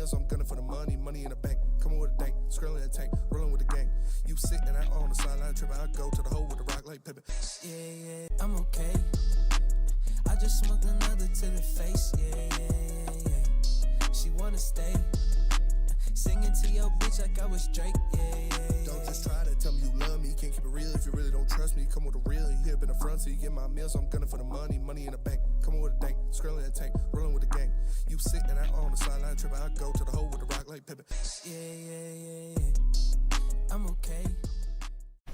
meals, I'm gunning for the money in the bank. Coming with a dank, skrilling a tank, rolling with the gang. You sitting out on the sideline tripping, I go to the hole with the rock like Pippin. Yeah, I'm okay. I just smoked another to the face, yeah. She wanna stay. Singing to your bitch like I was Drake, yeah. Don't just try to tell me you love me. Can't keep it real if you really don't trust me. Come with a real, you hip in the front, so you get my meals. I'm gunning for the money in the bank. Coming with a dank, skrilling a tank, rolling with the gang. You sitting out on the sideline tripping, I go to the hole with the rock like Pippin. Yeah. I'm okay.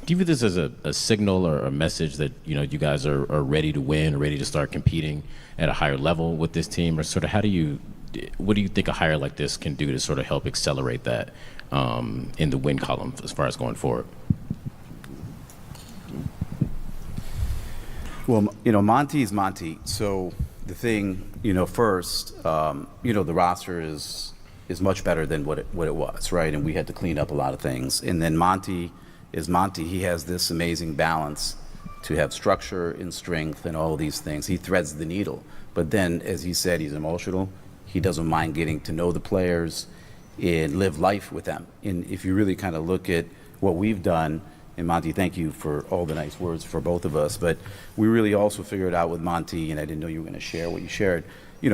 Do you view this as a signal or a message that, you guys are ready to win, ready to start competing at a higher level with this team? Or sort of what do you think a hire like this can do to sort of help accelerate that in the win column as far as going forward? Well, Monty is Monty. So the thing, first, the roster is much better than what it was, right? And we had to clean up a lot of things. And then Monty is Monty. He has this amazing balance to have structure and strength and all of these things. He threads the needle. But then, as he said, he's emotional. He doesn't mind getting to know the players and live life with them. And if you really kind of look at what we've done, and Monty, thank you for all the nice words for both of us, but we really also figured out with Monty, and I didn't know you were going to share what you shared,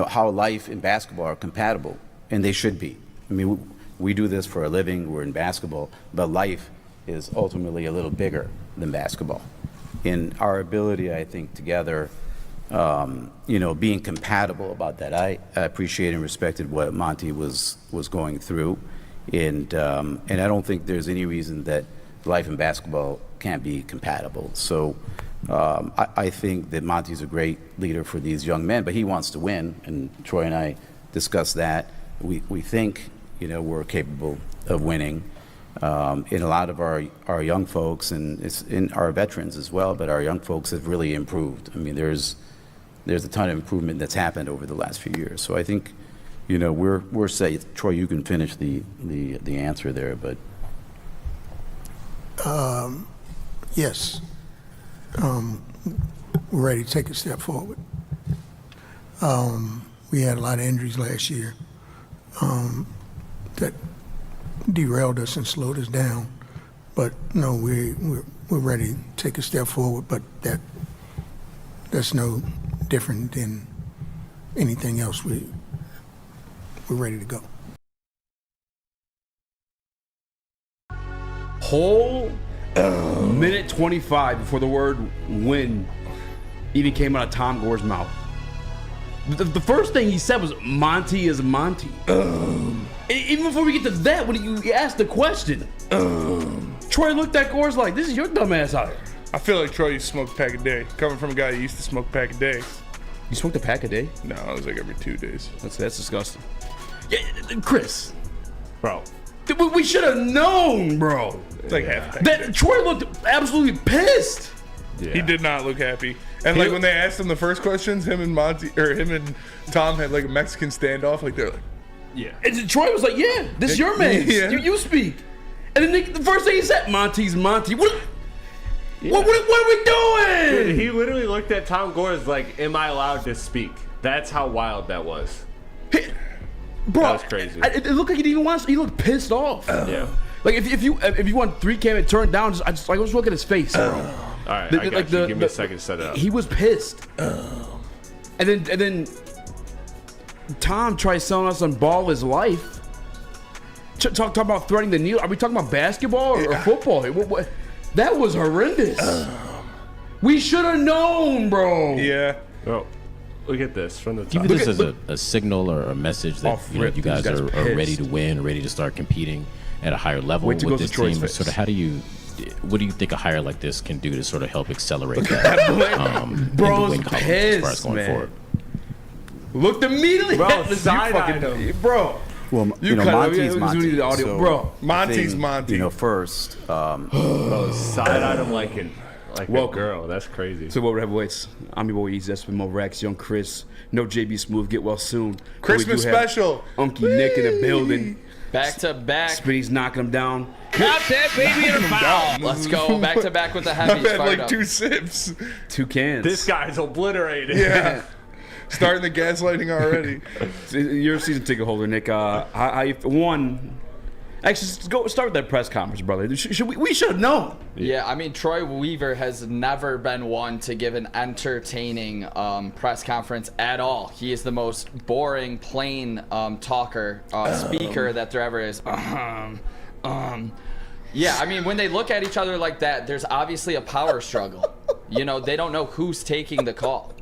how life and basketball are compatible, and they should be. I mean, we do this for a living, we're in basketball, but life is ultimately a little bigger than basketball. In our ability, I think, together, being compatible about that. I appreciate and respected what Monty was going through, and I don't think there's any reason that life and basketball can't be compatible. So I think that Monty's a great leader for these young men, but he wants to win, and Troy and I discussed that. We think we're capable of winning. And a lot of our young folks, and it's in our veterans as well, but our young folks have really improved. I mean, there's a ton of improvement that's happened over the last few years. So I think, we're safe. Troy, you can finish the answer there, but. Yes. We're ready to take a step forward. We had a lot of injuries last year that derailed us and slowed us down. But no, we're ready to take a step forward, but that's no different than anything else. We're ready to go. Whole minute 25 before the word win even came out of Tom Gore's mouth. The first thing he said was, Monty is Monty. Even before we get to that, when you asked the question, Troy looked at Gore's like, this is your dumb ass out here. I feel like Troy used to smoke a pack a day. Coming from a guy who used to smoke a pack a day. You smoked a pack a day? No, it was like every 2 days. That's disgusting. Yeah, Chris. Bro. We should have known, bro. It's like half a pack. That Troy looked absolutely pissed. Yeah. He did not look happy. And like when they asked him the first questions, him and Tom had like a Mexican standoff. Like they're like, yeah. And Troy was like, yeah, this is your man. Yeah. You speak. And then the first thing he said, Monty's Monty. What are we doing? Dude, he literally looked at Tom Gore as like, am I allowed to speak? That's how wild that was. Bro, that was crazy. It looked like he didn't even want to. He looked pissed off. Yeah. Like if you want 3 cam and turn down, just look at his face, bro. All right, I got you. Give me a second to set it up. He was pissed. And then Tom tries selling us on ball his life. Talk about threading the needle. Are we talking about basketball or football? What? That was horrendous. We should have known, bro. Yeah. Oh, look at this from the top. Do you view this as a signal or a message that you guys are ready to win, ready to start competing at a higher level with this team? Sort of what do you think a hire like this can do to sort of help accelerate that? Bro's pissed, man. Forward? Looked immediately at the side him. Bro. Well, Monty's Monty. Audio. Bro, Monty's Monty. First. Bro, side-eyed him like a girl. That's crazy. So what heavyweights? I'm your boy Eazy. That's with Mo Rex, Young Chris. No JB Smooth. Get well soon. Christmas special. Unky Nick in the building. Back to back. Spinny's knocking him down. That's it, baby, and a foul. Let's go back to back with the heavies. I've had like 2 sips. 2 cans. This guy's obliterated. Yeah. Starting the gaslighting already. You're a season ticket holder, Nick. Actually, let's go start with that press conference, brother. We should have known. Yeah, I mean, Troy Weaver has never been one to give an entertaining press conference at all. He is the most boring, plain talker, speaker that there ever is. Yeah, I mean, when they look at each other like that, there's obviously a power struggle. You know, they don't know who's taking the call.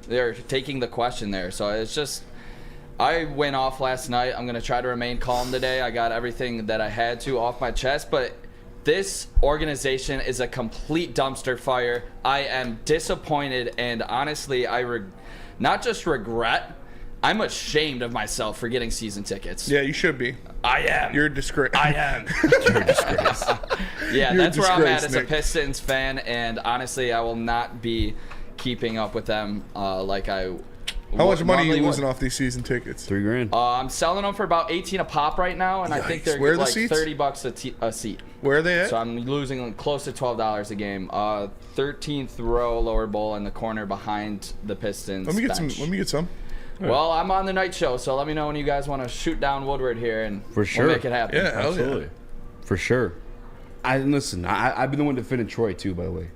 They're taking the question there. So it's just, I went off last night. I'm going to try to remain calm today. I got everything that I had to off my chest, but this organization is a complete dumpster fire. I am disappointed, and honestly, not just regret, I'm ashamed of myself for getting season tickets. Yeah, you should be. I am. You're a disgrace. I am. You're a disgrace. Yeah, You're that's where I'm at disgrace, as a Nick. Pistons fan, and honestly, I will not be keeping up with them like I How much money are you normally losing would. off these season tickets? $3,000. I'm selling them for about 18 a pop right now, and I think they're Where are the like seats? $30 a seat. Where are they at? So I'm losing close to $12 a game. 13th row lower bowl in the corner behind the Pistons. Let me get bench. some. Let me get some. Well, I'm on the night show, so let me know when you guys want to shoot down Woodward here, and For sure. we'll make it happen. Yeah, hell Absolutely. yeah. For sure. Listen. I've been the one defending Troy too, by the way.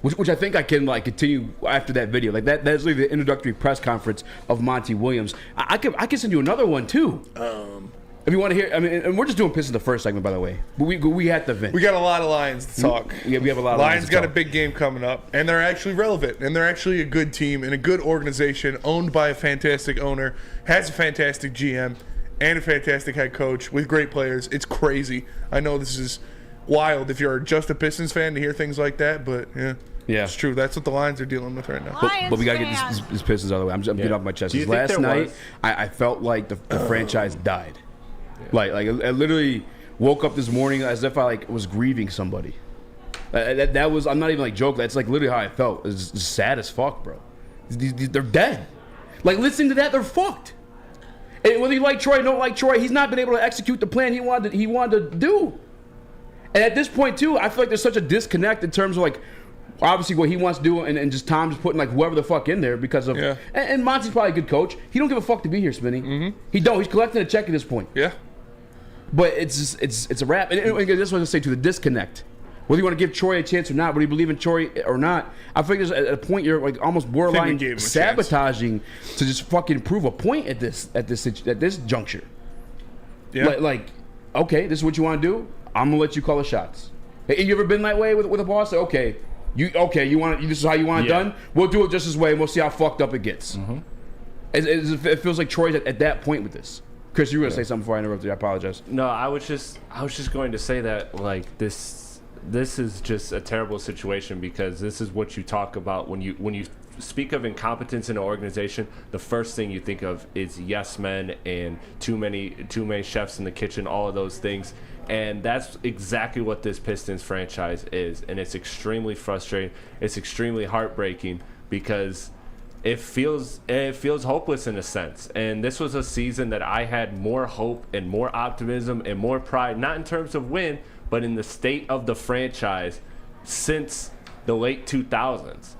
Which I think I can continue after that video. Like that's really the introductory press conference of Monty Williams. I can send you another one too. If you want to hear, I mean, and we're just doing Pistons the first segment, by the way. But we had the vent. We got a lot of Lions to talk. We have a lot of Lions got a talk. big game coming up, and they're actually relevant, and they're actually a good team and a good organization owned by a fantastic owner, has a fantastic GM, and a fantastic head coach with great players. It's crazy. I know this is wild if you're just a Pistons fan to hear things like that, but yeah. It's true. That's what the Lions are dealing with right now. But we got to get these Pistons out of the way. I'm getting off my chest. Do you think Last there night, was- I felt like the franchise died. Like I literally woke up this morning as if I was grieving somebody. That was, I'm not even joking. That's literally how I felt. It's sad as fuck, bro. They're dead. Listening to that, they're fucked. And whether you like Troy or don't like Troy, he's not been able to execute the plan he wanted to do. And at this point too, I feel like there's such a disconnect in terms of obviously what he wants to do, and just Tom just putting whoever the fuck in there because of. Yeah. And Monty's probably a good coach. He don't give a fuck to be here, Spinny. Mm-hmm. He don't. He's collecting a check at this point. Yeah. But it's a wrap. And this is what I say to the disconnect. Whether you want to give Troy a chance or not, whether you believe in Troy or not, I think there's at a point you're almost borderline gave him a sabotaging to just fucking prove a point at this juncture. Yeah. Okay, this is what you want to do. I'm gonna let you call the shots. Hey, you ever been that way with a boss? This is how you want it done. We'll do it just this way, and we'll see how fucked up it gets. Mm-hmm. It feels like Troy's at that point with this. Chris, you were gonna say something before I interrupted you. I apologize. No, I was just going to say that this is just a terrible situation, because this is what you talk about when you speak of incompetence in an organization. The first thing you think of is yes men and too many chefs in the kitchen, all of those things. And that's exactly what this Pistons franchise is, and it's extremely frustrating. It's extremely heartbreaking because it feels hopeless in a sense. And this was a season that I had more hope and more optimism and more pride, not in terms of win, but in the state of the franchise since the late 2000s.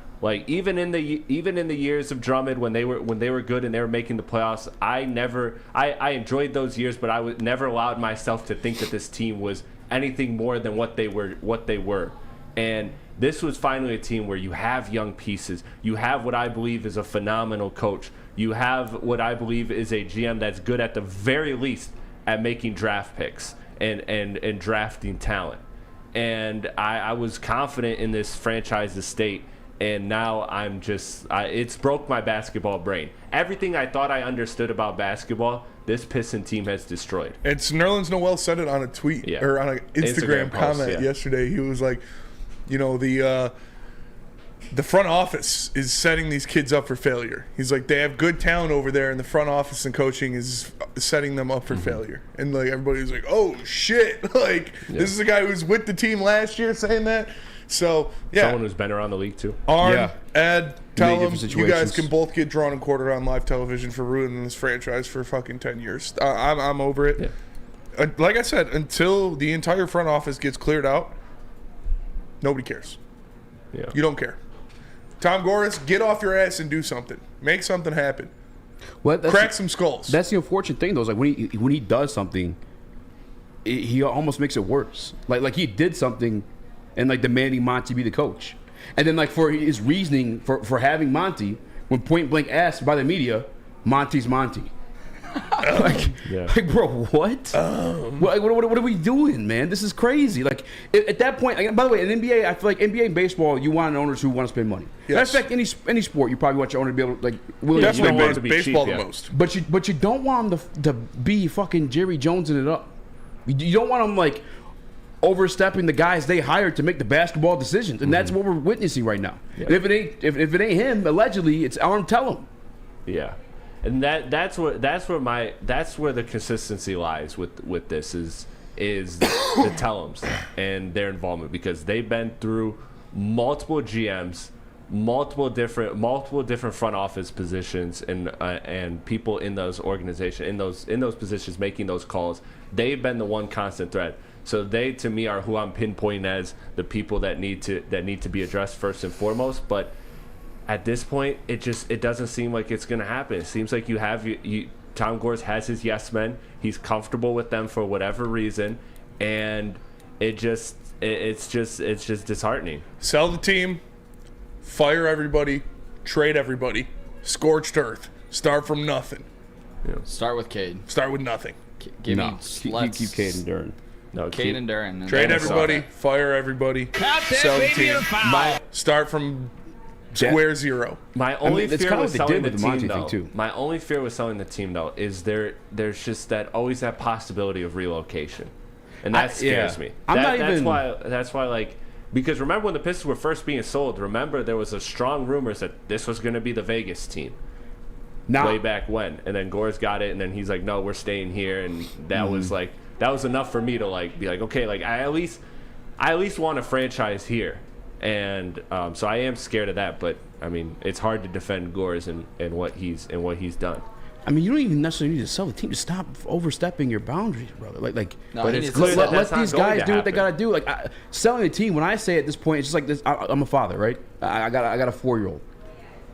Even in the years of Drummond when they were good and they were making the playoffs, I enjoyed those years, but I would never allowed myself to think that this team was anything more than what they were. And this was finally a team where you have young pieces. You have what I believe is a phenomenal coach. You have what I believe is a GM that's good at the very least at making draft picks and drafting talent. And I was confident in this franchise's state. And now it's broke my basketball brain. Everything I thought I understood about basketball, this Piston team has destroyed. And Nerlens Noel said it on a tweet or on an Instagram post, comment yesterday. He was like, the front office is setting these kids up for failure. He's like, they have good talent over there, and the front office and coaching is setting them up for failure. And everybody was like, oh shit! This is a guy who was with the team last year saying that. So yeah, someone who's been around the league too. Ed, tell them different you guys situations. can both get drawn and quartered on live television for ruining this franchise for fucking 10 years. I'm over it. Yeah. Like I said, until the entire front office gets cleared out, nobody cares. Yeah. You don't care. Tom Gores, get off your ass and do something. Make something happen. Well, Crack some skulls. That's the unfortunate thing, though. Is like when he does something, he almost makes it worse. Like he did something, and like demanding Monty be the coach, and then like for his reasoning for having Monty, when point blank asked by the media, Monty's Monty. like, bro, what? What are we doing, man? This is crazy. Like, at that point, by the way, in NBA, I feel like NBA and baseball, you want owners who want to spend money. Yes. Matter of fact, any sport, you probably want your owner to be able to, like, willing to Definitely spend money. to be baseball cheap, the yeah. most. But you don't want them to be fucking Jerry Jonesing it up. You don't want them, like, overstepping the guys they hired to make the basketball decisions. And that's what we're witnessing right now. Yeah. And if it ain't him, allegedly, it's Arm Tellem. Yeah, and that's where the consistency lies with this is the Tellems and their involvement, because they've been through multiple GMs, multiple different front office positions, and people in those organizations in those positions making those calls. They've been the one constant thread. So they, to me, are who I'm pinpointing as the people that need to be addressed first and foremost. But at this point, it doesn't seem like it's going to happen. It seems like Tom Gores has his yes men. He's comfortable with them for whatever reason, and it's just disheartening. Sell the team, fire everybody, trade everybody, scorched earth. Start from nothing. Start with Cade. Start with nothing. Give No, me keep Caden Duran. No, Cade and Duran. and Trade then everybody, fire everybody, sell the team. Start from square zero. My only that's fear kinda with what they selling did the with the Monty team, thing, though. too. My only fear with selling the team, though, is there's just always that possibility of relocation, and that scares me. That's why, like, because remember when the Pistons were first being sold? Remember there was a strong rumors that this was going to be the Vegas team. Way back when, and then Gores got it, and then he's like, "No, we're staying here," and that was enough for me to like be like, okay, like I at least want a franchise here, and so I am scared of that. But I mean, it's hard to defend Gores and what he's done. I mean, you don't even necessarily need to sell the team. Just stop overstepping your boundaries, brother. No, but he it's needs clear to that let that's not these going guys to do what they happen. gotta do. Like selling a team. When I say at this point, it's just like this. I'm a father, right? I got a 4-year-old.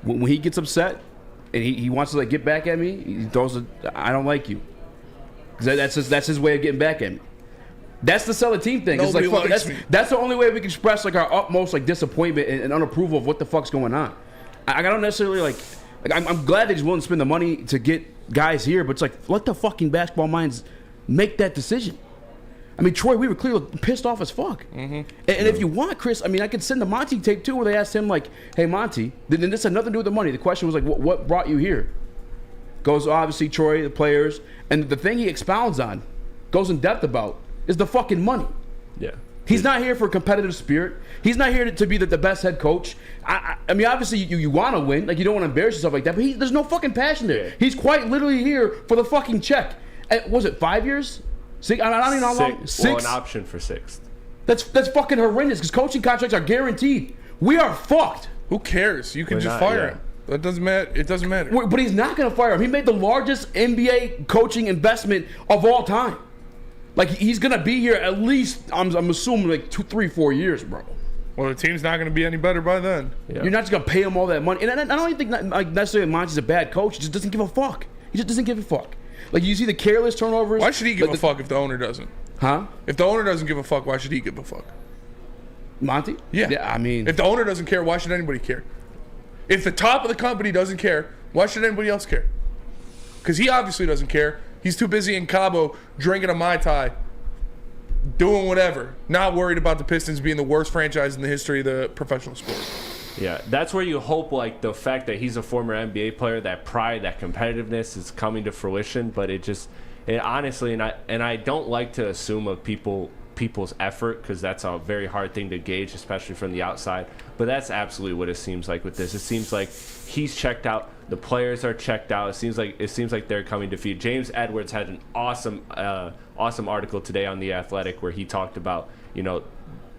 When he gets upset and he wants to like get back at me, he throws I don't like you. 'Cause that's his way of getting back at me. That's the sell a team thing. It's like, Nobody fuck, likes me. that's the only way we can express like our utmost like disappointment and unapproval of what the fuck's going on. I don't necessarily like I'm glad that he's willing to spend the money to get guys here, but it's like let the fucking basketball minds make that decision. I mean, Troy, we were clearly pissed off as fuck. Mm-hmm. And if you want, Chris, I mean, I could send the Monty tape too, where they asked him like, "Hey, Monty, then this had nothing to do with the money." The question was like, "What brought you here?" Goes obviously Troy, the players, and the thing he expounds on, goes in depth about, is the fucking money. Yeah. He's not here for a competitive spirit. He's not here to be the best head coach. I mean, obviously, you want to win. Like, you don't want to embarrass yourself like that. But there's no fucking passion there. Yeah. He's quite literally here for the fucking check. And, was it 5 years? 6? I don't even know how long. 6? Well, an option for 6th. That's fucking horrendous because coaching contracts are guaranteed. We are fucked. Who cares? You can We're just not, fire yeah. him. That doesn't matter. It doesn't matter. But he's not going to fire him. He made the largest NBA coaching investment of all time. Like, he's going to be here at least, I'm assuming, like 2, 3, 4 years, bro. Well, the team's not going to be any better by then. Yeah. You're not just going to pay him all that money. And I don't even think like, necessarily Monty's a bad coach. He just doesn't give a fuck. He just doesn't give a fuck. Like, you see the careless turnovers. Why should he give a fuck if the owner doesn't? Huh? If the owner doesn't give a fuck, why should he give a fuck? Monty? Yeah. I mean. If the owner doesn't care, why should anybody care? If the top of the company doesn't care, why should anybody else care? Because he obviously doesn't care. He's too busy in Cabo drinking a Mai Tai, doing whatever, not worried about the Pistons being the worst franchise in the history of the professional sport. Yeah, that's where you hope, like, the fact that he's a former NBA player, that pride, that competitiveness is coming to fruition. But it honestly, and I don't like to assume of people's effort, because that's a very hard thing to gauge, especially from the outside. But that's absolutely what it seems like with this. It seems like he's checked out. The players are checked out. It seems like they're coming to feed. James Edwards had an awesome article today on The Athletic where he talked about,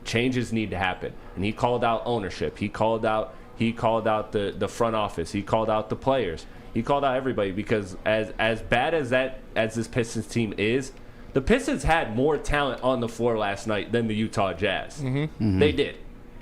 changes need to happen, and he called out ownership. He called out the front office. He called out the players. He called out everybody, because as bad as this Pistons team is, the Pistons had more talent on the floor last night than the Utah Jazz. Mm-hmm. They did,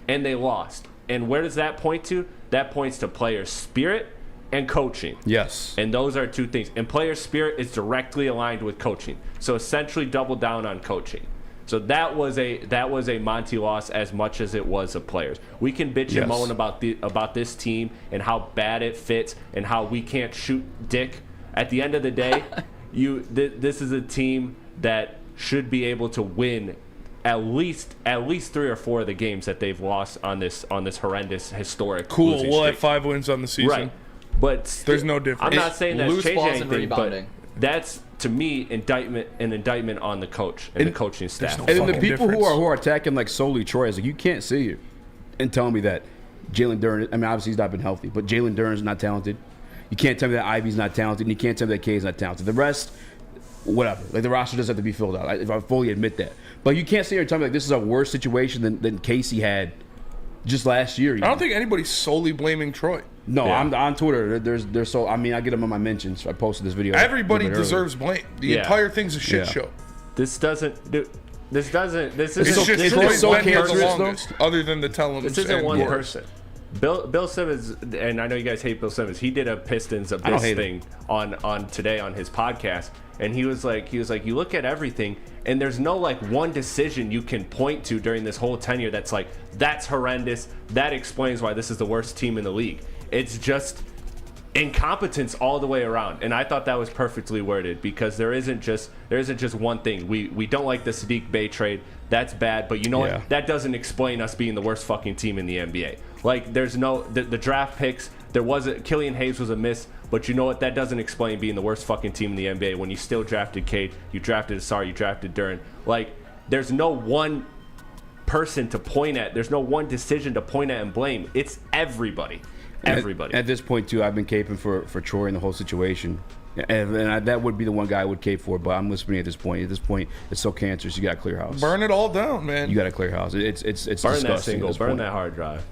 and they lost. And where does that point to? that points to player spirit and coaching. Yes. And those are two things. And player spirit is directly aligned with coaching. So essentially double down on coaching. So that was a Monty loss as much as it was of players. We can bitch and moan about this team and how bad it fits and how we can't shoot dick. At the end of the day, this is a team that should be able to win at least 3 or 4 of the games that they've lost on this horrendous historic. Cool. We'll streak. have 5 wins on the season. Right. But there's no difference. I'm not saying that's Loose changing balls and anything, but rebounding. that's to me an indictment on the coach and the coaching staff. no And then the fucking people difference. who are attacking like solely Troy, is like, you can't sit here and tell me that Jalen Duren, I mean, obviously he's not been healthy, but Jalen Duren's not talented. You can't tell me that Ivy's not talented, and you can't tell me that Kay's not talented. The rest, whatever. Like, the roster doesn't have to be filled out. I fully admit that. But you can't sit here and tell me like this is a worse situation than Casey had just last year. I don't think anybody's solely blaming Troy. No, I'm on Twitter. There's so I mean I get them on my mentions. I posted this video. Everybody a little bit deserves blame. The entire thing's a shit show. This isn't. It's Troy's just Troy's so been here the cancerous, longest, other than the Tellums. This isn't and one Gores. person. Bill Simmons, and I know you guys hate Bill Simmons. He did a Pistons Abyss thing on today on his podcast, and he was like, you look at everything, and there's no like one decision you can point to during this whole tenure that's like that's horrendous. That explains why this is the worst team in the league. It's just incompetence all the way around, and I thought that was perfectly worded because there isn't just one thing. We don't like the Sadiq Bey trade. That's bad, but you know what? That doesn't explain us being the worst fucking team in the NBA. Like, there's no the draft picks. Killian Hayes was a miss, but you know what? That doesn't explain being the worst fucking team in the NBA when you still drafted Cade, you drafted Asar, you drafted Duren. Like, there's no one person to point at. There's no one decision to point at and blame. It's everybody. Everybody. At this point, too, I've been caping for Troy in the whole situation. And that would be the one guy I would cape for, but I'm listening at this point. At this point, it's so cancerous. You got to clear house. Burn it all down, man. You got to clear house. It's burn disgusting. that single. Burn point. that hard drive.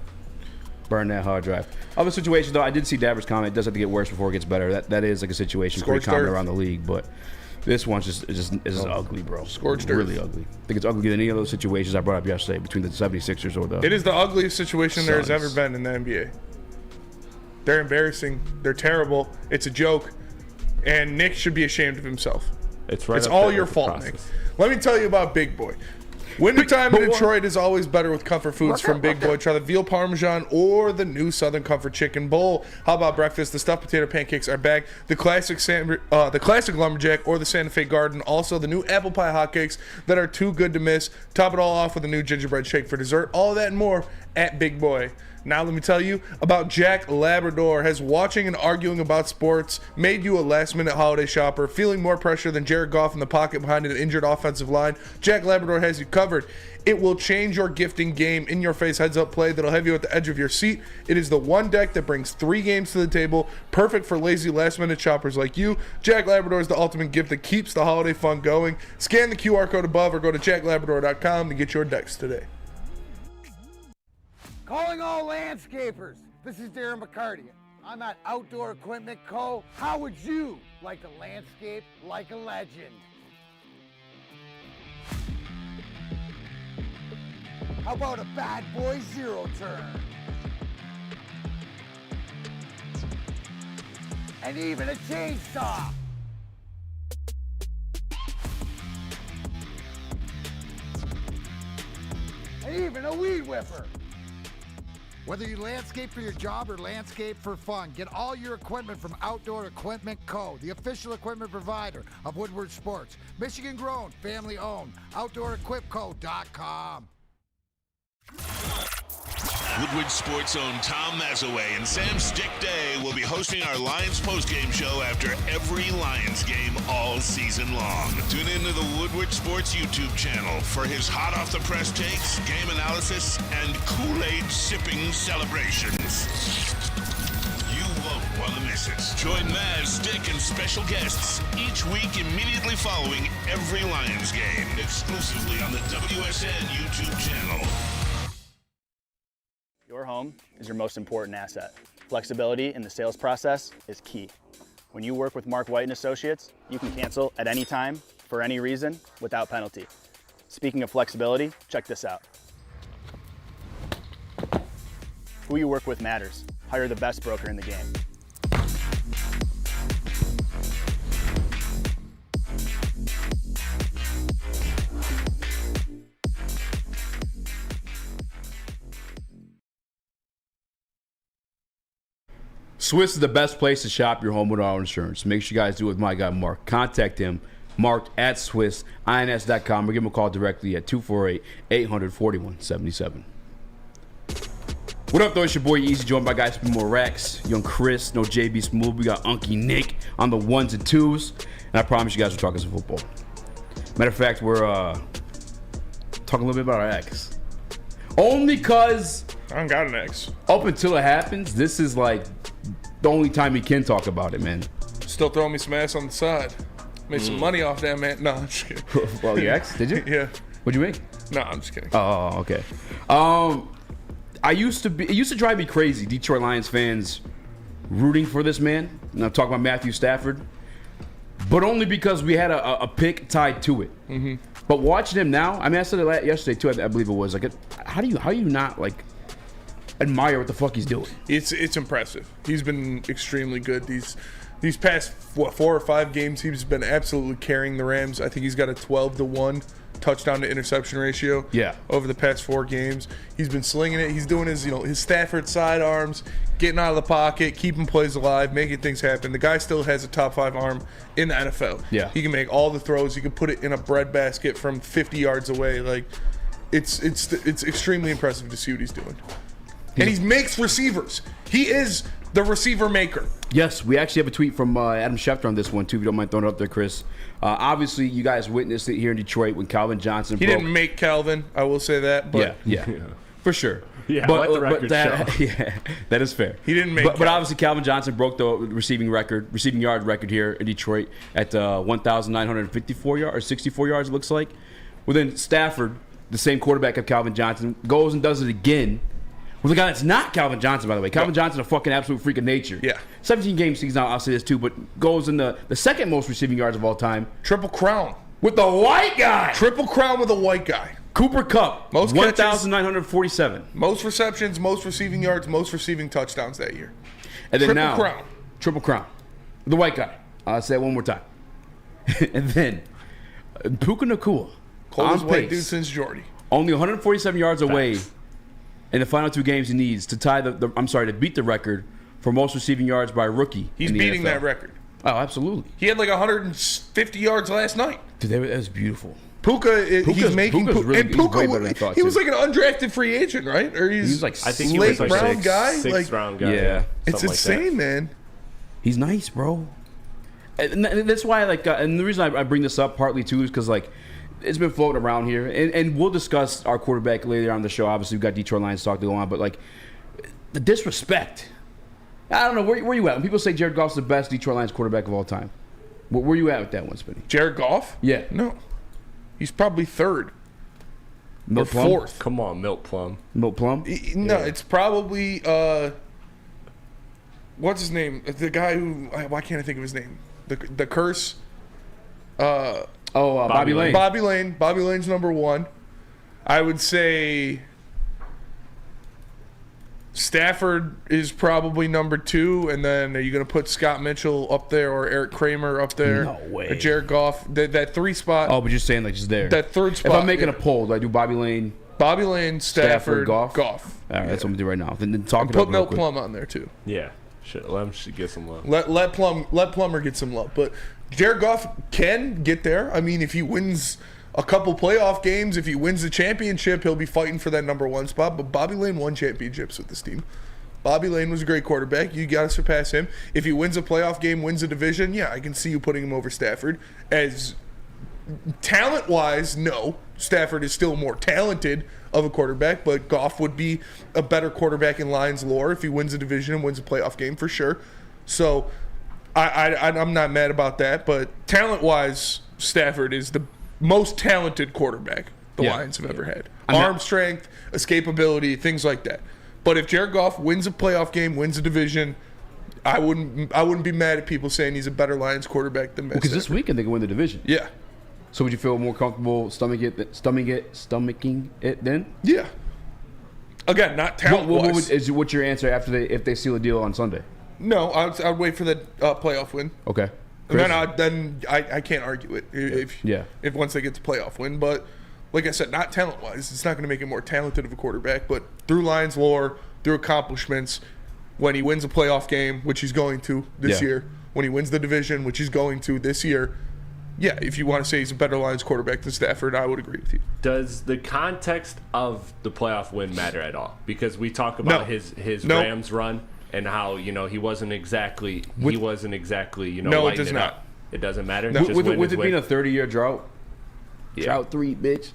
Burn that hard drive. Other situation, though, I did see Dabber's comment. It does have to get worse before it gets better. That is like a situation pretty common around the league, but this one's just ugly, bro. Scorched really earth. ugly. I think it's uglier than any of those situations I brought up yesterday between the 76ers or the. It is the ugliest situation there has Suns. ever been in the NBA. They're embarrassing. They're terrible. It's a joke. And Nick should be ashamed of himself. It's right. It's up all there your with the fault, process. Nick. Let me tell you about Big Boy. Wintertime in Detroit is always better with comfort foods from Big Boy. Try the veal parmesan or the new Southern Comfort Chicken Bowl. How about breakfast? The stuffed potato pancakes are back. The classic lumberjack or the Santa Fe Garden. Also the new apple pie hotcakes that are too good to miss. Top it all off with a new gingerbread shake for dessert. All that and more at Big Boy. Now let me tell you about Jack Labrador. Has watching and arguing about sports made you a last-minute holiday shopper? Feeling more pressure than Jared Goff in the pocket behind an injured offensive line? Jack Labrador has you covered. It will change your gifting game. In-your-face heads-up play that'll have you at the edge of your seat. It is the one deck that brings 3 games to the table. Perfect for lazy last-minute shoppers like you. Jack Labrador is the ultimate gift that keeps the holiday fun going. Scan the QR code above or go to jacklabrador.com to get your decks today. Calling all landscapers. This is Darren McCarty. I'm at Outdoor Equipment Co. How would you like to landscape like a legend? How about a bad boy zero turn? And even a chainsaw. And even a weed whipper. Whether you landscape for your job or landscape for fun, get all your equipment from Outdoor Equipment Co., the official equipment provider of Woodward Sports. Michigan grown, family owned. OutdoorEquipCo.com. Woodward Sports' own Tom Mazaway and Sam Stick Day will be hosting our Lions postgame show after every Lions game all season long. Tune into the Woodward Sports YouTube channel for his hot-off-the-press takes, game analysis, and Kool-Aid sipping celebrations. You won't want to miss it. Join Maz, Stick, and special guests each week immediately following every Lions game, exclusively on the WSN YouTube channel. Your home is your most important asset. Flexibility in the sales process is key. When you work with Mark White & Associates, you can cancel at any time, for any reason, without penalty. Speaking of flexibility, check this out. Who you work with matters. hire the best broker in the game. Swiss is the best place to shop your home with auto insurance. Make sure you guys do it with my guy Mark. Contact him, Mark at SwissINS.com, or give him a call directly at 248-800-4177. What up, though? It's your boy Eazy, joined by guys from more Rex, Young Chris, no JB Smooth. We got Unky Nick on the ones and twos, and I promise you guys we're talking some football. Matter of fact, we're talking a little bit about our ex. Only because I don't got an ex. Up until it happens, this is like the only time he can talk about it, man. Still throwing me some ass on the side. Made some money off that, man. No, I'm just kidding. Well, your ex? Did you? Yeah. What'd you make? No, I'm just kidding. Oh, okay. It used to drive me crazy, Detroit Lions fans rooting for this man. And I'm talking about Matthew Stafford. But only because we had a pick tied to it. Mm-hmm. But watching him now, I mean, I said it yesterday too, I believe it was. Like, how do you not, like, admire what the fuck he's doing? It's impressive. He's been extremely good. These past 4 or 5 games, he's been absolutely carrying the Rams. I think he's got a 12-1 touchdown to interception ratio. Yeah. Over the past 4 games, he's been slinging it. He's doing his Stafford sidearms, getting out of the pocket, keeping plays alive, making things happen. The guy still has a top 5 arm in the NFL. Yeah. He can make all the throws. He can put it in a breadbasket from 50 yards away. Like, it's extremely impressive to see what he's doing. And he makes receivers. He is the receiver maker. Yes, we actually have a tweet from Adam Schefter on this one, too, if you don't mind throwing it up there, Chris. Obviously, you guys witnessed it here in Detroit when Calvin Johnson He didn't make Calvin, I will say that. But yeah. For sure. Yeah, let the record show. Yeah, that is fair. He didn't make But obviously, Calvin Johnson broke the receiving yard record here in Detroit at 1,954 yards, or 64 yards, it looks like. Well, then Stafford, the same quarterback of Calvin Johnson, goes and does it again. With a guy that's not Calvin Johnson, by the way. Calvin Johnson, a fucking absolute freak of nature. Yeah. 17 game season, I'll say this too, but goes in the second most receiving yards of all time. Triple crown. With the white guy. Triple crown with a white guy. Cooper Kupp. Most 1,947. Most receptions, most receiving yards, most receiving touchdowns that year. And then Triple crown. Triple crown. The white guy. I'll say it one more time. And then Puka Nacua. Coldest white dude since Jordy. Only 147 yards away in the final 2 games he needs to tie to beat the record for most receiving yards by a rookie. He's in the beating NFL. that record. Oh, absolutely. He had like 150 yards last night. Dude, that was beautiful. Puka, he's making Puka's really, and Puka, way better than I thought, he was too. like an undrafted free agent, right? Or he's like, I think he late was like round guy, sixth round guy. Yeah. It's insane, man. He's nice, bro. And that's why, like, and the reason I bring this up partly too is because, like, it's been floating around here, and we'll discuss our quarterback later on the show. Obviously, we've got Detroit Lions talk to go on, but like the disrespect. I don't know where you at when people say Jared Goff's the best Detroit Lions quarterback of all time. Where you at with that one, Spinny? Jared Goff? Yeah. No, he's probably 3rd Milk or Plum? 4th. Come on, Milk Plum. Milk Plum? No, it's probably what's his name? The guy who why can't I think of his name? The curse. Bobby Lane. Bobby Lane. Bobby Lane's number 1. I would say Stafford is probably number 2, and then are you going to put Scott Mitchell up there or Eric Kramer up there? No way. Or Jared Goff. That 3 spot. Oh, but you're saying like just there. That 3rd spot. If I'm making a poll, do I do Bobby Lane, Stafford, Goff? All right, that's what I'm gonna do right now. Then talk and about put Milk Plum on there too. Yeah. Let him get some love. Let Plummer get some love. But Jared Goff can get there. I mean, if he wins a couple playoff games, if he wins the championship, he'll be fighting for that number 1 spot. But Bobby Lane won championships with this team. Bobby Lane was a great quarterback. You got to surpass him. If he wins a playoff game, wins a division, yeah, I can see you putting him over Stafford. As talent-wise, no. Stafford is still more talented of a quarterback, but Goff would be a better quarterback in Lions lore if he wins a division and wins a playoff game for sure. So I'm not mad about that, but talent-wise, Stafford is the most talented quarterback the Lions have ever had. Arm strength, escapability, things like that. But if Jared Goff wins a playoff game, wins a division, I wouldn't be mad at people saying he's a better Lions quarterback than Matt Because this Stafford. weekend they can win the division. Yeah. So would you feel more comfortable stomaching it then? Yeah. Again, not talent-wise. What's your answer if they seal a deal on Sunday? No, I'd wait for the playoff win. Okay. And then I can't argue it if once they get to playoff win. But like I said, not talent-wise. It's not going to make him more talented of a quarterback. But through Lions lore, through accomplishments, when he wins a playoff game, which he's going to this year, when he wins the division, which he's going to this year, yeah, if you want to say he's a better Lions quarterback than Stafford, I would agree with you. Does the context of the playoff win matter at all? Because we talk about his Rams run and how he wasn't exactly No, it does not. It doesn't matter. With it being a 30-year drought, drought 3, bitch.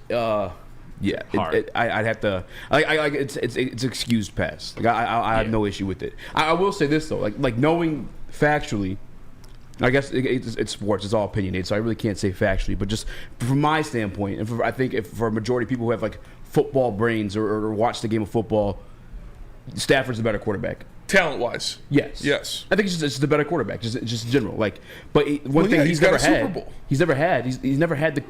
I'd have to. It's excused pass. Like I have no issue with it. I will say this though, like knowing factually. I guess it's sports. It's all opinionated, so I really can't say factually. But just from my standpoint, and I think for a majority of people who have like football brains or watch the game of football, Stafford's the better quarterback. Talent-wise, yes. I think it's just a better quarterback, just in general. Like, but one thing he's never had, he's never had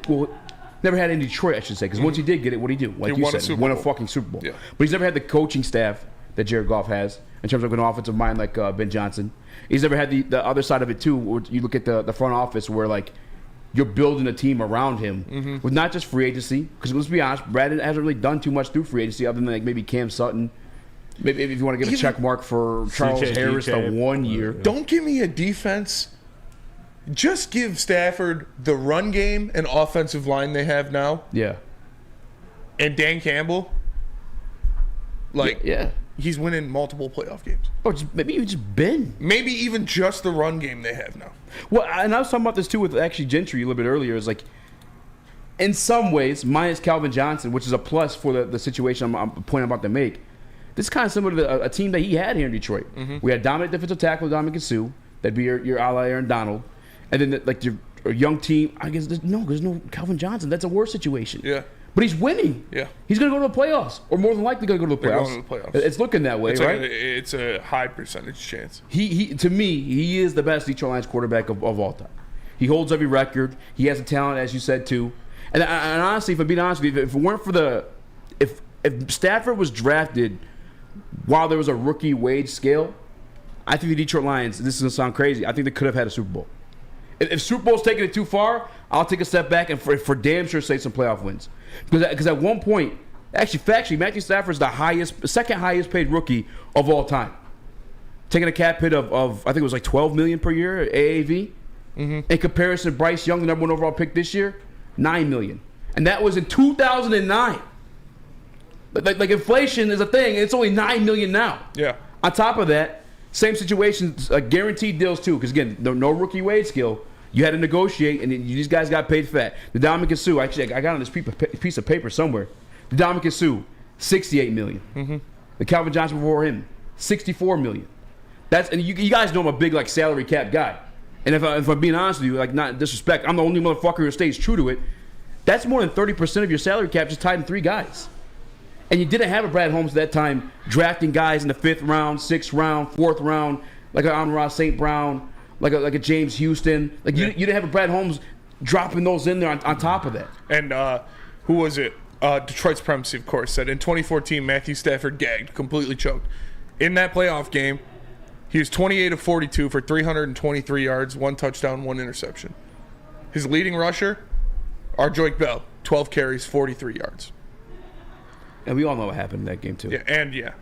never had in Detroit, I should say, because once he did get it, what did he do? Like you said, he won a fucking Super Bowl. Yeah. But he's never had the coaching staff that Jared Goff has in terms of an offensive mind like Ben Johnson. He's never had the other side of it too. Where you look at the front office where like you're building a team around him with not just free agency. Because let's be honest, Brad hasn't really done too much through free agency other than like maybe Cam Sutton. Maybe if you want to give a check mark for Charles Harris the 1 year. Don't give me a defense. Just give Stafford the run game and offensive line they have now. Yeah. And Dan Campbell. He's winning multiple playoff games. Or maybe even just Ben. Maybe even just the run game they have now. Well, and I was talking about this too with actually Gentry a little bit earlier. Is like, in some ways, minus Calvin Johnson, which is a plus for the situation I'm about to make. This is kind of similar to a team that he had here in Detroit. We had dominant defensive tackle Dominican Sue. That'd be your ally Aaron Donald. And then like your young team, I guess there's no Calvin Johnson. That's a worse situation. Yeah. But he's winning. Yeah. He's going to go to the playoffs, or more than likely going to go to the playoffs. Going to the playoffs. It's looking that way, right? It's a high percentage chance. He to me, he is the best Detroit Lions quarterback of all time. He holds every record. He has the talent, as you said, too. And honestly, if I'm being honest with you, if it weren't for if Stafford was drafted while there was a rookie wage scale, I think the Detroit Lions, this is going to sound crazy, I think they could have had a Super Bowl. If Super Bowl's taking it too far, I'll take a step back and for damn sure say some playoff wins. Because at one point, actually, factually, Matthew Stafford's the second highest paid rookie of all time. Taking a cap hit of I think it was like $12 million per year, AAV. In comparison, Bryce Young, the number 1 overall pick this year, $9 million. And that was in 2009. Like inflation is a thing. It's only $9 million now. Yeah. On top of that, same situation, guaranteed deals too. Because again, no rookie wage scale. You had to negotiate, and these guys got paid fat. The Dominican Sue, actually, I got on this piece of paper somewhere. The Dominican Sue, $68 million. The Calvin Johnson before him, $64 million. And you guys know I'm a big like salary cap guy. And if I'm being honest with you, like not disrespect, I'm the only motherfucker who stays true to it. That's more than 30% of your salary cap just tied in 3 guys. And you didn't have a Brad Holmes at that time drafting guys in the 5th round, 6th round, 4th round, like an Amon-Ra St. Brown, like a James Houston. Like you didn't have a Brad Holmes dropping those in there on top of that. And who was it? Detroit's Supremacy, of course, said in 2014, Matthew Stafford gagged, completely choked. In that playoff game, he was 28 of 42 for 323 yards, 1 touchdown, 1 interception. His leading rusher, Arjoik Bell, 12 carries, 43 yards. And we all know what happened in that game, too. Yeah, and yeah.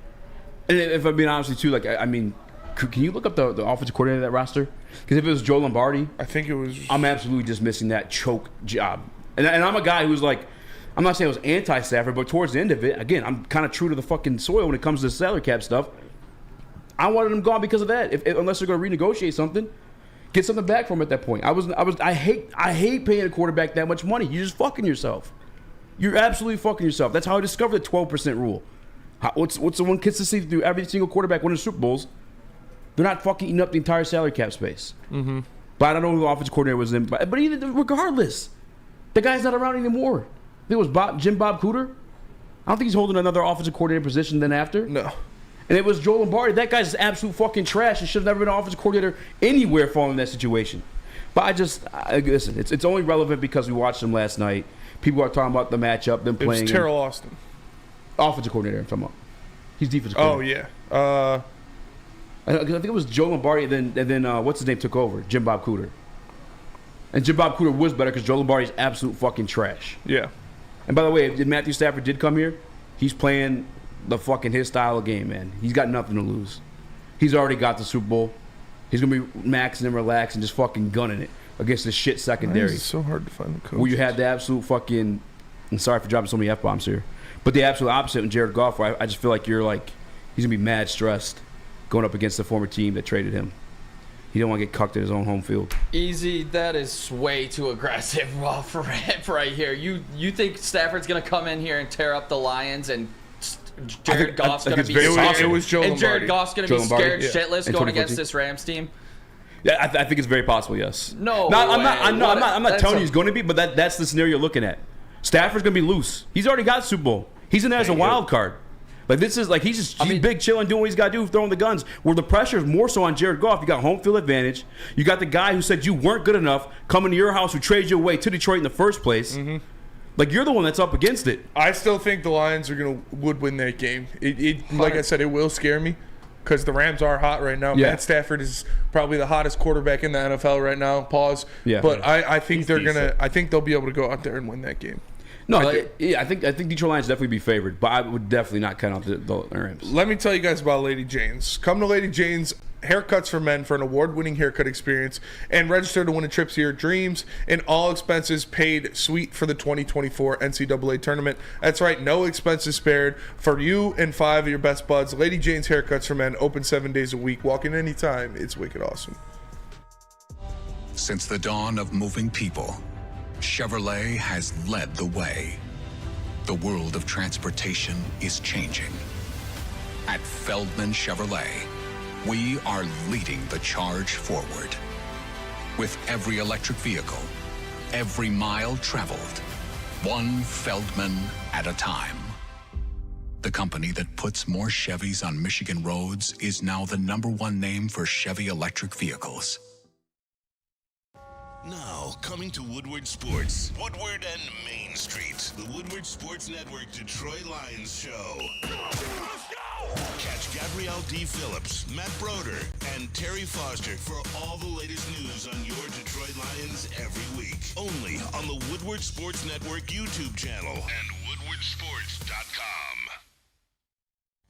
And if I'm being honest with you, like, I mean, can you look up the offensive coordinator of that roster? Because if it was Joe Lombardi, I think it was. I'm absolutely just missing that choke job. And I'm a guy who's like, I'm not saying I was anti-Stafford, but towards the end of it, again, I'm kind of true to the fucking soil when it comes to the salary cap stuff. I wanted him gone because of that. Unless they're going to renegotiate something, get something back from him at that point. I hate paying a quarterback that much money. You're just fucking yourself. You're absolutely fucking yourself. That's how I discovered the 12% rule. What's the one consistency through every single quarterback winning Super Bowls? They're not fucking eating up the entire salary cap space. But I don't know who the offensive coordinator was in. But even regardless, the guy's not around anymore. I think it was Jim Bob Cooter. I don't think he's holding another offensive coordinator position than after. No. And it was Joe Lombardi. That guy's absolute fucking trash and should have never been an offensive coordinator anywhere following that situation. But listen, it's only relevant because we watched him last night. People are talking about the matchup, them playing. It was Terrell Austin. Offensive coordinator, I'm talking about. He's defensive Oh, coordinator. yeah. I think it was Joe Lombardi, and then what's his name took over? Jim Bob Cooter. And Jim Bob Cooter was better because Joe Lombardi's absolute fucking trash. Yeah. And by the way, if Matthew Stafford did come here, he's playing the fucking his style of game, man. He's got nothing to lose. He's already got the Super Bowl. He's going to be maxing and relaxing, just fucking gunning it against the shit secondary. It's so hard to find the coach. Where you had the absolute fucking, I'm sorry for dropping so many F-bombs here, but the absolute opposite in Jared Goff, where I just feel like he's going to be mad stressed going up against the former team that traded him. He don't want to get cucked at his own home field. Eazy, that is way too aggressive for Rip right here. You think Stafford's going to come in here and tear up the Lions and Jared Goff's going to be it was Joe and Jared Lombardi. Goff's going to be scared shitless In going 2014. against this Rams team? Yeah, I think it's very possible, yes. No, I'm not telling you he's going to be, but that's the scenario you're looking at. Stafford's going to be loose. He's already got Super Bowl. He's in there as a wild card. Like this is like he's big chilling, doing what he's got to do, throwing the guns. Where the pressure is more so on Jared Goff. You got home field advantage. You got the guy who said you weren't good enough coming to your house, who traded you away to Detroit in the first place. Mm-hmm. Like you're the one that's up against it. I still think the Lions would win that game. It like I said, it will scare me because the Rams are hot right now. Yeah. Matt Stafford is probably the hottest quarterback in the NFL right now. Pause. Yeah. But I think I think they'll be able to go out there and win that game. No, I think Detroit Lions definitely be favored, but I would definitely not count out the Rams. Let me tell you guys about Lady Jane's. Come to Lady Jane's Haircuts for Men for an award-winning haircut experience and register to win a trip to your dreams and all expenses paid suite for the 2024 NCAA tournament. That's right, no expenses spared for you and 5 of your best buds. Lady Jane's Haircuts for Men, open 7 days a week. Walk in anytime. It's wicked awesome. Since the dawn of moving people, Chevrolet has led the way. The world of transportation is changing. At Feldman Chevrolet, we are leading the charge forward. With every electric vehicle, every mile traveled, one Feldman at a time. The company that puts more Chevys on Michigan roads is now the #1 name for Chevy electric vehicles. Now, coming to Woodward Sports, Woodward and Main Street, the Woodward Sports Network Detroit Lions show. Catch Gabrielle D. Phillips, Matt Broder, and Terry Foster for all the latest news on your Detroit Lions every week. Only on the Woodward Sports Network YouTube channel and woodwardsports.com.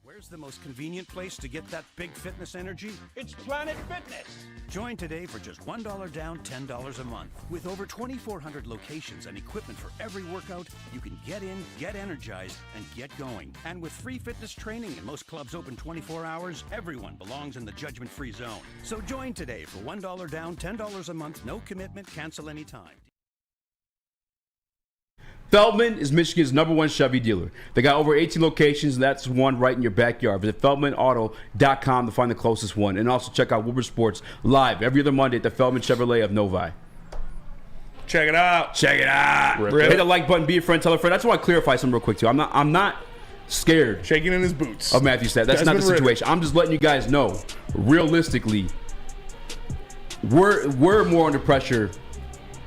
Where's the most convenient place to get that big fitness energy? It's Planet Fitness. Join today for just $1 down, $10 a month. With over 2,400 locations and equipment for every workout, you can get in, get energized, and get going. And with free fitness training and most clubs open 24 hours, everyone belongs in the judgment-free zone. So join today for $1 down, $10 a month, no commitment, cancel anytime. Feldman is Michigan's #1 Chevy dealer. They got over 18 locations, and that's one right in your backyard. Visit feldmanauto.com to find the closest one. And also check out Woodward Sports live every other Monday at the Feldman Chevrolet of Novi. Check it out. Check it out. Rip. Hit the like button, be a friend, tell a friend. I just want to clarify something real quick, too. I'm not scared. Shaking in his boots. Of Matthew Stafford. That's not the situation. I'm just letting you guys know, realistically, we're more under pressure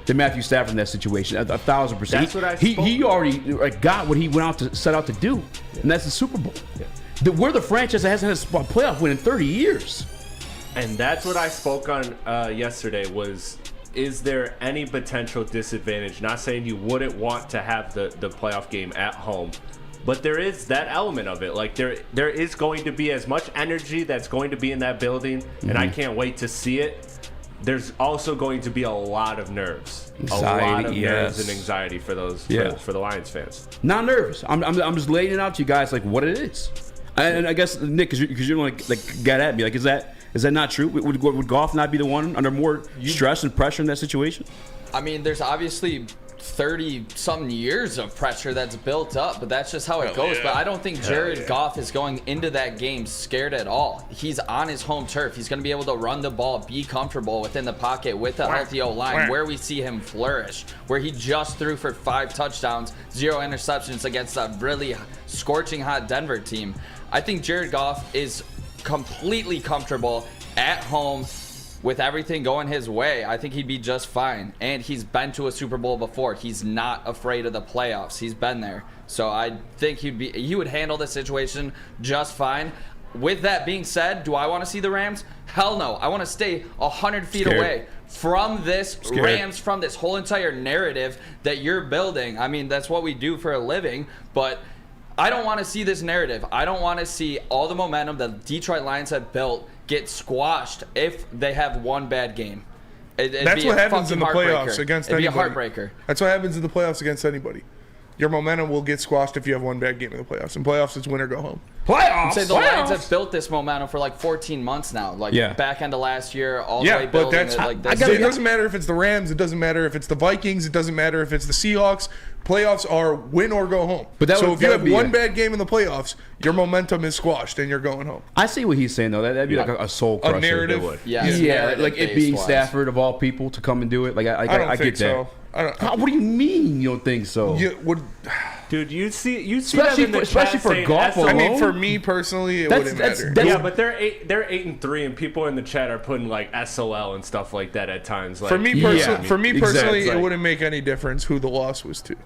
than Matthew Stafford in that situation, 1,000%. That's what I spoke. He already got what he went out to set out to do, and that's the Super Bowl. Yeah. We're the franchise that hasn't had a playoff win in 30 years. And that's what I spoke on yesterday was, is there any potential disadvantage? Not saying you wouldn't want to have the playoff game at home, but there is that element of it. Like there is going to be as much energy that's going to be in that building, and I can't wait to see it. There's also going to be a lot of nerves, nerves and anxiety for those for the Lions fans. Not nervous. I'm just laying it out to you guys like what it is. And I guess Nick, because you're like got at me, like is that not true? Would Goff not be the one under more stress and pressure in that situation? I mean, there's obviously 30-something years of pressure that's built up, but that's just how it goes. But I don't think Jared Goff is going into that game scared at all. He's on his home turf. He's going to be able to run the ball, be comfortable within the pocket with a healthy O-line, where we see him flourish, where he just threw for 5 touchdowns, 0 interceptions against a really scorching hot Denver team. I think Jared Goff is completely comfortable at home with everything going his way, I think he'd be just fine. And he's been to a Super Bowl before. He's not afraid of the playoffs. He's been there. So I think he would handle the situation just fine. With that being said, do I want to see the Rams? Hell no. I want to stay 100 feet away from this Rams, from this whole entire narrative that you're building. I mean, that's what we do for a living, but I don't want to see this narrative. I don't want to see all the momentum that Detroit Lions have built get squashed if they have one bad game. That's what happens in the playoffs against anybody. It'd be a heartbreaker. That's what happens in the playoffs against anybody. Your momentum will get squashed if you have one bad game in the playoffs. In playoffs, it's win or go home. I'd say the Lions have built this momentum for like 14 months now. Like back end of last year, all the way building it. Like this. It doesn't matter if it's the Rams. It doesn't matter if it's the Vikings. It doesn't matter if it's the Seahawks. Playoffs are win or go home. So if you have one bad game in the playoffs, your momentum is squashed and you're going home. I see what he's saying, though. That'd be like a soul crusher. A narrative. Yeah, like it being Stafford of all people to come and do it. Like I don't think get so. that. What do you mean you don't think so? Dude, you see especially them in the especially chat for saying golf SOL. alone. I mean, for me personally, it wouldn't matter. Yeah, but they're 8-3, and people in the chat are putting like SOL and stuff like that at times. Like, for me personally, exactly. it wouldn't make any difference who the loss was to.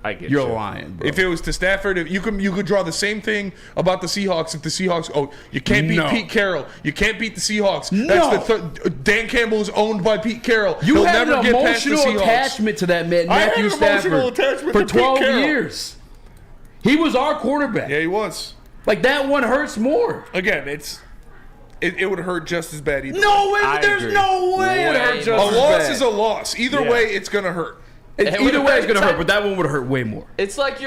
I get You're lying, bro. If it was to Stafford, you could draw the same thing about the Seahawks. If the Seahawks, you can't beat Pete Carroll. You can't beat the Seahawks. That's Dan Campbell is owned by Pete Carroll. You He'll have never an get past the emotional Seahawks. attachment to that man, Matthew Stafford, for 12 years. He was our quarterback. Yeah, he was. Like, that one hurts more. Again, it would hurt just as bad either. No way. There's no way it hurts just as bad. A loss is a loss. Either way, it's gonna hurt. Either way, it's gonna hurt, but that one would hurt way more. It's like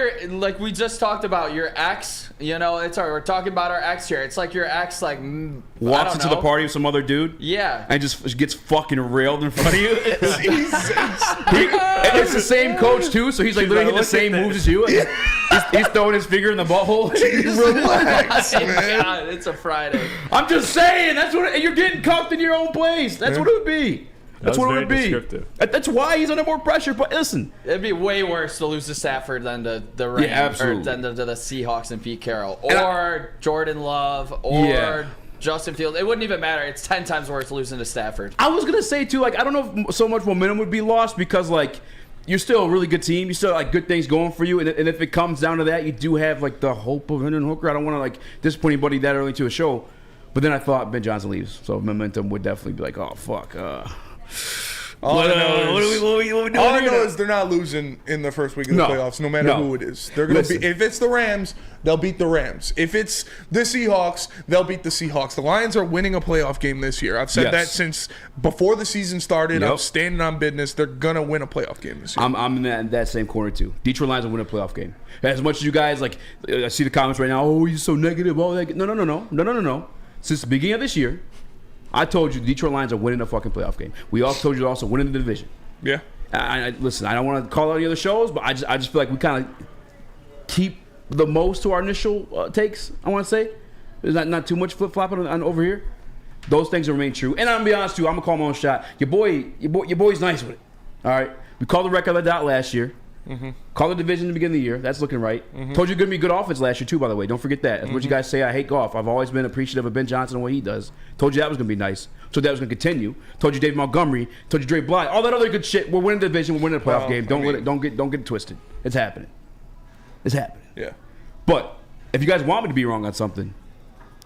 we just talked about your ex. You know, we're talking about our ex here. It's like your ex, walks into the party with some other dude. Yeah, and just gets fucking railed in front of you. It's the same coach too, so he's like literally hitting the same moves as you. He's throwing his finger in the butthole. Relax, man. God, it's a Friday. I'm just saying, that's what you're getting cucked in your own place. That's what it would be. That's what it would be. That's why he's under more pressure. But listen, it'd be way worse to lose to Stafford than the Rams, or than the Seahawks and Pete Carroll, or Jordan Love, or Justin Fields. It wouldn't even matter. It's 10 times worse losing to Stafford. I was gonna say too, I don't know if so much momentum would be lost because you're still a really good team. You still good things going for you, and if it comes down to that, you do have the hope of Hendon Hooker. I don't want to disappoint anybody that early to a show, but then I thought Ben Johnson leaves, so momentum would definitely be oh fuck. All I know is they're not losing in the first week of the playoffs, no matter who it is. They're gonna if it's the Rams, they'll beat the Rams. If it's the Seahawks, they'll beat the Seahawks. The Lions are winning a playoff game this year. I've said that since before the season started. I'm standing on business. They're gonna win a playoff game this year. I'm in that same corner too. Detroit Lions will win a playoff game. As much as you guys I see the comments right now. Oh, you're so negative. All that. No. Since the beginning of this year, I told you the Detroit Lions are winning a fucking playoff game. We also told you also winning the division. Yeah. Listen, I don't want to call out any other shows, but I just feel like we kind of keep the most to our initial takes, I want to say. There's not too much flip-flopping on over here. Those things remain true. And I'm going to be honest, too, I'm going to call my own shot. Your boy's nice with it. All right? We called the record like that last year. Mm-hmm. Called the division at the beginning of the year. That's looking right. Mm-hmm. Told you going to be good offense last year, too, by the way. Don't forget that. That's what you guys say. I hate golf. I've always been appreciative of Ben Johnson and what he does. Told you that was going to be nice. So that was going to continue. Told you David Montgomery. Told you Dre Bly. All that other good shit. We're winning the division. We're winning the playoff game. Don't get it twisted. It's happening. It's happening. Yeah. But if you guys want me to be wrong on something,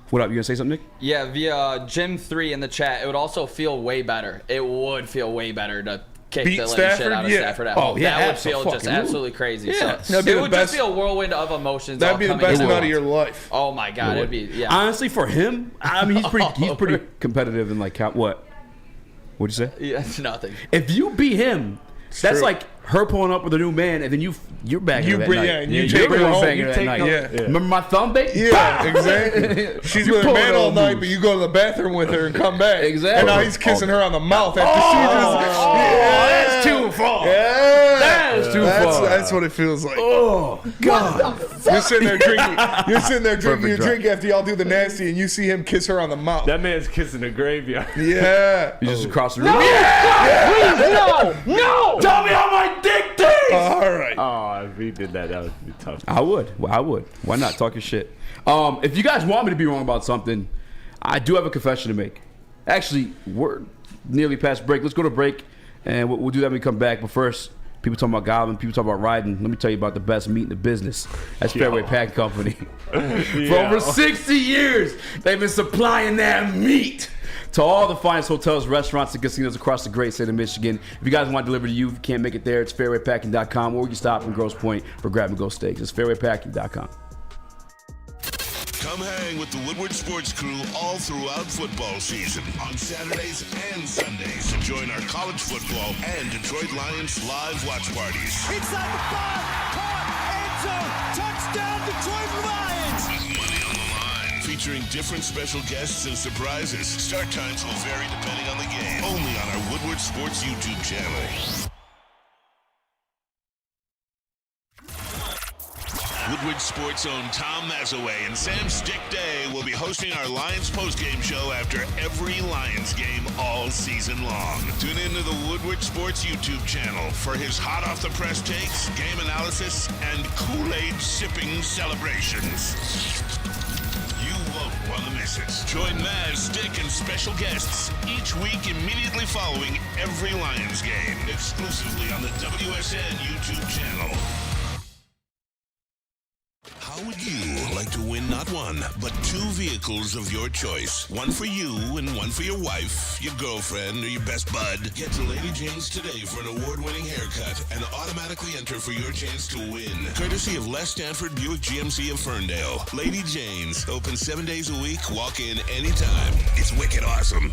what up? You gonna say something, Nick? Yeah, via Jim3 in the chat, it would also feel way better. It would feel way better to kick the living shit out of Stafford at home. That would feel just absolutely crazy. Yeah. So it would just be a whirlwind of emotions. That'd be the best night of your life. Oh my God, it'd be honestly for him. I mean, he's pretty competitive in what? What'd you say? Yeah, it's nothing. If you beat him, that's like her pulling up with a new man, and then you're back. You bring you take her home. You take her. Yeah. Remember my thumb, baby? Yeah, exactly. She's with a man all night, but you go to the bathroom with her and come back. Exactly. And now he's kissing her on the mouth after she just. That's too far. Yeah. That's too far. That's what it feels like. Oh God. You're sitting there drinking your drink after y'all do the nasty, and you see him kiss her on the mouth. That man's kissing a graveyard. Yeah. He's just across the room. No. Tell me how my dick tastes. All right. Oh, if he did that would be tough. I would. Why not? Talking shit. If you guys want me to be wrong about something, I do have a confession to make. Actually, we're nearly past break. Let's go to break, and we'll do that when we come back. But first, people talking about gobbling, people talking about riding. Let me tell you about the best meat in the business. That's Fairway Packing Company. For over 60 years, they've been supplying that meat to all the finest hotels, restaurants, and casinos across the great state of Michigan. If you guys want to deliver to you, if you can't make it there, it's fairwaypacking.com, or you can stop in Grosse Pointe for grab-and-go steaks. It's fairwaypacking.com. Come hang with the Woodward Sports Crew all throughout football season on Saturdays and Sundays. To join our college football and Detroit Lions live watch parties. Inside the 5, caught, end zone, touchdown, Detroit Lions! With money on the line, featuring different special guests and surprises. Start times will vary depending on the game. Only on our Woodward Sports YouTube channel. Woodward Sports' own Tom Mazaway and Sam Stick Day will be hosting our Lions postgame show after every Lions game all season long. Tune in to the Woodward Sports YouTube channel for his hot-off-the-press takes, game analysis, and Kool-Aid sipping celebrations. You won't want to miss it. Join Maz, Stick, and special guests each week immediately following every Lions game, exclusively on the WSN YouTube channel. How would you like to win not one, but 2 vehicles of your choice? One for you and one for your wife, your girlfriend, or your best bud. Get to Lady Jane's today for an award-winning haircut and automatically enter for your chance to win. Courtesy of Les Stanford Buick GMC of Ferndale. Lady Jane's, open 7 days a week, walk in anytime. It's wicked awesome.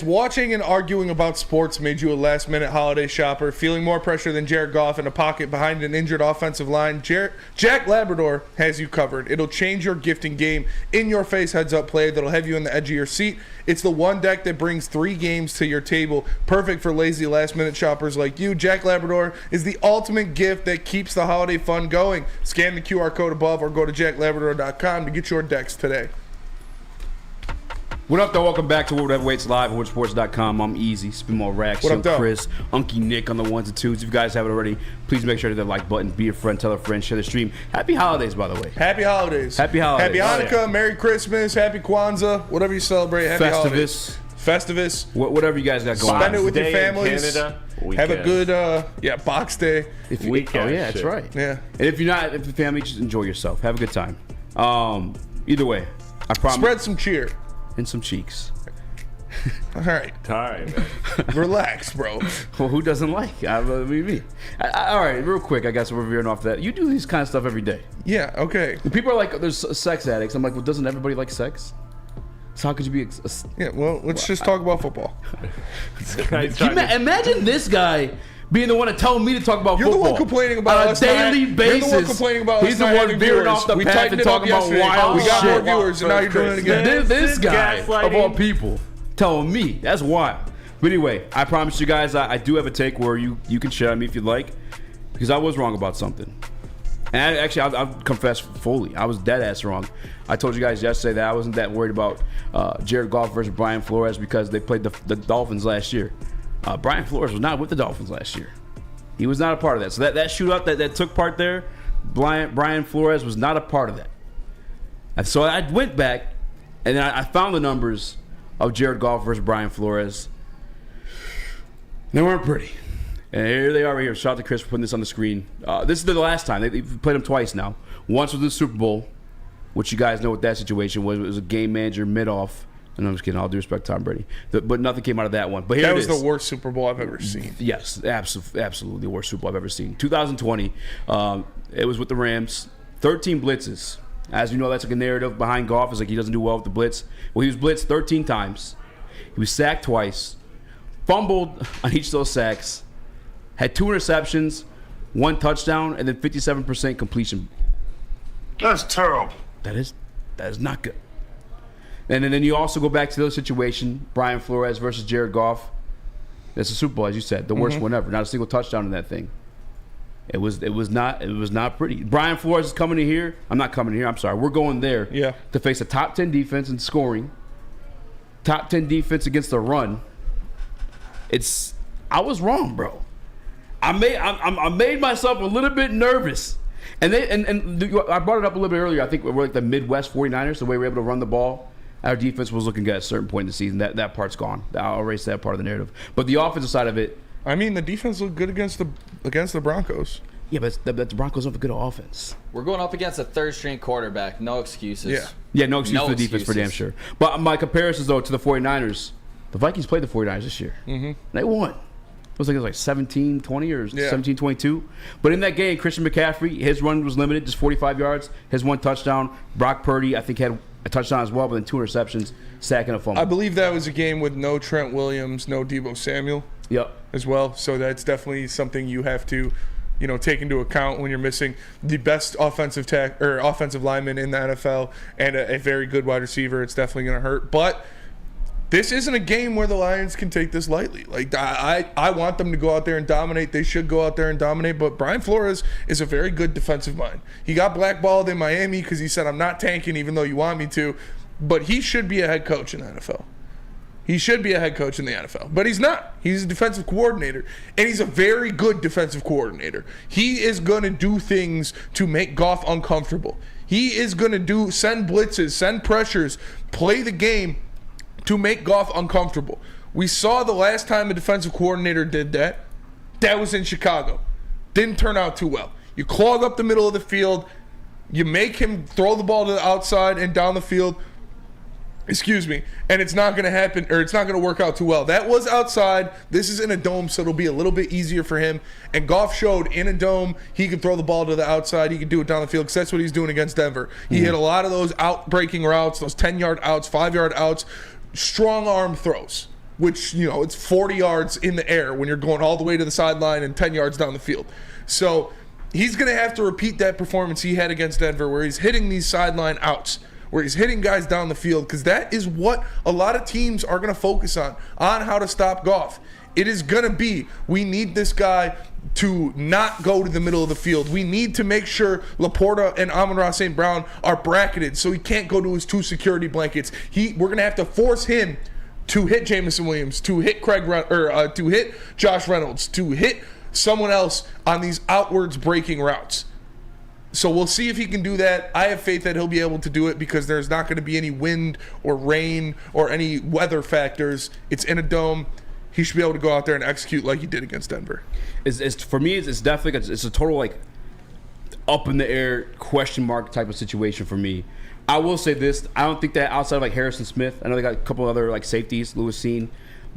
Watching and arguing about sports made you a last-minute holiday shopper, feeling more pressure than Jared Goff in a pocket behind an injured offensive line. Jack Labrador has you covered. It'll change your gifting game. In-your-face heads-up play that'll have you in the edge of your seat. It's the one deck that brings 3 games to your table, perfect for lazy last-minute shoppers like you. Jack Labrador is the ultimate gift that keeps the holiday fun going. Scan the QR code above or go to jacklabrador.com to get your decks today. What up, though? Welcome back to Woodward Heavyweights Live at WoodSports.com. I'm Eazy, Spin More Racks, What up, though? Chris, Unky Nick on the ones and twos. If you guys haven't already, please make sure to hit that like button, be a friend, tell a friend, share the stream. Happy holidays, by the way. Happy holidays. Happy holidays. Happy Hanukkah, Merry Christmas, Happy Kwanzaa, whatever you celebrate. Happy holidays. Festivus. Whatever you guys got going on. Spend it with Day your in families. Canada, Have a weekend. good, Box Day. If you, Weekend oh, yeah, that's shit. right. Yeah. And if you're not, if your family, just enjoy yourself. Have a good time. Either way, I promise. Spread some cheer. And some cheeks. All right. All right, man. Relax, bro. Well, who doesn't like? All right, real quick, I guess we're veering off that. You do this kind of stuff every day. Yeah, okay. People are like, there's sex addicts. I'm like, well, doesn't everybody like sex? So how could you be? Yeah, well, let's just talk about football. Imagine this guy being the one to tell me to talk about You're football. the one complaining about on a us daily not, basis. You're the one complaining about He's us the not one having veering viewers. off the We path tightened and it up talking about yesterday. wild We got shit. more viewers, and now you're doing it again. This guy, gaslighting. of all people, telling me. That's wild. But anyway, I promise you guys, I do have a take where you can share me if you'd like, because I was wrong about something. And I'll confess fully. I was dead ass wrong. I told you guys yesterday that I wasn't that worried about Jared Goff versus Brian Flores because they played the Dolphins last year. Brian Flores was not with the Dolphins last year. He was not a part of that. So that shootout that took part there, Brian Flores was not a part of that. And so I went back, and then I found the numbers of Jared Goff versus Brian Flores. They weren't pretty. And here they are right here. Shout out to Chris for putting this on the screen. This is the last time. They've played him twice now. Once was the Super Bowl, which you guys know what that situation was. It was a game manager mid-off. And I'm just kidding. All due respect to Tom Brady. But nothing came out of that one. But here That it was is. the worst Super Bowl I've ever seen. Yes, absolutely the worst Super Bowl I've ever seen. 2020, it was with the Rams. 13 blitzes. As you know, that's like a narrative behind Goff. It's like he doesn't do well with the blitz. Well, he was blitzed 13 times. He was sacked twice. Fumbled on each of those sacks. Had 2 interceptions, 1 touchdown, and then 57% completion. That's terrible. That is not good. And then you also go back to the other situation, Brian Flores versus Jared Goff. That's a Super Bowl, as you said, the worst one ever. Not a single touchdown in that thing. It was not pretty. Brian Flores is coming in here. I'm not coming in here. I'm sorry. We're going there to face a top 10 defense in scoring. Top 10 defense against the run. I was wrong, bro. I made myself a little bit nervous And I brought it up a little bit earlier. I think we're like the Midwest 49ers, the way we're able to run the ball. Our defense was looking good at a certain point in the season. That part's gone. I'll erase that part of the narrative. But the offensive side of it. I mean, the defense looked good against the Broncos. Yeah, but the Broncos have a good offense. We're going up against a third-string quarterback. No excuses. Yeah, no excuse for the defense for damn sure. But my comparisons, though, to the 49ers, the Vikings played the 49ers this year. Mm-hmm. They won. It was like 17-20 or 17-22. But in that game, Christian McCaffrey, his run was limited, just 45 yards. His 1 touchdown. Brock Purdy, I think, had a touchdown as well, but then 2 interceptions, sack and a fumble. I believe that was a game with no Trent Williams, no Deebo Samuel. Yep. As well. So that's definitely something you have to, take into account when you're missing the best offensive lineman in the NFL and a very good wide receiver. It's definitely going to hurt. But this isn't a game where the Lions can take this lightly. Like, I want them to go out there and dominate. They should go out there and dominate. But Brian Flores is a very good defensive mind. He got blackballed in Miami because he said, I'm not tanking even though you want me to. But he should be a head coach in the NFL. He should be a head coach in the NFL. But he's not. He's a defensive coordinator. And he's a very good defensive coordinator. He is going to do things to make Goff uncomfortable. He is going to send blitzes, send pressures, play the game to make Goff uncomfortable. We saw the last time a defensive coordinator did that. That was in Chicago. Didn't turn out too well. You clog up the middle of the field. You make him throw the ball to the outside and down the field. And it's not going to happen, or it's not going to work out too well. That was outside. This is in a dome, so it'll be a little bit easier for him. And Goff showed in a dome he can throw the ball to the outside. He can do it down the field because that's what he's doing against Denver. He hit a lot of those out-breaking routes, those 10-yard outs, 5-yard outs, strong arm throws, which, it's 40 yards in the air when you're going all the way to the sideline and 10 yards down the field. So he's going to have to repeat that performance he had against Denver where he's hitting these sideline outs, where he's hitting guys down the field, because that is what a lot of teams are going to focus on how to stop Goff. It is going to be, we need this guy to not go to the middle of the field. We need to make sure Laporta and Amon-Ra St. Brown are bracketed so he can't go to his 2 security blankets. We're going to have to force him to hit Jameson Williams, to hit to hit Josh Reynolds, to hit someone else on these outwards breaking routes. So we'll see if he can do that. I have faith that he'll be able to do it because there's not going to be any wind or rain or any weather factors. It's in a dome. He should be able to go out there and execute like he did against Denver. For me, it's definitely it's a total up in the air question mark type of situation for me. I will say this: I don't think that outside of Harrison Smith, I know they got a couple other safeties, Lewis Cine,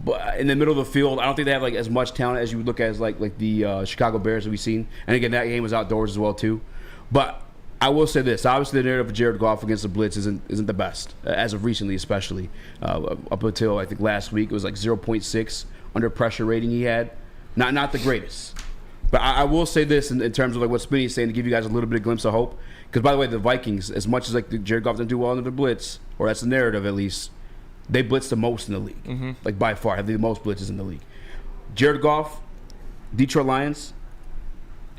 but in the middle of the field, I don't think they have as much talent as you would look at as the Chicago Bears that we've seen. And again, that game was outdoors as well too. But I will say this: obviously, the narrative of Jared Goff against the blitz isn't the best as of recently, especially up until I think last week. It was 0.6 under pressure rating he had. Not the greatest. But I will say this in terms of what Spinney is saying to give you guys a little bit of glimpse of hope. Because by the way, the Vikings, as much as Jared Goff didn't do well under the blitz, or that's the narrative at least, they blitz the most in the league. Mm-hmm. By far, have the most blitzes in the league. Jared Goff, Detroit Lions,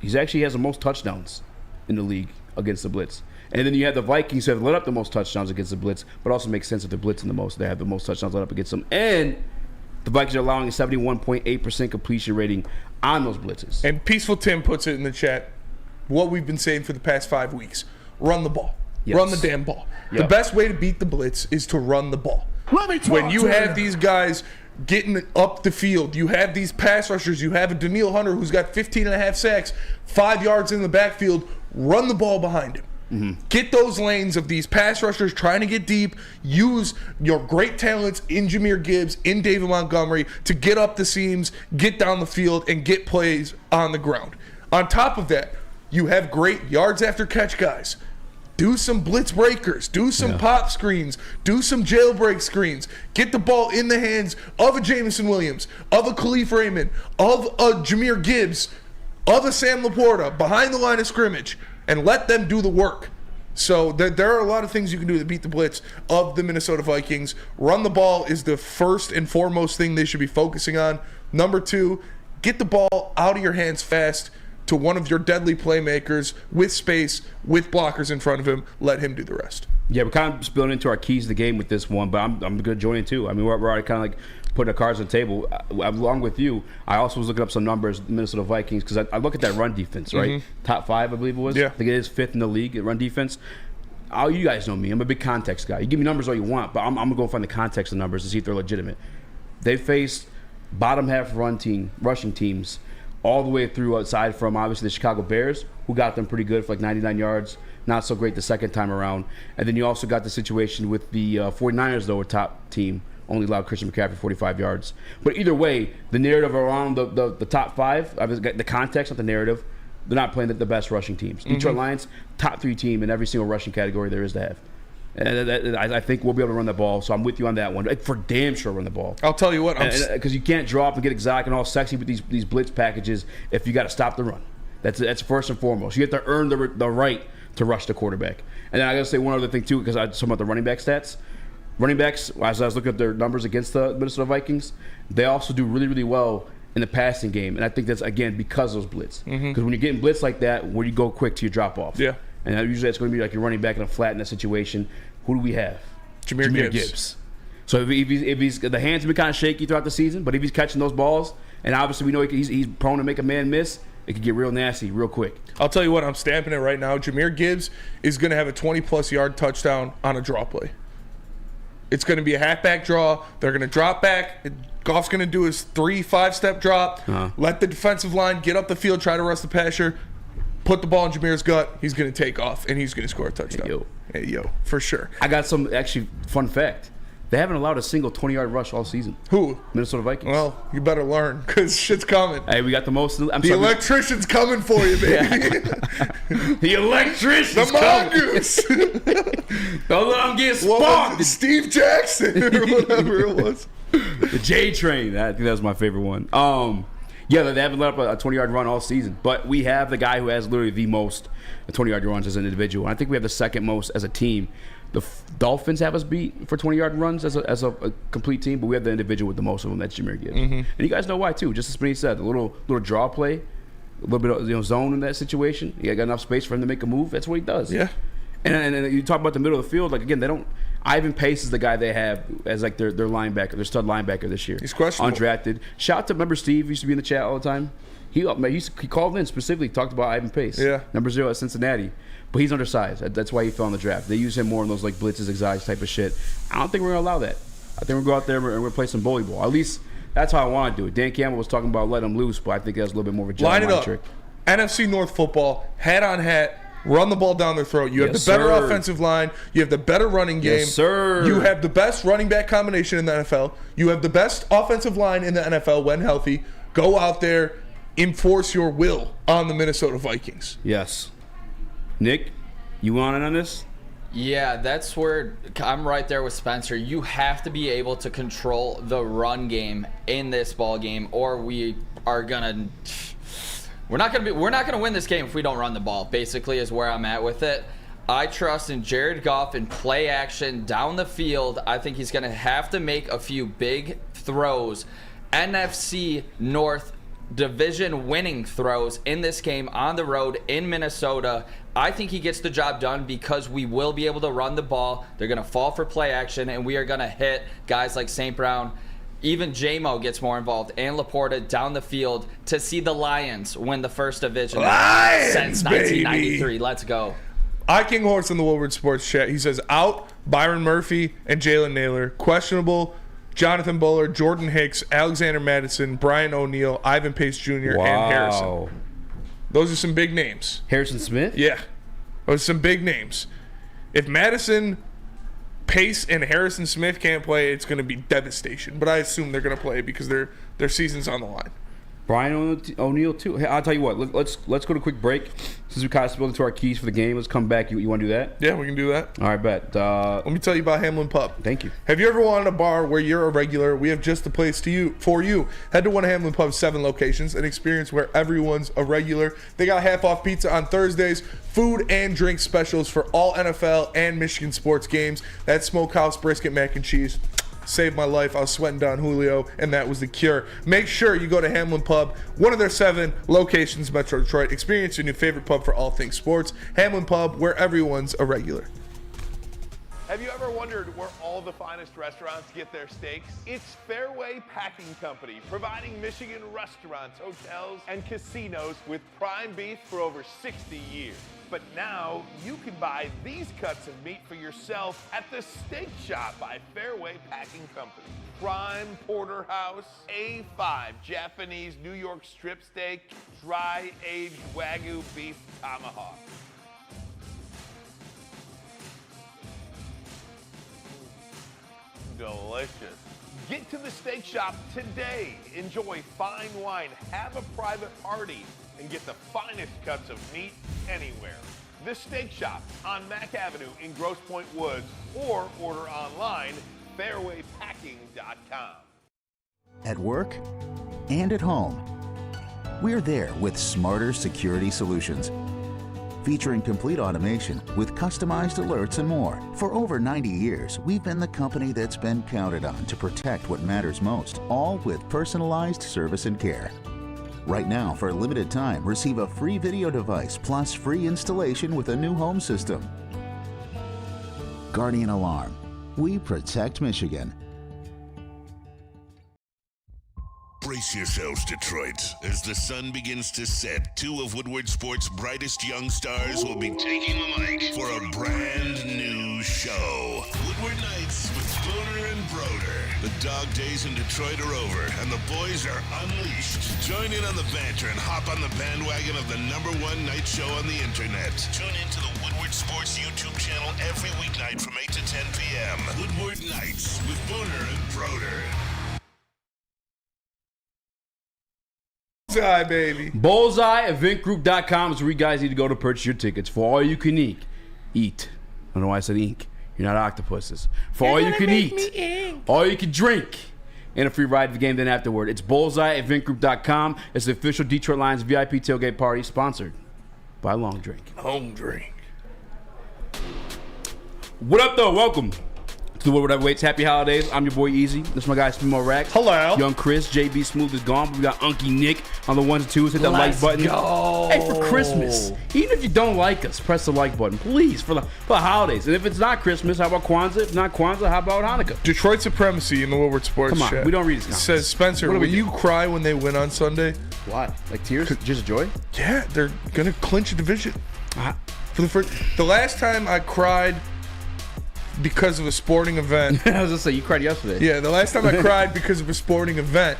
he actually has the most touchdowns in the league against the blitz. And then you have the Vikings who have let up the most touchdowns against the blitz, but also makes sense if they're blitzing the most. They have the most touchdowns let up against them. And the Vikings are allowing a 71.8% completion rating on those blitzes. And Peaceful Tim puts it in the chat, what we've been saying for the past 5 weeks. Run the ball. Yes. Run the damn ball. Yep. The best way to beat the blitz is to run the ball. When you have these guys getting up the field, you have these pass rushers, you have a Daniil Hunter who's got 15 and a half sacks, 5 yards in the backfield, run the ball behind him. Mm-hmm. Get those lanes of these pass rushers trying to get deep. Use your great talents in Jahmyr Gibbs, in David Montgomery to get up the seams, get down the field, and get plays on the ground. On top of that, you have great yards after catch guys. Do some blitz breakers. Do some pop screens. Do some jailbreak screens. Get the ball in the hands of a Jameson Williams, of a Khalif Raymond, of a Jahmyr Gibbs, of a Sam Laporta behind the line of scrimmage, and let them do the work. So there are a lot of things you can do to beat the blitz of the Minnesota Vikings. Run the ball is the first and foremost thing they should be focusing on. Number 2, get the ball out of your hands fast to one of your deadly playmakers with space, with blockers in front of him. Let him do the rest. Yeah, we're kind of spilling into our keys to the game with this one, but I'm going to join in too. I mean, we're already kind of putting the cards on the table. Along with you, I also was looking up some numbers, Minnesota Vikings, because I look at that run defense, right? Top 5, I believe it was. Yeah. I think it is 5th in the league at run defense. You guys know me. I'm a big context guy. You give me numbers all you want, but I'm going to go find the context of numbers to see if they're legitimate. They faced bottom half rushing teams all the way through, aside from obviously the Chicago Bears, who got them pretty good for like 99 yards. Not so great the second time around. And then you also got the situation with the 49ers, though, a top team. Only allowed Christian McCaffrey 45 yards. But either way, the narrative around the top 5, the context of the narrative, they're not playing the best rushing teams. Detroit Lions, top 3 team in every single rushing category there is to have. And I think we'll be able to run the ball, so I'm with you on that one. For damn sure run the ball. I'll tell you what. Because you can't draw up and get exotic and all sexy with these blitz packages if you got to stop the run. That's first and foremost. You have to earn the right to rush the quarterback. And then I got to say one other thing, too, because I was talking about the running back stats. Running backs, as I was looking at their numbers against the Minnesota Vikings, they also do really, really well in the passing game. And I think that's, again, because of those blitz. Because when you're getting blitz like that, where you go quick to your drop-off. Yeah. And usually that's going to be like you're running back in a flat in that situation. Who do we have? Jameer Gibbs. So if he's the hands have been kind of shaky throughout the season, but if he's catching those balls, and obviously we know he's prone to make a man miss, it could get real nasty real quick. I'll tell you what, I'm stamping it right now. Jameer Gibbs is going to have a 20-plus yard touchdown on a draw play. It's going to be a halfback draw. They're going to drop back. Goff's going to do his 3-5-step drop. Let the defensive line get up the field, try to rush the passer, put the ball in Jameer's gut. He's going to take off, and he's going to score a touchdown. Hey, yo, for sure. I got some, actually, fun fact. They haven't allowed a single 20-yard rush all season. Who? Minnesota Vikings. Well, you better learn, because shit's coming. Hey, we got the most. The electrician's coming for you, baby. The electrician's coming. The mongoose. Don't let him get spawned. Steve Jackson or whatever it was. The J Train. I think that was my favorite one. Yeah, they haven't let up a 20-yard run all season. But we have the guy who has literally the most 20-yard runs as an individual. And I think we have the second most as a team. The Dolphins have us beat for 20-yard runs as a complete team, but we have the individual with the most of them. That's Jameer Gibbs. And you guys know why, too. Just as Spenny said, a little draw play, a little bit of zone in that situation. He got enough space for him to make a move. That's what he does. Yeah. And you talk about the middle of the field. Like, again, they don't – Ivan Pace is the guy they have as, like, their linebacker, their stud linebacker this year. He's questionable. Undrafted. Shout out to – remember Steve used to be in the chat all the time? He called in specifically, talked about Ivan Pace. Yeah. Number 0 at Cincinnati. But he's undersized. That's why he fell in the draft. They use him more in those like blitzes, exotics type of shit. I don't think we're going to allow that. I think we're going to go out there and we're going to play some bully ball. At least that's how I want to do it. Dan Campbell was talking about let him loose, but I think that's a little bit more of a line it up. trick. NFC North football, hat on hat, run the ball down their throat. You have the better offensive line. You have the better running game. Yes, sir. You have the best running back combination in the NFL. You have the best offensive line in the NFL when healthy. Go out there, enforce your will on the Minnesota Vikings. Yes. Nick? You want in on this? Yeah, that's where I'm right there with Spencer. You have to be able to control the run game in this ball game, or we're not gonna win this game if we don't run the ball. Basically, is where I'm at with it. I trust in Jared Goff in play action down the field. I think he's gonna have to make a few big throws, NFC North division winning throws in this game on the road in Minnesota. I think he gets the job done because we will be able to run the ball. They're going to fall for play action, and we are going to hit guys like St. Brown. Even J-Mo gets more involved, and Laporta down the field to see the Lions win the first division since 1993. Baby. Let's go. King Horse in the Woodward Sports chat. He says out Byron Murphy and Jalen Naylor. Questionable Jonathan Bullard, Jordan Hicks, Alexander Madison, Brian O'Neill, Ivan Pace Jr., and Harrison. Those are some big names. Harrison Smith? Yeah. Those are some big names. If Madison, Pace, and Harrison Smith can't play, it's going to be devastation. But I assume they're going to play because their season's on the line. Brian O'Neill too. Hey, I'll tell you what. Let's go to a quick break since we kind of spilled into our keys for the game. Let's come back. You want to do that? Yeah, we can do that. All right, bet. Let me tell you about Hamlin Pub. Thank you. Have you ever wanted a bar where you're a regular? We have just the place for you. Head to one of Hamlin Pub's 7 locations and experience where everyone's a regular. They got half-off pizza on Thursdays, food and drink specials for all NFL and Michigan sports games. That smokehouse brisket mac and cheese saved my life. I was sweating down Julio, and that was the cure. Make sure you go to Hamlin Pub, one of their 7 locations, Metro Detroit. Experience your new favorite pub for all things sports. Hamlin Pub, where everyone's a regular. Have you ever wondered where all the finest restaurants get their steaks? It's Fairway Packing Company, providing Michigan restaurants, hotels, and casinos with prime beef for over 60 years. But now you can buy these cuts of meat for yourself at the Steak Shop by Fairway Packing Company. Prime porterhouse, A5 Japanese New York strip steak, dry aged Wagyu beef tomahawk. Delicious. Get to the Steak Shop today. Enjoy fine wine, have a private party, and get the finest cuts of meat anywhere. The Steak Shop on Mack Avenue in Grosse Pointe Woods, or order online, fairwaypacking.com. At work and at home, we're there with smarter security solutions. Featuring complete automation with customized alerts and more. For over 90 years, we've been the company that's been counted on to protect what matters most, all with personalized service and care. Right now, for a limited time, receive a free video device plus free installation with a new home system. Guardian Alarm. We protect Michigan. Brace yourselves, Detroit. As the sun begins to set, two of Woodward Sports' brightest young stars will be taking the mic for a brand new show. Woodward Nights with Booner and Broder. The dog days in Detroit are over, and the boys are unleashed. Join in on the banter and hop on the bandwagon of the #1 night show on the internet. Tune into the Woodward Sports YouTube channel every weeknight from 8 to 10 p.m. Woodward Nights with Booner and Broder. Bullseye, baby. Bullseye eventgroup.com is where you guys need to go to purchase your tickets for all you can eat. I don't know why I said ink. You're not octopuses. For all you can eat, all you can drink, and a free ride to the game then afterward. It's Bullseye eventgroup.com. It's the official Detroit Lions VIP tailgate party sponsored by Long Drink. Long Drink. What up, though? Welcome to the Woodward Heavyweights. Happy holidays. I'm your boy Eazy. This is my guy Spimo Rack. Hello. Young Chris. JB Smooth is gone. But we got Unky Nick on the 1s and 2s. Hit that like button. Go. Hey, for Christmas, even if you don't like us, press the like button, please, for the holidays. And if it's not Christmas, how about Kwanzaa? If not Kwanzaa, how about Hanukkah? Detroit supremacy in the Woodward Sports Come on, chat. we don't read his comments. Says Spencer, will you cry when they win on Sunday? Why? Like tears? Just joy? Yeah, they're gonna clinch a division. For the last time I cried because of a sporting event. I was gonna say you cried yesterday. Yeah, the last time I cried because of a sporting event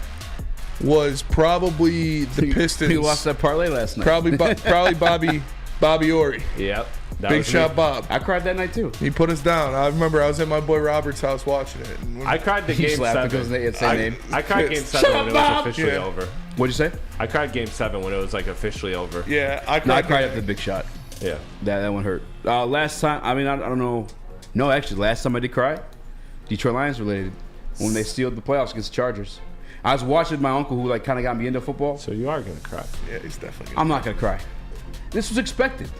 was probably the Pistons. You lost that parlay last night. Probably Bobby Orry. Yep. Big shot Bob. I cried that night too. He put us down. I remember I was at my boy Robert's house watching it. I cried the game 7. Because they had the same name. I cried game 7 when it was officially over. What'd you say? I cried game 7 when it was like officially over. Yeah, I cried after the big shot. Yeah. That one hurt. Last time, I don't know. No, actually, last time I did cry, Detroit Lions related, when they sealed the playoffs against the Chargers. I was watching my uncle who kind of got me into football. So you are going to cry. Yeah, he's definitely I'm not going to cry. This was expected.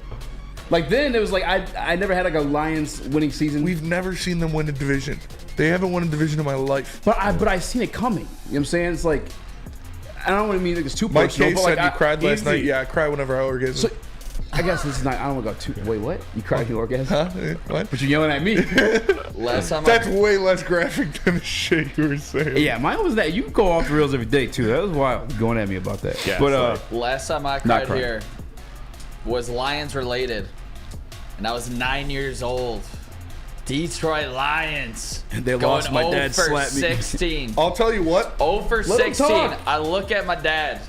Like then, it was like I never had like a Lions winning season. We've never seen them win a division. They haven't won a division in my life. But I seen it coming. You know what I'm saying? It's like, I don't want to mean like it's too Mike personal. K but said like, he cried last Eazy. night. Yeah, I cry whenever I orgasm. So, I guess this is not. I don't want to go too. Wait, what? You cried your orgasm? Huh? What? But you're yelling at me. Last time That's way less graphic than the shit you were saying. Yeah, mine was that. You go off the rails every day too. That was wild. Going at me about that. Yeah, but last time I cried here was Lions related, and I was 9 years old. Detroit Lions. And they lost. My dad slapped me. 16. I'll tell you what. 0 for Let him 16. talk. I look at my dad,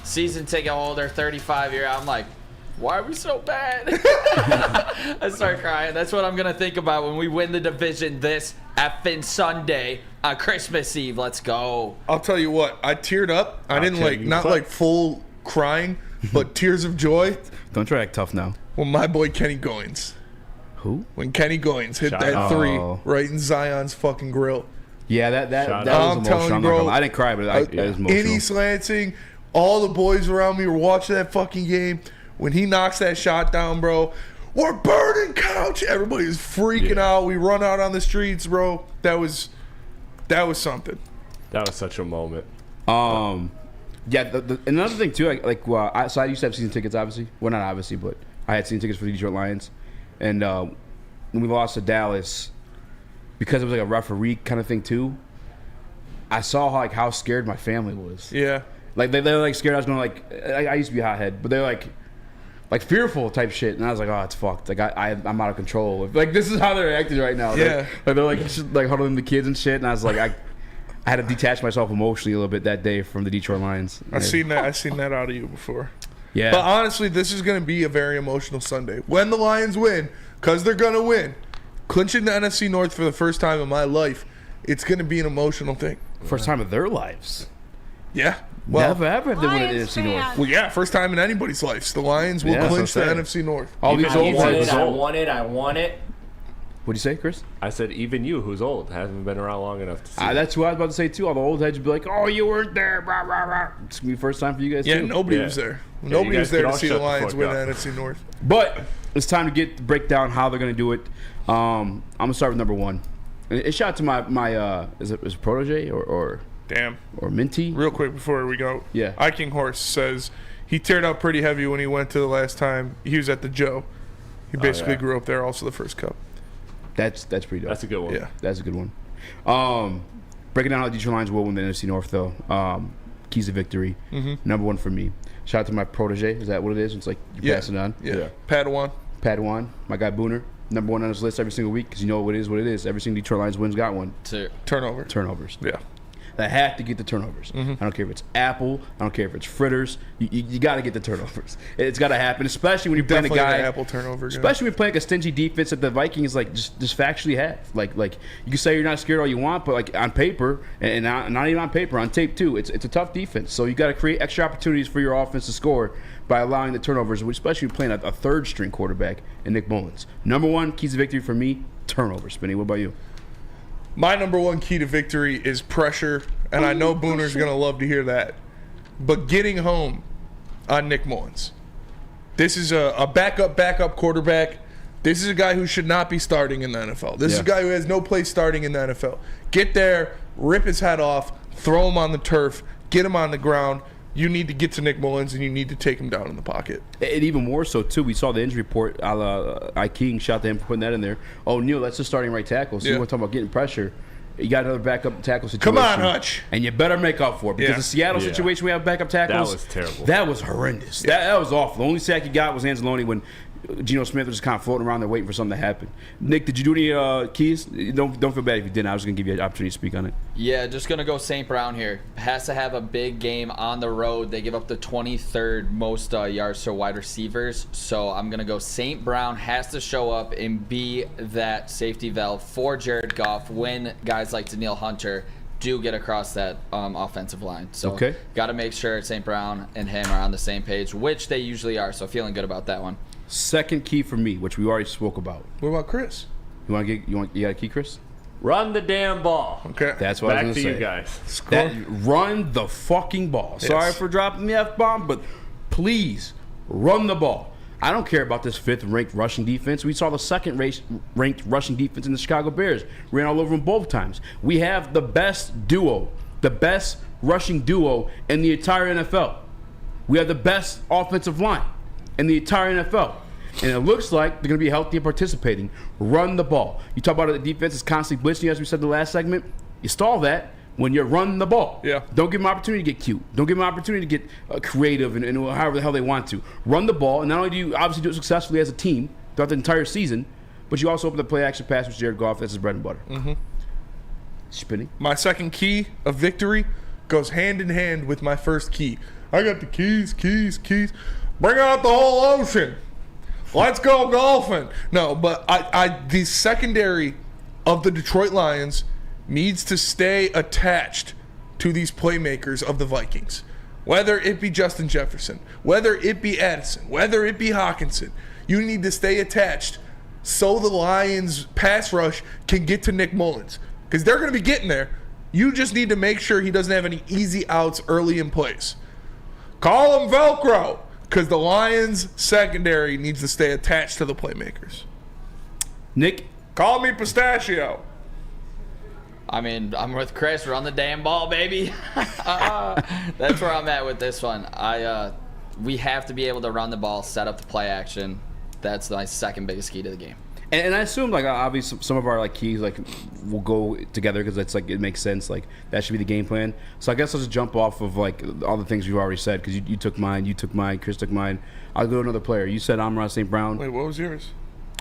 season ticket holder, 35-year. I'm like, why are we so bad? I start crying. That's what I'm going to think about when we win the division this effing Sunday on Christmas Eve. Let's go. I'll tell you what. I teared up. I didn't not like full crying, but tears of joy. Don't try to act tough now. Well, my boy Kenny Goins. Who? When Kenny Goins hit Shout that out. three right in Zion's fucking grill. Yeah, that Shout was I'm emotional. telling you, I'm not bro. gonna lie. I didn't cry, but that was emotional. In East Lansing, all the boys around me were watching that fucking game. When he knocks that shot down, bro, we're burning couch. Everybody was freaking out. We run out on the streets, bro. That was something. That was such a moment. Yeah. Another thing too, so I used to have season tickets, obviously. Well, not obviously, but I had season tickets for the Detroit Lions, and when we lost to Dallas, because it was like a referee kind of thing too, I saw how scared my family was. Yeah. Like they were like scared I was gonna I used to be a hothead, but they're like fearful type shit, and I was like, oh, it's fucked. Like I'm out of control. Like this is how they're acting right now. Yeah. They're like huddling the kids and shit, and I was like, I had to detach myself emotionally a little bit that day from the Detroit Lions. I seen that out of you before. Yeah. But honestly, this is going to be a very emotional Sunday. When the Lions win, because they're going to win, clinching the NFC North for the first time in my life, it's going to be an emotional thing. First time of their lives. Yeah. Well, never ever have they won the NFC North. Well, yeah, first time in anybody's life. The Lions will clinch the NFC North. All these old heads. I want it. What'd you say, Chris? I said even you, who's old, haven't been around long enough to see. That's what I was about to say too. All the old heads would be like, "Oh, you weren't there." Rah, rah, rah. It's gonna be the first time for you guys too. Yeah, nobody was there. Nobody was there to see the Lions win the NFC North. But it's time to break down how they're gonna do it. I'm gonna start with number one. And shout out to my is it protege or damn or Minty. Real quick before we go, yeah. Iking Horse says he teared up pretty heavy when he went to the last time he was at the Joe. He basically grew up there. Also the first cup. That's pretty dope. That's a good one. Yeah, that's a good one. Breaking down how the Detroit Lions will win the NFC North though. Keys to victory. Number one for me. Shout out to my protege. Is that what it is? It's like you pass it on. Yeah. Padawan. My guy Booner. Number one on his list every single week because you know what it is. Every single Detroit Lions wins got one. Turnovers. Yeah. They have to get the turnovers. I don't care if it's Apple. I don't care if it's fritters. You got to get the turnovers. It's got to happen, especially when you're playing a guy. Apple turnover. Especially when you're playing a stingy defense that the Vikings just factually have. Like you can say you're not scared all you want, but like on paper and not even on paper, on tape too, it's a tough defense. So you got to create extra opportunities for your offense to score by allowing the turnovers, especially when you're playing a third string quarterback in Nick Mullins. Number one keys to victory for me: turnovers. Spinny, what about you? My number one key to victory is pressure, and I know Booner's going to love to hear that. But getting home on Nick Mullins. This is a backup quarterback. This is a guy who should not be starting in the NFL. This is a guy who has no place starting in the NFL. Get there, rip his head off, throw him on the turf, get him on the ground. You need to get to Nick Mullins, and you need to take him down in the pocket. And even more so, too, we saw the injury report. King, shout out to him for putting that in there. Oh, Neil, that's just starting right tackle. So you want to talk about getting pressure. You got another backup tackle situation. Come on, Hutch. And you better make up for it. Because the Seattle situation, we have backup tackles. That was terrible. That was horrendous. That was awful. The only sack you got was Anzalone when Geno Smith was just kind of floating around there waiting for something to happen. Nick, did you do any keys? Don't feel bad if you didn't. I was going to give you an opportunity to speak on it. Yeah, just going to go St. Brown here. Has to have a big game on the road. They give up the 23rd most yards to wide receivers. So I'm going to go St. Brown has to show up and be that safety valve for Jared Goff when guys like Danielle Hunter do get across that offensive line. So got to make sure St. Brown and him are on the same page, which they usually are. So feeling good about that one. Second key for me, which we already spoke about. What about Chris? You got a key, Chris? Run the damn ball. Okay. That's what I was going to say. Back to you Run guys. the fucking ball. Yes. Sorry for dropping the F-bomb, but please run the ball. I don't care about this fifth-ranked rushing defense. We saw the second-ranked rushing defense in the Chicago Bears. Ran all over them both times. We have the best rushing duo in the entire NFL. We have the best offensive line in the entire NFL. And it looks like they're going to be healthy and participating. Run the ball. You talk about the defense is constantly blitzing, as we said in the last segment. You stall that when you're running the ball. Yeah. Don't give them an opportunity to get cute. Don't give them an opportunity to get creative and however the hell they want to. Run the ball, and not only do you obviously do it successfully as a team throughout the entire season, but you also open the play-action pass with Jared Goff. That's his bread and butter. Spinning. My second key of victory goes hand in hand with my first key. I got the keys. Bring out the whole ocean. Let's go golfing. No, but the secondary of the Detroit Lions needs to stay attached to these playmakers of the Vikings. Whether it be Justin Jefferson, whether it be Addison, whether it be Hawkinson, you need to stay attached so the Lions pass rush can get to Nick Mullins. Because they're going to be getting there. You just need to make sure he doesn't have any easy outs early in plays. Call him Velcro. Because the Lions' secondary needs to stay attached to the playmakers. Nick? Call me Pistachio. I mean, I'm with Chris. Run the damn ball, baby. That's where I'm at with this one. We have to be able to run the ball, set up the play action. That's my second biggest key to the game. And I assume like obviously some of our like keys like will go together because it's like it makes sense. Like that should be the game plan. So I guess I'll just jump off of like all the things you've already said because you took mine, Chris took mine. I'll go to another player. You said Amon-Ra St. Brown. Wait, what was yours?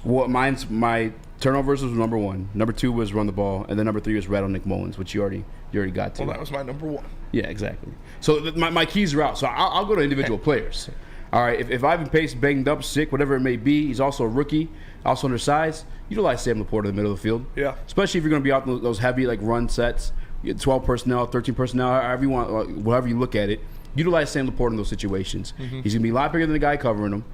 Well, my turnovers was number 1. Number 2 was run the ball, and then number 3 was rattle Nick Mullins, which you already got to. Well, that was my number 1. Yeah, exactly. So my keys are out. So I'll go to individual players. All right, if Ivan Pace banged up, sick, whatever it may be, he's also a rookie, also undersized. Utilize Sam Laporta in the middle of the field. Yeah. Especially if you're going to be out in those heavy like run sets, 12 personnel, 13 personnel, however you want, whatever you look at it. Utilize Sam Laporta in those situations. He's going to be a lot bigger than the guy covering him.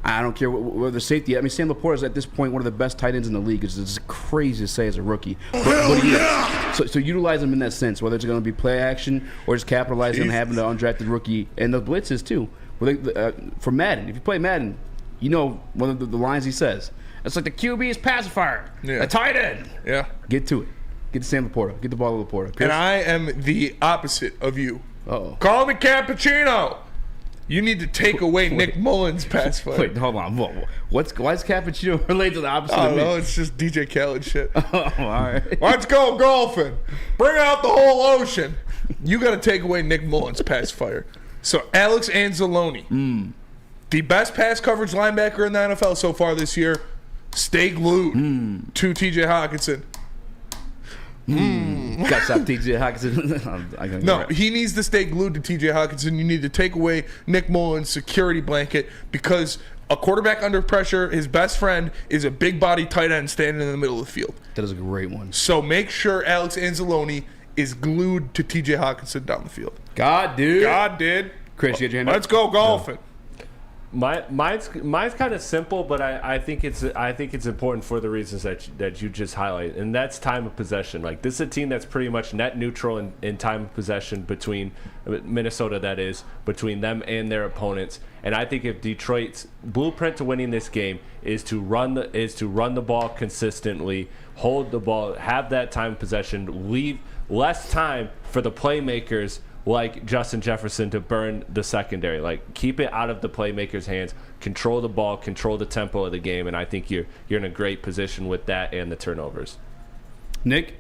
I don't care whether the safety. I mean, Sam Laporta is at this point one of the best tight ends in the league. It's crazy to say as a rookie, but he is. So utilize him in that sense, whether it's going to be play action or just capitalizing on having the undrafted rookie and the blitzes too. For Madden, if you play Madden, you know one of the lines he says. It's like the QB is pacifier, a tight end. Yeah. Get to it. Get to Sam Laporta. Get the ball to Laporta. And I am the opposite of you. Uh-oh. Call me Cappuccino. You need to take away Nick Mullins' pass play. Wait, hold on. Why is Cappuccino related to the opposite of me? No, it's just DJ Khaled shit. Oh, all right. Let's go golfing. Bring out the whole ocean. You got to take away Nick Mullins' pass fire. So Alex Anzalone, the best pass coverage linebacker in the NFL so far this year, stay glued to TJ Hawkinson. Got to stop TJ Hawkinson. No, he needs to stay glued to TJ Hawkinson. You need to take away Nick Mullins' security blanket because a quarterback under pressure, his best friend is a big body tight end standing in the middle of the field. That is a great one. So make sure Alex Anzalone is glued to TJ Hawkinson down the field. God did. Chris, you get your hand up? Let's go golfing. Mine's kind of simple, but I think it's important for the reasons that you just highlighted, and that's time of possession. Like this is a team that's pretty much net neutral in time of possession between Minnesota, that is, between them and their opponents. And I think if Detroit's blueprint to winning this game is to run the ball consistently, hold the ball, have that time of possession, leave less time for the playmakers like Justin Jefferson to burn the secondary. Like keep it out of the playmakers' hands, control the ball, control the tempo of the game, and I think you're in a great position with that and the turnovers. Nick?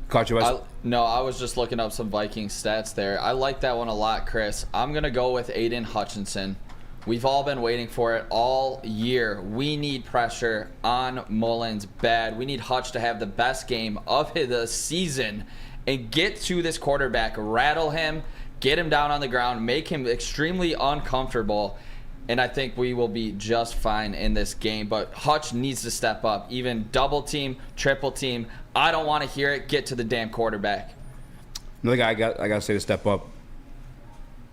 Caught you. No, I was just looking up some Vikings stats there. I like that one a lot, Chris. I'm going to go with Aiden Hutchinson. We've all been waiting for it all year. We need pressure on Mullins bad. We need Hutch to have the best game of the season and get to this quarterback, rattle him, get him down on the ground, make him extremely uncomfortable, and I think we will be just fine in this game. But Hutch needs to step up, even double team, triple team. I don't want to hear it. Get to the damn quarterback. Another guy I got to say to step up,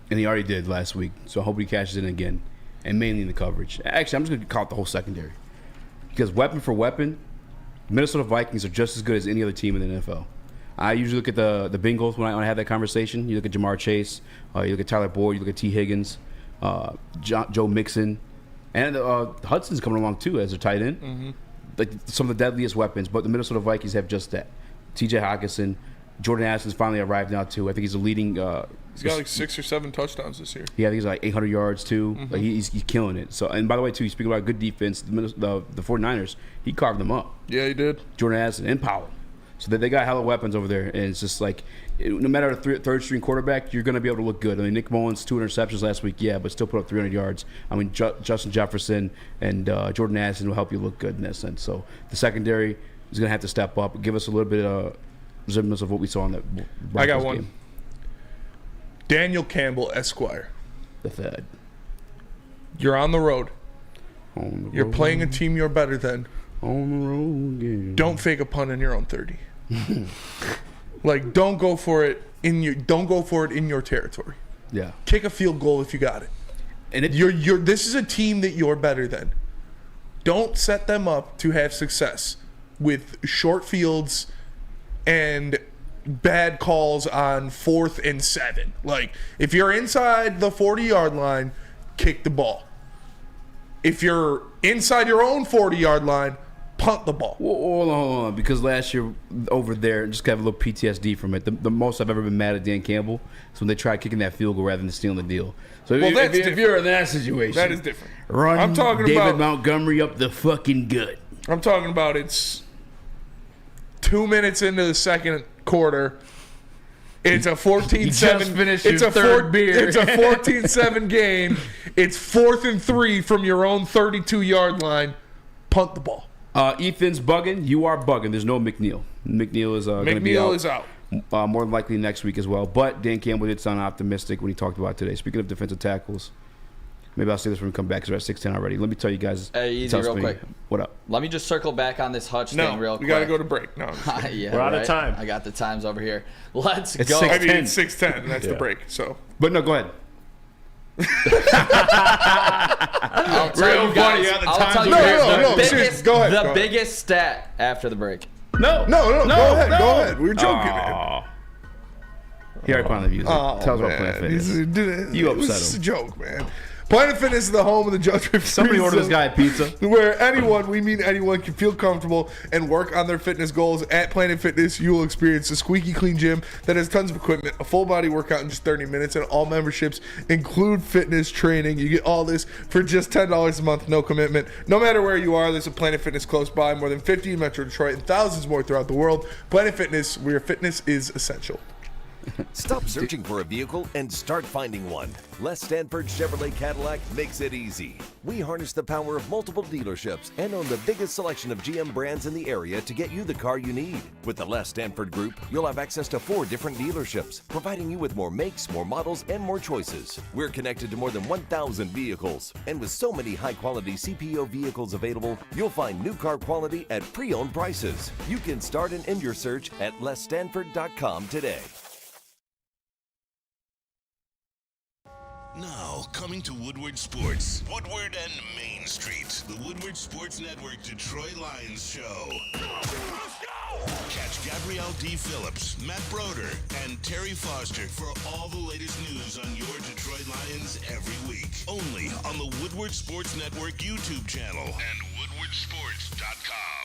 and he already did last week, so I hope he cashes in again, and mainly in the coverage. Actually, I'm just going to call it the whole secondary. Because weapon for weapon, Minnesota Vikings are just as good as any other team in the NFL. I usually look at the Bengals when I have that conversation. You look at Jamar Chase, you look at Tyler Boyd, you look at T. Higgins, Joe Mixon, and Hudson's coming along too as a tight end. Like some of the deadliest weapons, but the Minnesota Vikings have just that. T.J. Hawkinson, Jordan Addison's finally arrived now too. I think he's the leading. He's got like 6 or 7 touchdowns this year. Yeah, I think he's like 800 yards too. Like he's killing it. So, and by the way too, you speak about good defense. The 49ers, he carved them up. Yeah, he did. Jordan Addison and Powell. So they got hella weapons over there, and it's just like no matter the third string quarterback, you're going to be able to look good. I mean, Nick Mullins 2 interceptions last week, yeah, but still put up 300 yards. I mean, Justin Jefferson and Jordan Addison will help you look good in that sense. So the secondary is going to have to step up, give us a little bit of resemblance of what we saw in that. I got one. Game. Daniel Campbell, Esquire. The third. You're on the road. You're playing a team you're better than. On the road, yeah. Don't fake a punt in your own 30. Like, don't go for it in your territory. Yeah. Kick a field goal if you got it. And this is a team that you're better than. Don't set them up to have success with short fields and bad calls on 4th and 7. Like, if you're inside the 40-yard line, kick the ball. If you're inside your own 40-yard line, punt the ball. Hold on, because last year over there, just got a little PTSD from it. The most I've ever been mad at Dan Campbell is when they tried kicking that field goal rather than stealing the deal. So if you're in that situation, that is different. Run I'm talking David about Montgomery up the fucking gut. I'm talking about it's 2 minutes into the second quarter. It's a 14-7. It's a third beer. It's a 14-7 game. It's 4th and 3 from your own 32-yard line. Punt the ball. Ethan's bugging. You are bugging. There's no McNeil. McNeil is going to be out. McNeil is out. More than likely next week as well. But Dan Campbell did sound optimistic when he talked about it today. Speaking of defensive tackles, maybe I'll say this when we come back because we're at 6:10 already. Let me tell you guys. Hey, Eazy, real quick. What up? Let me just circle back on this Hutch thing real quick. We got to go to break. No, yeah, we're out of time. I got the times over here. Let's it's go. 6:10. I mean, it's 6:10. That's the break. So, but no, go ahead. I'll tell you guys. I'll tell you the biggest stat after the break. No. Go ahead. We were joking, man. He already put on the music. Tell us about Planet Fitness. You upset him. It's a joke, man. Planet Fitness is the home of the Judge Free Somebody order this guy a pizza. Where anyone, we mean anyone, can feel comfortable and work on their fitness goals. At Planet Fitness, you will experience a squeaky clean gym that has tons of equipment, a full body workout in just 30 minutes, and all memberships include fitness training. You get all this for just $10 a month, no commitment. No matter where you are, there's a Planet Fitness close by, more than 50 in Metro Detroit, and thousands more throughout the world. Planet Fitness, where fitness is essential. Stop searching for a vehicle and start finding one. Les Stanford Chevrolet Cadillac makes it easy. We harness the power of multiple dealerships and own the biggest selection of GM brands in the area to get you the car you need. With the Les Stanford Group, you'll have access to 4 different dealerships, providing you with more makes, more models, and more choices. We're connected to more than 1,000 vehicles, and with so many high-quality CPO vehicles available, you'll find new car quality at pre-owned prices. You can start and end your search at lesstanford.com today. Now, coming to Woodward Sports, Woodward and Main Street, the Woodward Sports Network Detroit Lions show. Catch Gabrielle D. Phillips, Matt Broder, and Terry Foster for all the latest news on your Detroit Lions every week. Only on the Woodward Sports Network YouTube channel and woodwardsports.com.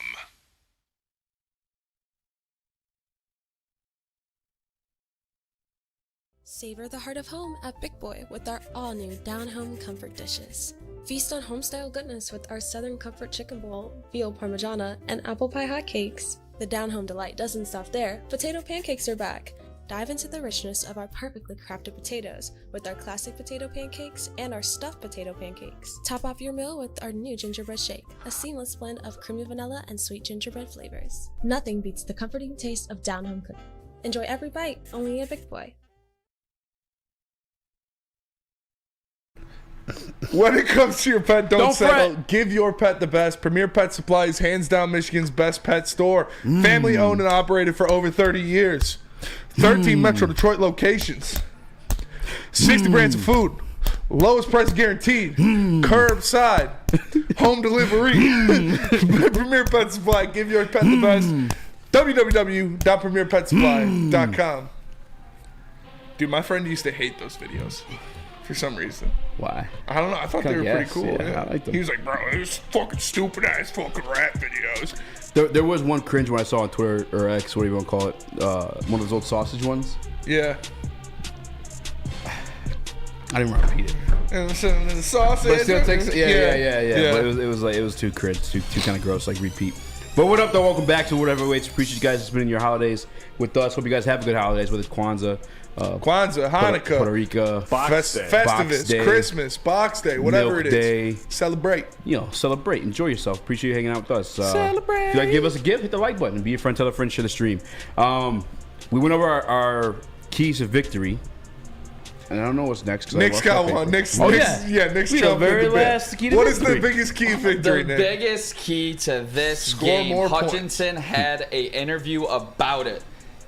Savor the heart of home at Big Boy with our all-new down-home comfort dishes. Feast on home-style goodness with our Southern Comfort Chicken Bowl, veal parmigiana, and apple pie hotcakes. The down-home delight doesn't stop there. Potato pancakes are back. Dive into the richness of our perfectly crafted potatoes with our classic potato pancakes and our stuffed potato pancakes. Top off your meal with our new gingerbread shake, a seamless blend of creamy vanilla and sweet gingerbread flavors. Nothing beats the comforting taste of down-home cooking. Enjoy every bite, only at Big Boy. When it comes to your pet, don't settle. Fret. Give your pet the best. Premier Pet Supply is hands down Michigan's best pet store. Family owned and operated for over 30 years. 13 Metro Detroit locations. 60 brands of food. Lowest price guaranteed. Curbside. Home delivery. Premier Pet Supply. Give your pet the best. www.premierpetsupply.com. Dude, my friend used to hate those videos. For some reason. Why? I don't know. I thought they were pretty cool. Yeah. I like them. He was like, bro, it's fucking stupid ass fucking rap videos. There was one cringe one I saw on Twitter or X, whatever you want to call it. One of those old sausage ones. Yeah. I didn't want to repeat it. And the sausage. But still takes, yeah. But it was too cringe, too kind of gross, like repeat. But what up, though? Welcome back to Whatever Waits. Appreciate you guys spending your holidays with us. Hope you guys have good holidays, whether it's Kwanzaa, Hanukkah, Puerto Rico, Festivus, Christmas, Box Day, whatever Milk it is. Day. Celebrate. Celebrate. Enjoy yourself. Appreciate you hanging out with us. Celebrate. If you'd like to give us a gift, hit the like button. Be a friend, tell a friend, share the stream. We went over our keys to victory. And I don't know what's next. Nick's got one. Nick's jumped very last key to What victory. is the biggest key victory, The Nick? biggest key to this game, more Hutchinson had an interview about it.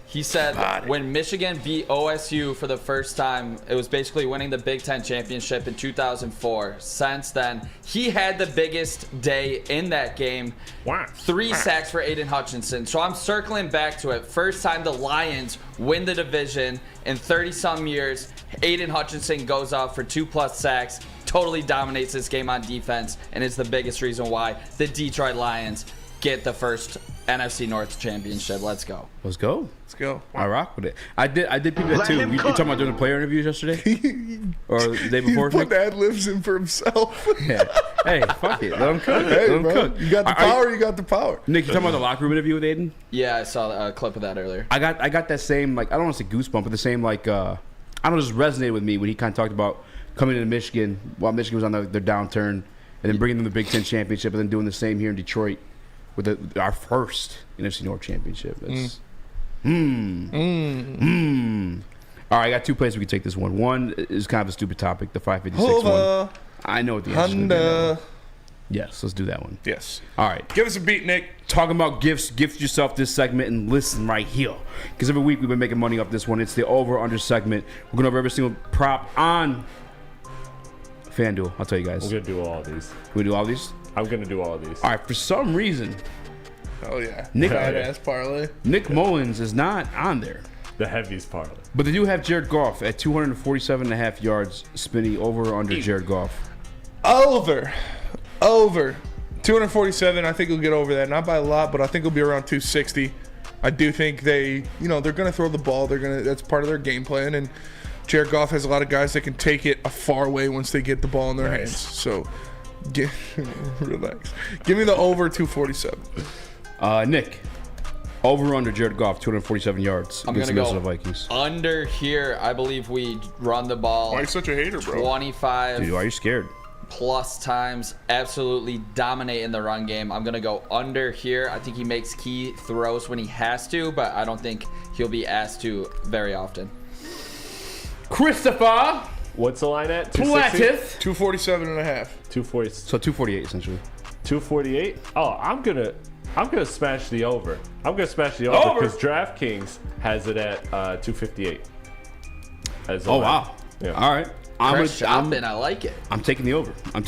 He said when Michigan beat OSU for the first time, it was basically winning the Big Ten championship in 2004. Since then, he had the biggest day in that game. 3 sacks for Aiden Hutchinson. So I'm circling back to it. First time the Lions win the division in 30-some years. Aiden Hutchinson goes out for 2+ sacks, totally dominates this game on defense, and is the biggest reason why the Detroit Lions get the first NFC North championship. Let's go. Let's go. Let's go. I rock with it. I did people that too. You talking about doing the player interviews yesterday? Or the day before? He put ad-libs in for himself. Yeah. Hey, fuck it. Let him cook. Hey, Let him bro, cook. you got the power, you got the power. Nick, you talking about the locker room interview with Aiden? Yeah, I saw a clip of that earlier. I got that same, like, I don't want to say goosebump, but the same, like, I don't know, just resonated with me when he kind of talked about coming into Michigan while Michigan was on their downturn, and then bringing them the Big Ten championship, and then doing the same here in Detroit with our first NFC North championship. That's, All right, I got two places we can take this one. One is kind of a stupid topic, the 556 one. I know what the answer is going to be. Yes, let's do that one. Yes. All right. Give us a beat, Nick. Talking about gifts, gift yourself this segment and listen right here. Because every week we've been making money off this one. It's the over-under segment. We're going to have every single prop on FanDuel. I'll tell you guys. I'm going to do all of these. We do all these? I'm going to do all of these. All right, for some reason. Oh, yeah. Nick, Badass parlay. Nick Mullins is not on there. The heaviest parlay. But they do have Jared Goff at 247.5 yards, spinning over or under Jared Goff. Over. 247. I think he'll get over that. Not by a lot, but I think he'll be around 260. I do think they're going to throw the ball. That's part of their game plan. And Jared Goff has a lot of guys that can take it a far way once they get the ball in their hands. So, relax. Give me the over 247. Nick, over or under Jared Goff, 247 yards I'm against gonna the go Minnesota Vikings. Under here. I believe we run the ball. Why are you such a hater, bro? 25. Dude, why are you scared? Plus times, absolutely dominate in the run game. I'm gonna go under here. I think he makes key throws when he has to, but I don't think he'll be asked to very often. Christopher, what's the line at? 260? 247 and a half. 240. So 248 essentially. 248. Oh, I'm gonna smash the over. I'm gonna smash the over because DraftKings has it at 258. Oh wow! Yeah. All right. I like it. I'm taking the over. I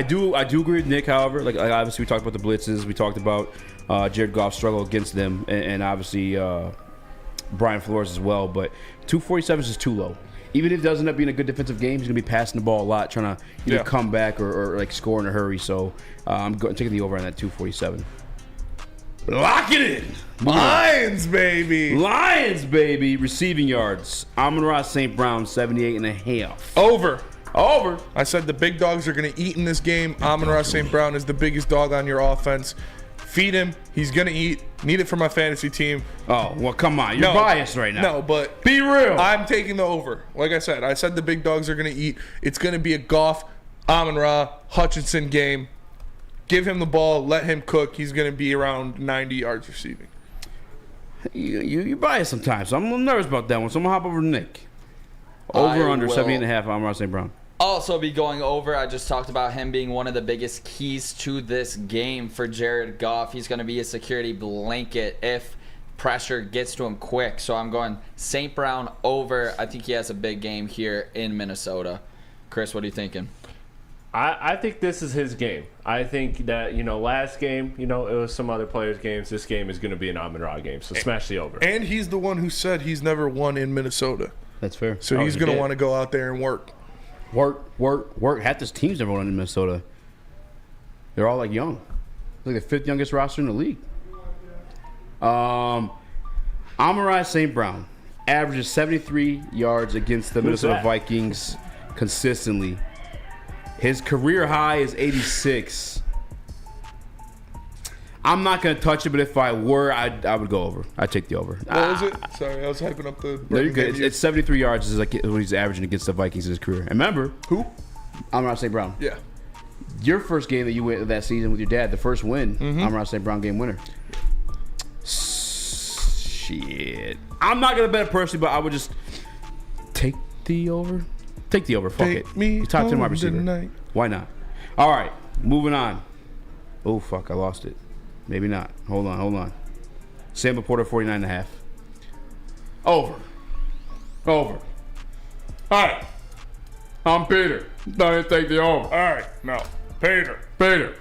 do agree with Nick. However, like obviously we talked about the blitzes. We talked about Jared Goff's struggle against them, and obviously Brian Flores as well. But 247 is just too low. Even if it does end up being a good defensive game, he's gonna be passing the ball a lot, trying to either come back or like score in a hurry. So I'm taking the over on that 247. Lock it in. Lions, baby. Receiving yards. Amon-Ra St. Brown, 78.5. Over. I said the big dogs are going to eat in this game. Amon-Ra St. Brown is the biggest dog on your offense. Feed him. He's going to eat. Need it for my fantasy team. Oh, well, come on. You're biased right now. No, but be real. I'm taking the over. Like I said the big dogs are going to eat. It's going to be a Goff, Amon-Ra, Hutchinson game. Give him the ball. Let him cook. He's going to be around 90 yards receiving. You biased sometimes, so I'm a little nervous about that one. So I'm going to hop over to Nick. Over under 78.5, Amon-Ra St. Brown. Also be going over. I just talked about him being one of the biggest keys to this game for Jared Goff. He's going to be a security blanket if pressure gets to him quick. So I'm going St. Brown over. I think he has a big game here in Minnesota. Chris, what are you thinking? I think this is his game. I think that, last game, it was some other players' games. This game is going to be an Amon-Ra game, so smash the over. And he's the one who said he's never won in Minnesota. That's fair. So he's going to want to go out there and work. Work. Half this team's never won in Minnesota. They're all, young. Like the fifth youngest roster in the league. Amon-Ra St. Brown averages 73 yards against the Minnesota Vikings consistently. His career high is 86. I'm not going to touch it, but if I were, I would go over. I'd take the over. What was it? Sorry, I was hyping up the... No, you're good. It's 73 yards is like what he's averaging against the Vikings in his career. And remember... Who? Amon-Ra St. Brown. Yeah. Your first game that you went that season with your dad, the first win, Amon-Ra St. Brown game winner. Shit. I'm not going to bet it personally, but I would just take the over. Take the over. Fuck it. You talk to my receiver. Tonight. Why not? All right. Moving on. Oh, fuck. I lost it. Maybe not. Hold on. Sam Laporta, 49.5. Over. All right. I'm Peter. I didn't take the over. All right. No. Peter.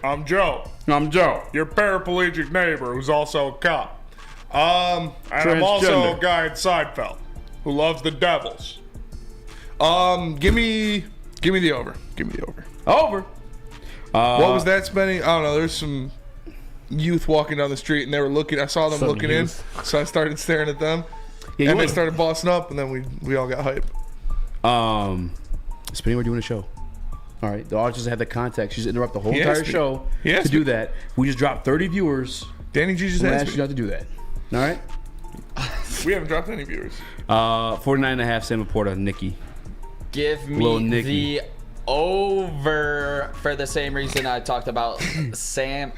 I'm Joe. Your paraplegic neighbor who's also a cop. And I'm also a guy in Seinfeld who loves the Devils. Give me the over. Over. What was that spending? I don't know. youth walking down the street, and they were looking. I saw them Some looking youth. in, so I started staring at them. Yeah, and they started bossing up, and then we all got hype. Spinning, we're doing a show. All right, the audience doesn't have the context. She's interrupt the whole He entire asked me. show He to asked do me. that. We just dropped 30 viewers. Danny G just We'll asked ask me. you not to do that. All right. We haven't dropped any viewers. 49.5. Sam Laporta, Nicky. Give Lil me Nicky. the over for the same reason I talked about Sam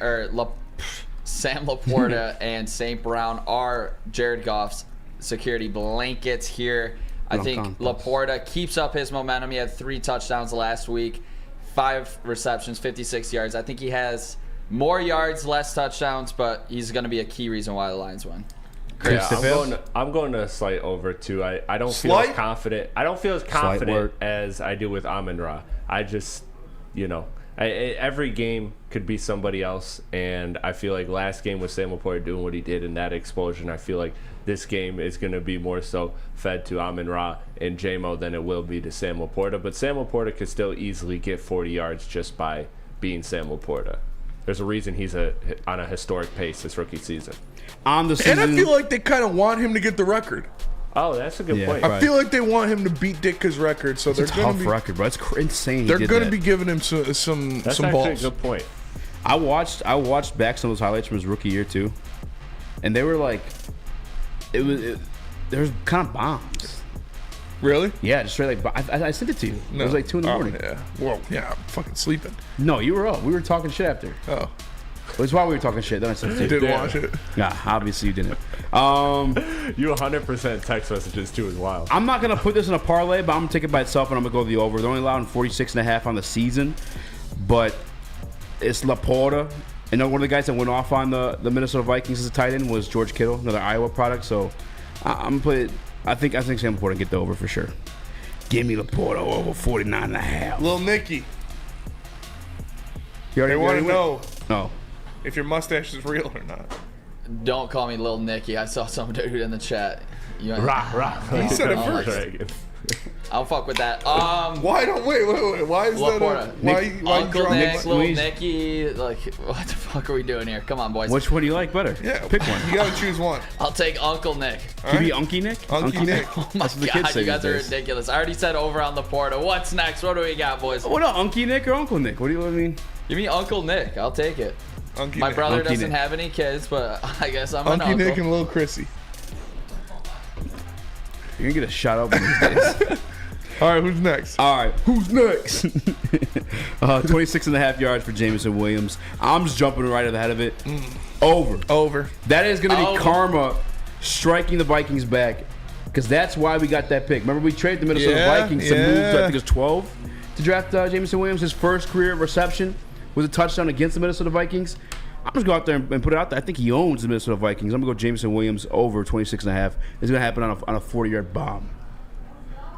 Laporta and St. Brown are Jared Goff's security blankets here. I think Laporta keeps up his momentum. He had 3 touchdowns last week, 5 receptions, 56 yards. I think he has more yards, less touchdowns, but he's going to be a key reason why the Lions win. Yeah, I'm going to slight over too. I don't feel as confident. I don't feel as confident as I do with Amon-Ra. I just, every game could be somebody else, and I feel like last game with Sam Laporta doing what he did in that explosion. I feel like this game is going to be more so fed to Amon-Ra and J-Mo than it will be to Sam Laporta. But Sam Laporta could still easily get 40 yards just by being Sam Laporta. There's a reason he's on a historic pace this rookie season. On the season, And I feel like they kind of want him to get the record. Oh, that's a good point. I feel like they want him to beat Ditka's record, so It's they're a going tough to be record, bro. It's insane. They're going to be giving him some That's some actually balls. a good point. I watched back some of those highlights from his rookie year too, and they were like, there was kind of bombs. Really? Yeah, just straight like I sent it to you. It was like 2 in the morning. Yeah. Well, yeah, I'm fucking sleeping. No, you were up. We were talking shit after. Oh. That's why we were talking shit. Then I sent it to you. Didn't watch it. Nah, obviously you didn't. You 100% text messages too is wild. I'm not gonna put this in a parlay, but I'm gonna take it by itself and I'm gonna go the over. They're only allowing 46.5 on the season, but it's Laporta. And one of the guys that went off on the Minnesota Vikings as a tight end was George Kittle, another Iowa product. So I'm gonna put it. I think Sam Laporta can get the over for sure. Give me Laporta over 49.5. Lil Nicky. They want to know Oh. if your mustache is real or not. Don't call me Lil Nicky. I saw some dude in the chat. He said it first. I'll fuck with that. Why don't wait? Why is Laporta. that? Why Uncle you Nick, Lil Louise. Nicky. Like, what the fuck are we doing here? Come on, boys. Which one do you like better? Yeah, pick one. You gotta choose one. I'll take Uncle Nick. Can you be Unky Nick? Unky Nick. Oh my That's what the kids god, say you guys these are days. ridiculous. I already said over on Laporta. What's next? What do we got, boys? What up, Unky Nick or Uncle Nick? What do you mean? Give me Uncle Nick. I'll take it. Unky My Nick. brother Unky doesn't Nick. have any kids, but I guess I'm an Unky uncle. Nick and Lil Chrissy. You're gonna get a shout out one of these days. All right, who's next? All right, who's next? 26.5 yards for Jameson Williams. I'm just jumping right ahead of it. Over. That is going to be karma striking the Vikings back, because that's why we got that pick. Remember, we traded the Minnesota Vikings to move to, I think it was 12, to draft Jameson Williams. His first career reception was a touchdown against the Minnesota Vikings. I'm just going to go out there and put it out there. I think he owns the Minnesota Vikings. I'm going to go Jameson Williams over 26.5. It's going to happen on a 40-yard bomb.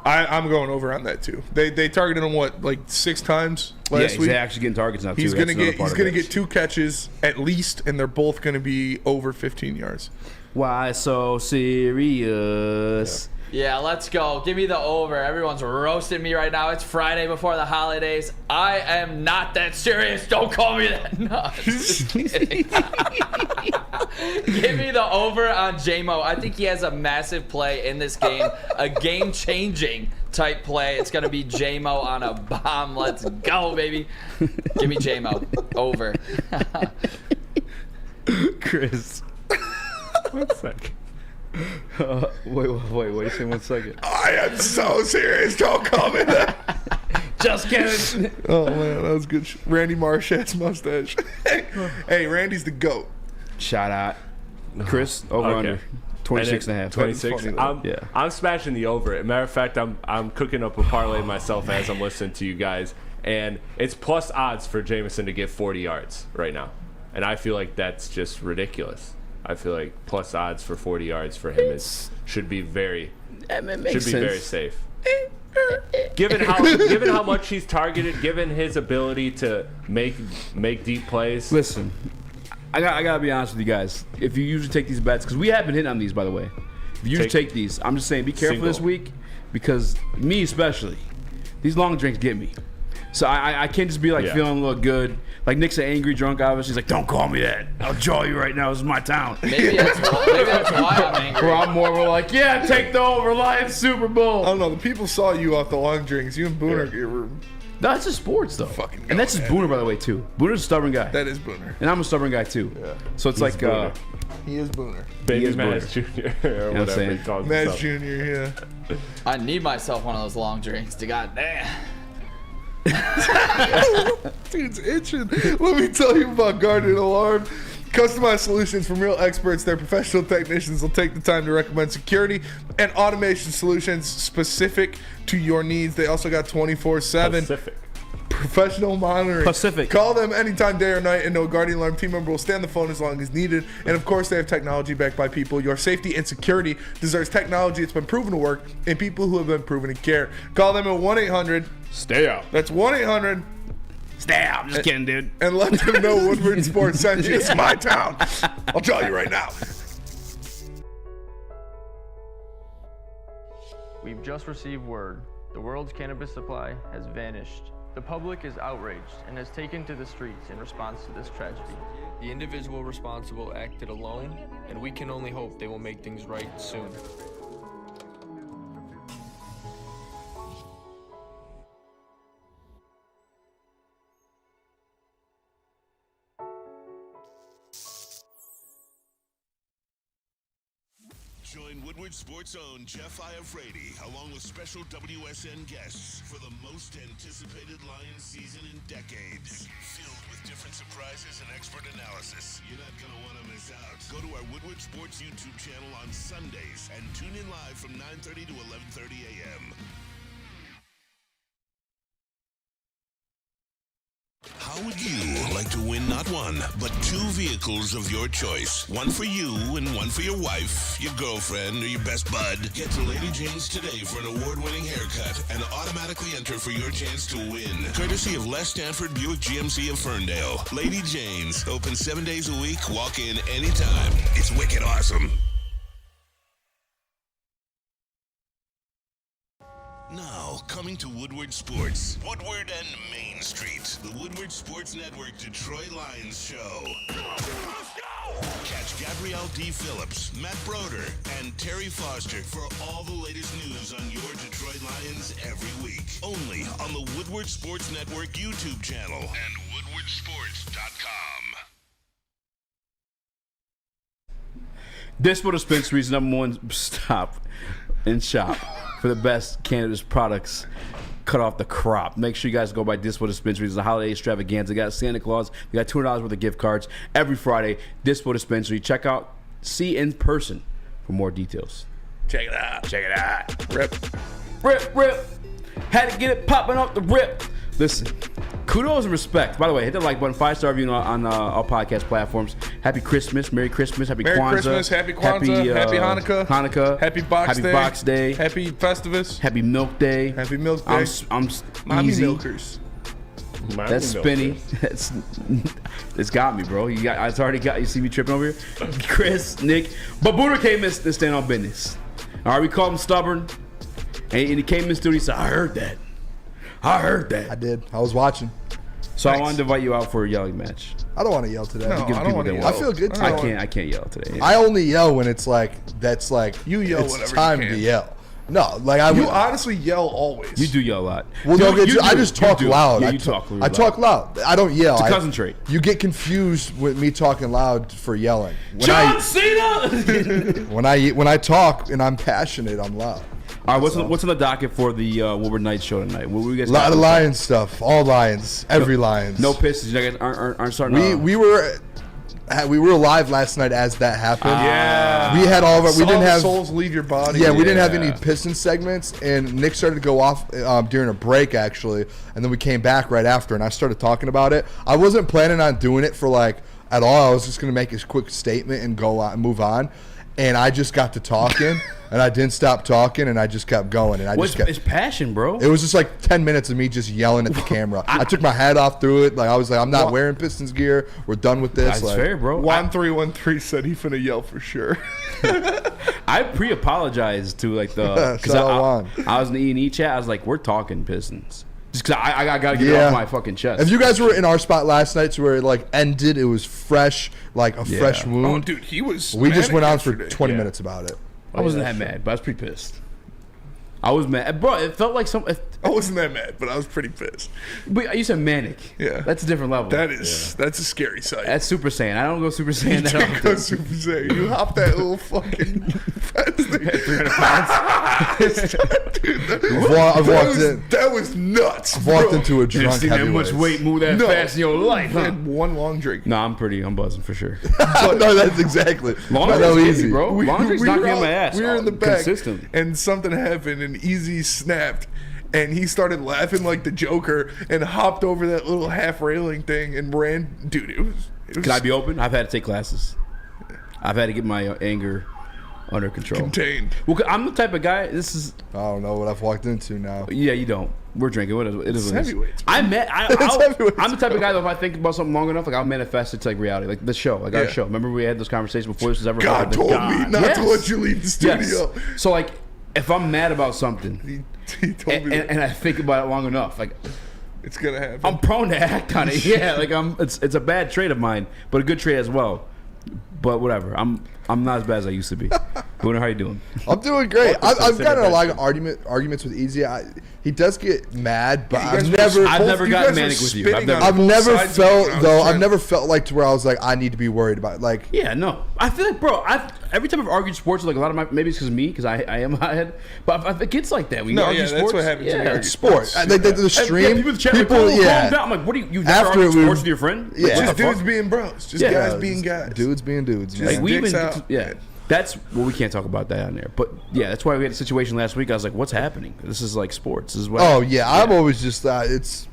I'm going over on that too. They targeted him like 6 times last week. He's actually getting targets now too. He's gonna That's another part of get 2 catches at least, and they're both gonna be over 15 yards. Why so serious? Yeah, let's go. Give me the over. Everyone's roasting me right now. It's Friday before the holidays. I am not that serious. Don't call me that. No, just kidding. Give me the over on J-Mo. I think he has a massive play in this game, a game-changing type play. It's going to be J-Mo on a bomb. Let's go, baby. Give me J-Mo. Over. Chris. 1 sec. Wait, say 1 second. I am so serious. Don't call me that. Just kidding. Oh man, that was good. Randy March's mustache. Hey, Randy's the GOAT. Shout out. Chris, over under 26.5. 26. I'm smashing the over. Matter of fact, I'm cooking up a parlay myself as I'm listening to you guys, and it's plus odds for Jameson to get 40 yards right now, and I feel like that's just ridiculous. I feel like plus odds for 40 yards for him should be very very safe. Given how much he's targeted, given his ability to make deep plays. Listen, I gotta be honest with you guys. If you usually take these bets, because we have been hitting on these, by the way. If you usually take these, I'm just saying, be careful this week, because me especially, these long drinks get me. So I can't just be like feeling a little good. Like Nick's an angry drunk, obviously. He's like, don't call me that. I'll jaw you right now. This is my town. Maybe that's why I'm angry. Or I'm more like, yeah, take the over, Lions Super Bowl. I don't know. The people saw you off the long drinks. You and Booner were. No, that's just sports, though. And that's just Booner, by the way, too. Booner's a stubborn guy. That is Booner. And I'm a stubborn guy, too. Yeah. So it's like, he is Booner. Baby Maz Jr. or whatever he calls Maz himself. Jr., yeah. I need myself one of those long drinks to goddamn. Dude's itching. Let me tell you about Guardian Alarm. Customized solutions from real experts. Their professional technicians will take the time to recommend security and automation solutions specific to your needs. They also got 24/7 professional monitoring. Pacific. Call them anytime, day or night, and no Guardian Alarm team member will stay on the phone as long as needed. And of course, they have technology backed by people. Your safety and security deserves technology that's been proven to work and people who have been proven to care. Call them at 1-800. Stay out. That's 1-800. Stay out. Just kidding, dude. And let them know Woodward Sports sent you. It's my town. I'll tell you right now. We've just received word. The world's cannabis supply has vanished. The public is outraged and has taken to the streets in response to this tragedy. The individual responsible acted alone, and we can only hope they will make things right soon. Join Woodward Sports' own Jeff Iafrate, along with special WSN guests for the most anticipated Lions season in decades. Filled with different surprises and expert analysis. You're not going to want to miss out. Go to our Woodward Sports YouTube channel on Sundays and tune in live from 9:30 to 11:30 a.m. How would you like to win not one, but two vehicles of your choice? One for you and one for your wife, your girlfriend, or your best bud. Get to Lady Jane's today for an award-winning haircut and automatically enter for your chance to win. Courtesy of Les Stanford Buick GMC of Ferndale. Lady Jane's, open 7 days a week, walk in anytime. It's wicked awesome. Now, coming to Woodward Sports. Woodward and Main Street. The Woodward Sports Network Detroit Lions Show. Catch Gabrielle D. Phillips, Matt Broder, and Terry Foster for all the latest news on your Detroit Lions every week. Only on the Woodward Sports Network YouTube channel and woodwardsports.com. Dispo Dispensary's #1 stop and shop for the best cannabis products cut off the crop. Make sure you guys go by Dispo Dispensaries. It's a holiday extravaganza. They got Santa Claus. They got $200 worth of gift cards every Friday. Dispo Dispensary. Check out, see in person for more details. Check it out. Check it out. Rip. Rip, rip. Had to get it popping off the rip. Listen, kudos and respect. By the way, hit the like button, 5-star review on all podcast platforms. Happy Christmas, Merry Christmas, Happy Merry Kwanzaa, Christmas, Happy Kwanzaa, Happy Hanukkah, Hanukkah, Happy Box Day, Box Day, Happy Festivus, Happy Milk Day, Happy Milk Day. I'm Mommy easy. Milkers. That's spinny. It's got me, bro. It's already got. You see me tripping over here, Chris, Nick, but Booner came in to stand on business. All right, we called him stubborn, and he came in the studio. He said, "I heard that. I heard that." I did. I was watching. So I wanted to invite you out for a yelling match. I don't want to yell today. No, I don't want to yell. I feel good today. I can't yell today. I only yell when it's like that's like you yell it's whenever time you can. to yell. No, like I You would. honestly yell always. You do yell a lot. Well, no, I just talk loud. Yeah, I you talk really I talk loud. I don't yell. It's a cousin trait. You get confused with me talking loud for yelling. John Cena. When I talk and I'm passionate, I'm loud. All right, what's on the docket for the Woodward Night show tonight? What we guys A lot of Lions stuff. All Lions. Every Lions. No Pistons. You guys aren't starting. We were live last night as that happened. Yeah. We had all of our. We didn't have souls leave your body. Yeah, we didn't have any Piston segments, and Nick started to go off during a break actually, and then we came back right after, and I started talking about it. I wasn't planning on doing it for like at all. I was just gonna make a quick statement and go on, move on, and I just got to talking. And I didn't stop talking, and I just kept going. And it's passion, bro. It was just like 10 minutes of me just yelling at the camera. I took my hat off through it. Like I was like, I'm not wearing Pistons gear. We're done with this. That's like, fair, bro. Juan 313 said he finna yell for sure. I pre-apologized to like the because I was in the E&E chat. I was like, we're talking Pistons. Just because I got to get it off my fucking chest. If you guys were in our spot last night to where it like ended, it was fresh, like a fresh wound. Oh, dude, he was. We just went on for yesterday. 20 minutes about it. I wasn't that mad, but I was pretty pissed. I was mad, bro. It felt like I wasn't that mad, but I was pretty pissed. But you said manic. Yeah, that's a different level. That's a scary sight. That's Super Saiyan. I don't go Super Saiyan You that can't often. go Super Saiyan. You hop that little fucking fence thing. 300 pounds. I've walked in. That was nuts. I've walked bro. into a drunk seen that much heavyweight. weight move that fast in your life, I huh? had one long drink. No, I'm buzzing for sure. No, that's exactly. Long I know drink's Eazy. easy, bro. Long drink's knocking on my ass. We were in the back, consistently. and something happened, and Eazy snapped, and he started laughing like the Joker, and hopped over that little half railing thing and ran. Dude, it was. Can I be open? I've had to take classes. I've had to get my anger under control. Contained. Well, I'm the type of guy. I don't know what I've walked into now. Yeah, you don't. We're drinking. It is what it is. Heavyweights. I'm the type of guy that if I think about something long enough, like I'll manifest it to like reality, like the show, like our show. Remember we had this conversation before this was ever. God told me not to let you leave the studio. Yes. So like, if I'm mad about something, he told me that. and I think about it long enough, like it's gonna happen. I'm prone to act on it. Yeah, like it's a bad trait of mine, but a good trait as well. But whatever, I'm not as bad as I used to be. Booner, how you doing? I'm doing great. I've gotten a lot of arguments with Eazy. He does get mad, but I've never gotten manic with you. I've never felt like to where I was like, I need to be worried about it. Like, yeah, no. I feel like, bro, every time I've argued sports, like a lot of my, maybe it's because of me, because I am a hothead, but it gets like that. When you argue sports, that's what happens when you argue sports. The stream, people, calm down. I'm like, what do you never argue sports with your friend? Yeah. Just dudes being bros. Just guys being guys. Dudes being dudes, man. Like we even, that's we can't talk about that on there. But yeah, that's why we had a situation last week. I was like, what's happening? This is like sports. This is what. Oh yeah, I'm always just it's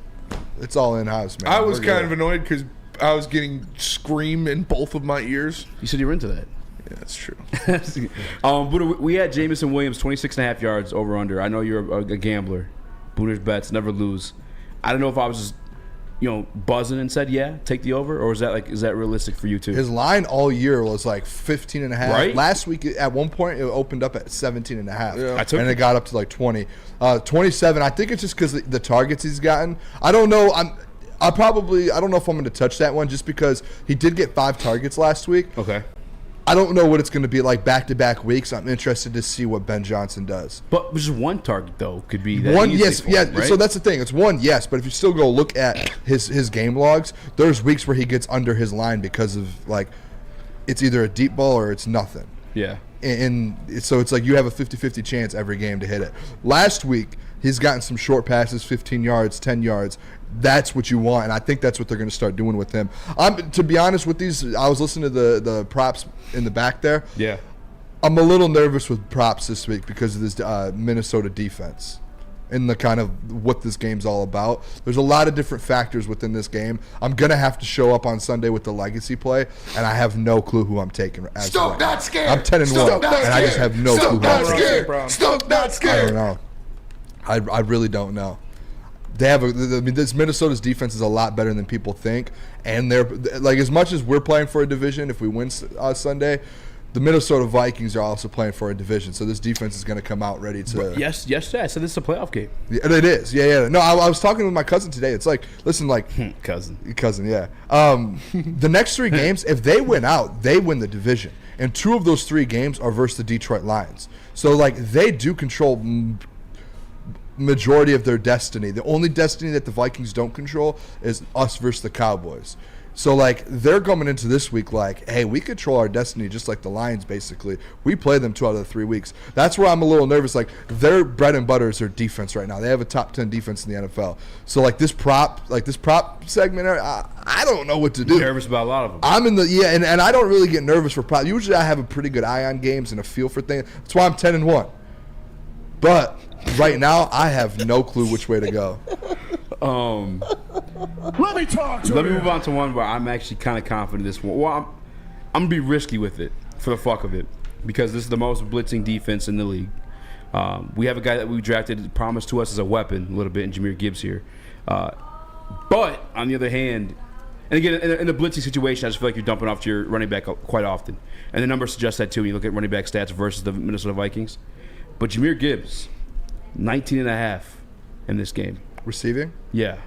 all in house, man. I was kind of annoyed because I was getting scream in both of my ears. You said you were into that. Yeah, that's true. But we had Jamison Williams 26.5 yards over under. I know you're a gambler. Booner's bets never lose. I don't know if I was just buzzing and said take the over, or is that realistic for you too? His line all year was like 15.5. Right? Last week at one point it opened up at 17.5. Yeah. And it got up to like 20. 27. I think it's just because the targets he's gotten. I don't know. I don't know if I'm going to touch that one just because he did get 5 targets last week. Okay. I don't know what it's going to be like back-to-back weeks. I'm interested to see what Ben Johnson does. But just one target, though, could be that one. easy Yes, for yeah. him, right? So that's the thing. It's one, yes. But if you still go look at his game logs, there's weeks where he gets under his line because of like it's either a deep ball or it's nothing. Yeah. And so it's like you have a 50-50 chance every game to hit it. Last week, he's gotten some short passes, 15 yards, 10 yards. That's what you want, and I think that's what they're going to start doing with him. To be honest with these, I was listening to the props in the back there. Yeah. I'm a little nervous with props this week because of this Minnesota defense and the kind of what this game's all about. There's a lot of different factors within this game. I'm going to have to show up on Sunday with the legacy play, and I have no clue who I'm taking. Stoke not scared. I'm 10-1, and I just have no clue who I'm taking. Stoke not scared. I don't know. I really don't know. They have this Minnesota's defense is a lot better than people think, and they're like as much as we're playing for a division. If we win Sunday, the Minnesota Vikings are also playing for a division. So this defense is going to come out ready to. But yes, I said this is a playoff game. Yeah, it is. Yeah. No, I was talking with my cousin today. It's like, listen, like cousin. Yeah. The next 3 games, if they win out, they win the division, and 2 of those 3 games are versus the Detroit Lions. So like they do control majority of their destiny. The only destiny that the Vikings don't control is us versus the Cowboys. So like they're coming into this week like, hey, we control our destiny just like the Lions basically. We play them 2 out of the 3 weeks. That's where I'm a little nervous. Like their bread and butter is their defense right now. They have a top 10 defense in the NFL. So like this prop segment, I don't know what to do. You're nervous about a lot of them. I'm in the and I don't really get nervous for prop. Usually I have a pretty good eye on games and a feel for things. That's why I'm 10-1. But right now, I have no clue which way to go. Let me talk to Let me move on to one where I'm actually kind of confident in this one. Well, I'm going to be risky with it for the fuck of it because this is the most blitzing defense in the league. We have a guy that we drafted promised to us as a weapon a little bit in Jahmyr Gibbs here. But on the other hand, and again, in a blitzing situation, I just feel like you're dumping off to your running back quite often. And the numbers suggest that too when you look at running back stats versus the Minnesota Vikings. But Jahmyr Gibbs, 19.5 in this game. Receiving? Yeah.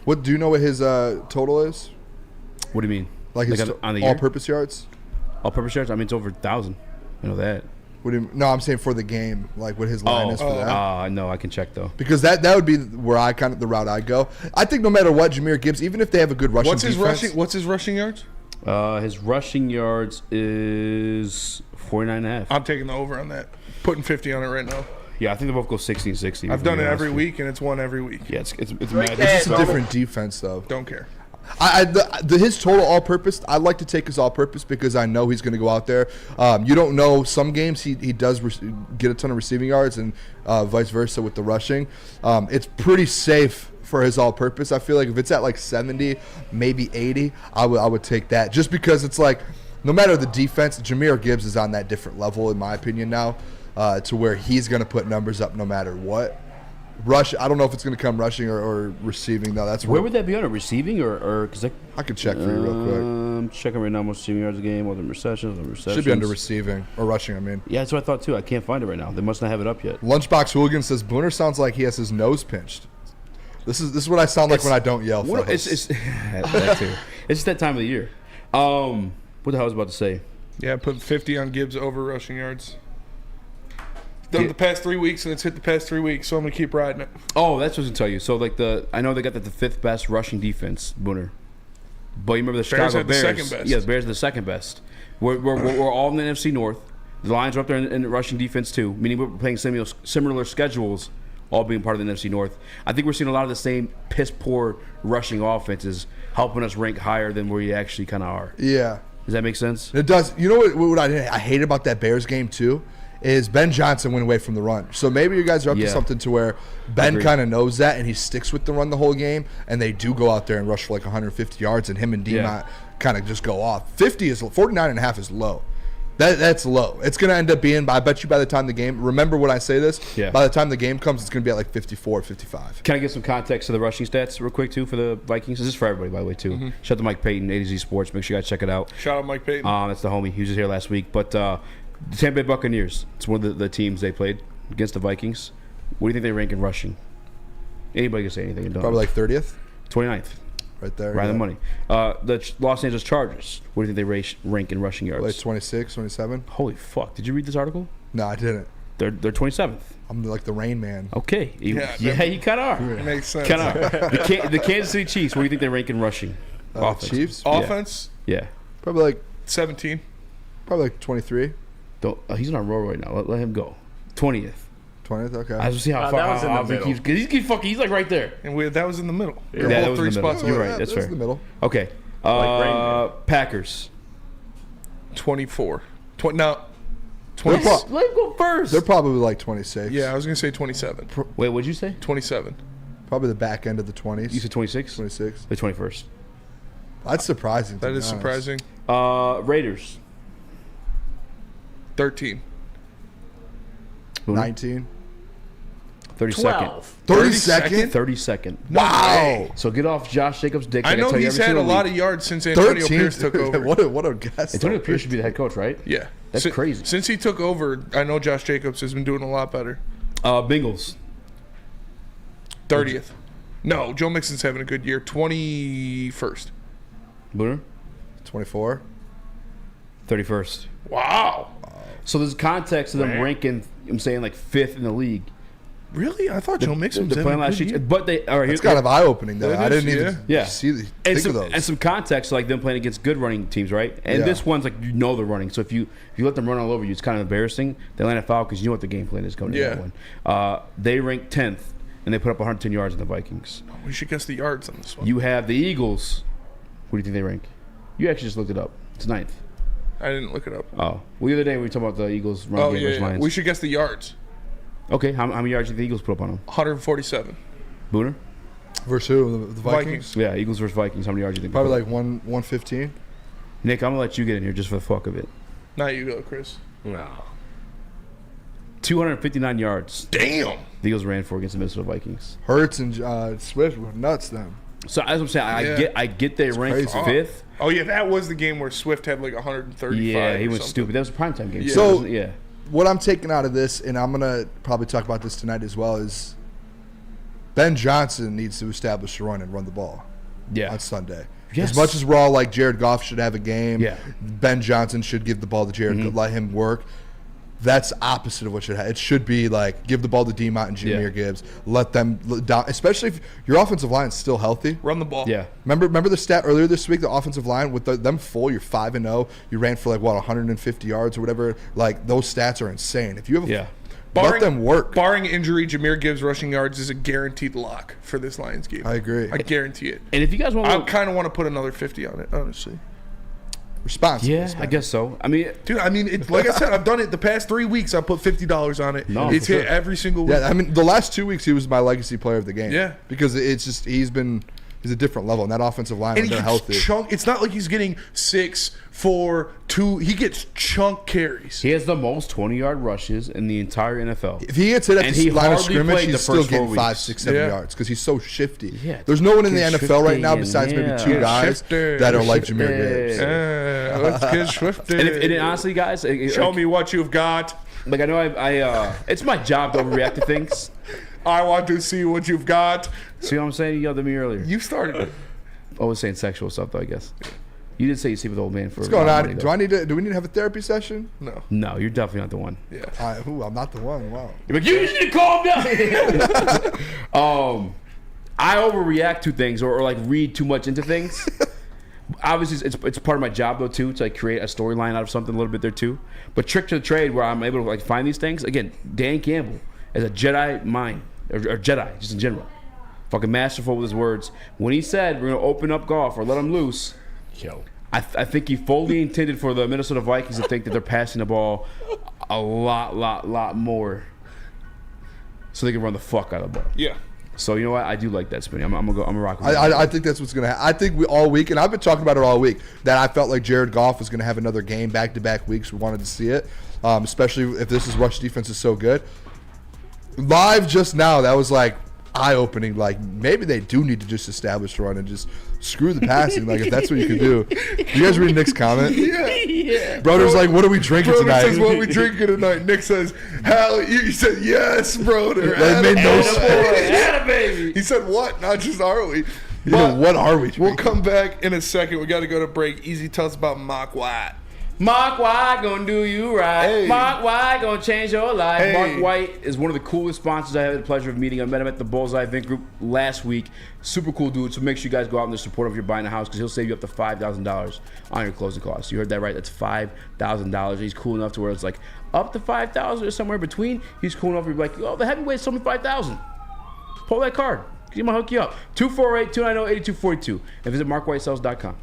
What do you know what his total is? What do you mean? Like his on the year? all-purpose yards? All-purpose yards? I mean, it's over 1,000. I know that. What do you, no, I'm saying for the game, like what his line is for that. No, I can check though. Because that would be where I the route I go. I think no matter what, Jahmyr Gibbs, even if they have a good rushing defense. What's his rushing yards? His rushing yards is 49.5. I'm taking the over on that. Putting 50 on it right now. Yeah, I think they both go 60 and 60. I've done it every week, and it's won every week. Yeah, it's mad. It's just a different defense, though. Don't care. His total all-purpose, I like to take his all-purpose because I know he's going to go out there. You don't know. Some games he does get a ton of receiving yards and vice versa with the rushing. It's pretty safe for his all-purpose. I feel like if it's at like 70, maybe 80, I would take that. Just because it's like no matter the defense, Jahmyr Gibbs is on that different level in my opinion now to where he's going to put numbers up no matter what. Rush. I don't know if it's going to come rushing or receiving though. That's where would that be on it? Receiving or because I could check for you real quick. I'm checking right now. Most receiving yards a game, more than receptions. Should be under receiving or rushing. I mean, yeah, that's what I thought too. I can't find it right now. They must not have it up yet. Lunchbox Hooligan says Booner sounds like he has his nose pinched. This is what I sound like when I don't yell. It's that too. It's that time of the year. What the hell was I about to say? Yeah, put 50 on Gibbs over rushing yards. Done the past 3 weeks, and it's hit the past 3 weeks, so I'm going to keep riding it. Oh, that's what I was going to tell you. So, like, I know they got the fifth best rushing defense, Booner. But you remember the Chicago Bears? The second best. Yeah, the Bears are the second best. We're all in the NFC North. The Lions are up there in the rushing defense, too, meaning we're playing similar schedules, all being part of the NFC North. I think we're seeing a lot of the same piss-poor rushing offenses helping us rank higher than where you actually kind of are. Yeah. Does that make sense? It does. You know what I hate about that Bears game, too? Is Ben Johnson went away from the run. So maybe you guys are up to something to where Ben kind of knows that and he sticks with the run the whole game and they do go out there and rush for like 150 yards and him and D-Mont kind of just go off. 49.5 is low. That's low. It's going to end up being, I bet you by the time the game, remember when I say this, by the time the game comes, it's going to be at like 54, 55. Can I get some context to the rushing stats real quick, too, for the Vikings? This is for everybody, by the way, too. Mm-hmm. Shout out to Mike Payton, A to Z Sports. Make sure you guys check it out. Shout out Mike Payton. That's the homie. He was just here last week. But the Tampa Bay Buccaneers, it's one of the teams they played against the Vikings. What do you think they rank in rushing? Anybody can say anything. Probably like 30th? 29th. Right there. Right on the money. The Los Angeles Chargers, what do you think they rank in rushing yards? Like 26, 27. Holy fuck. Did you read this article? No, I didn't. They're 27th. I'm like the Rain Man. Okay. You kind of are. Makes sense. Kind of. The Kansas City Chiefs, what do you think they rank in rushing? Offense. Chiefs? Offense? Yeah. Probably like 17. Probably like 23. He's on a roll right now. Let him go. 20th. 20th, okay. I just see how far he's like right there. And that was in the middle. Yeah, that was in the middle. You're right. That's fair. In the middle. Okay. Packers. 24. 20. Let him go first. They're probably like 26. Yeah, I was going to say 27. Wait, what'd you say? 27. Probably the back end of the 20s. You said 26? 26. The 21st. That's surprising. That is surprising. Raiders. 13. 19. 32nd. 32nd? 32nd. Wow. So get off Josh Jacobs' dick. I know he's had a lot of yards since Antonio Pierce took over. What a guess. Antonio Pierce should be the head coach, right? Yeah. That's crazy. Since he took over, I know Josh Jacobs has been doing a lot better. Bengals. 30th. No, Joe Mixon's having a good year. 21st. Booner? 24. 31st. Wow. So there's context to them ranking, I'm saying, like 5th in the league. Really? I thought Joe Mixon was playing last year. But they are It's kind of eye-opening, though. I didn't even think of those. And some context, like them playing against good running teams, right? And this one's like, they're running. So if you let them run all over you, it's kind of embarrassing. They land a foul because you know what the game plan is going to that one. They rank 10th, and they put up 110 yards in the Vikings. We should guess the yards on this one. You have the Eagles. What do you think they rank? You actually just looked it up. It's 9th. I didn't look it up. Oh. Well, the other day we were talking about the Eagles run game versus Lions. We should guess the yards. Okay. How many yards did the Eagles put up on them? 147. Booner? Versus who? The Vikings? Yeah, Eagles versus Vikings. How many yards do you think? Probably like 115. Nick, I'm going to let you get in here just for the fuck of it. Now you go, Chris. No. 259 yards. Damn. The Eagles ran for against the Minnesota Vikings. Hurts and Swift were nuts then. So as I'm saying, I get they ranked 5th. Oh yeah, that was the game where Swift had like 135. Yeah, he was stupid. That was a primetime game. Yeah. So what I'm taking out of this, and I'm gonna probably talk about this tonight as well, is Ben Johnson needs to establish the run and run the ball on Sunday. Yes. As much as we're all like Jared Goff should have a game, Yeah. Ben Johnson should give the ball to Jared, let him work. That's opposite of what should happen. It should be like give the ball to D-Mont and Jahmyr Gibbs. Let them down, especially if your offensive line is still healthy. Run the ball. Yeah. Remember the stat earlier this week, the offensive line with them full, you're 5-0. You ran for 150 yards or whatever. Like those stats are insane. If you have let them work. Barring injury, Jahmyr Gibbs rushing yards is a guaranteed lock for this Lions game. I agree. I guarantee it. And if you guys want, I kind of want to put another 50 on it, honestly. Responsible. Yeah, I guess so. I mean, dude, like I said, I've done it the past 3 weeks. I put $50 on it. No, it's for hit sure. every single week. Yeah, I mean, the last 2 weeks he was my legacy player of the game. Yeah. Because it's just he's a different level, and that offensive line, And when he they're gets healthy. it's not like he's getting 6, 4, 2. He gets chunk carries. he has the most 20-yard rushes in the entire NFL. If he gets hit at And the he line of hardly scrimmage, played he's the still first 4 getting 5, weeks. 6, 7 Yeah. yards because he's so shifty. Yeah, There's no one in the get NFL right now shifty besides and maybe 2 yeah. guys Shifty. that are like Jahmyr Gibbs. Let's get swifted. And honestly, guys, Show me what you've got. Like I know I it's my job to overreact to things. I want to see what you've got. See what I'm saying? You yelled at me earlier. You started it. I was saying sexual stuff, though, I guess. You did say you sleep with old man for What's going on? money, Do we need to have a therapy session? No. No, you're definitely not the one. Yeah. I'm not the one. Wow. You're like, you just need to calm down. I overreact to things or like read too much into things. Obviously, it's part of my job though too to like create a storyline out of something a little bit there too. But trick to the trade where I'm able to like find these things again. Dan Campbell is a Jedi mind or Jedi just in general, fucking masterful with his words. When he said we're gonna open up golf or let them loose, I think he fully intended for the Minnesota Vikings to think that they're passing the ball a lot more, so they can run the fuck out of the ball. Yeah. So you know what? I do like that, Spinny. I'm gonna rock with I think that's what's gonna happen. I think we all week, and I've been talking about it all week, that I felt like Jared Goff was gonna have another game back-to-back weeks. We wanted to see it, especially if this rush defense is so good. Live just now, that was like eye-opening. Like maybe they do need to just establish the run and just screw the passing. Like if that's what you can do. You guys read Nick's comment? Yeah. Broder's like, what are we drinking Broder tonight? says, what are we drinking tonight? Nick says, hell, he said, yes, Broder. That made no sense. Baby. He said, what? Not just are we. Yeah, what are we drinking? We'll come back in a second. We got to go to break. Easy, tell us about Mock White. Mark White gonna do you right. Hey. Mark White gonna change your life. Hey. Mark White is one of the coolest sponsors I had the pleasure of meeting. I met him at the Bullseye Event Group last week. Super cool dude. So make sure you guys go out and support him if you're buying a house because he'll save you up to $5,000 on your closing costs. You heard that right? That's $5,000. He's cool enough to where it's like up to $5,000 or somewhere between. He's cool enough to be like, oh, the heavyweight's only $5,000. Pull that card. He might hook you up. 248-290-8242 and visit markwhitesells.com.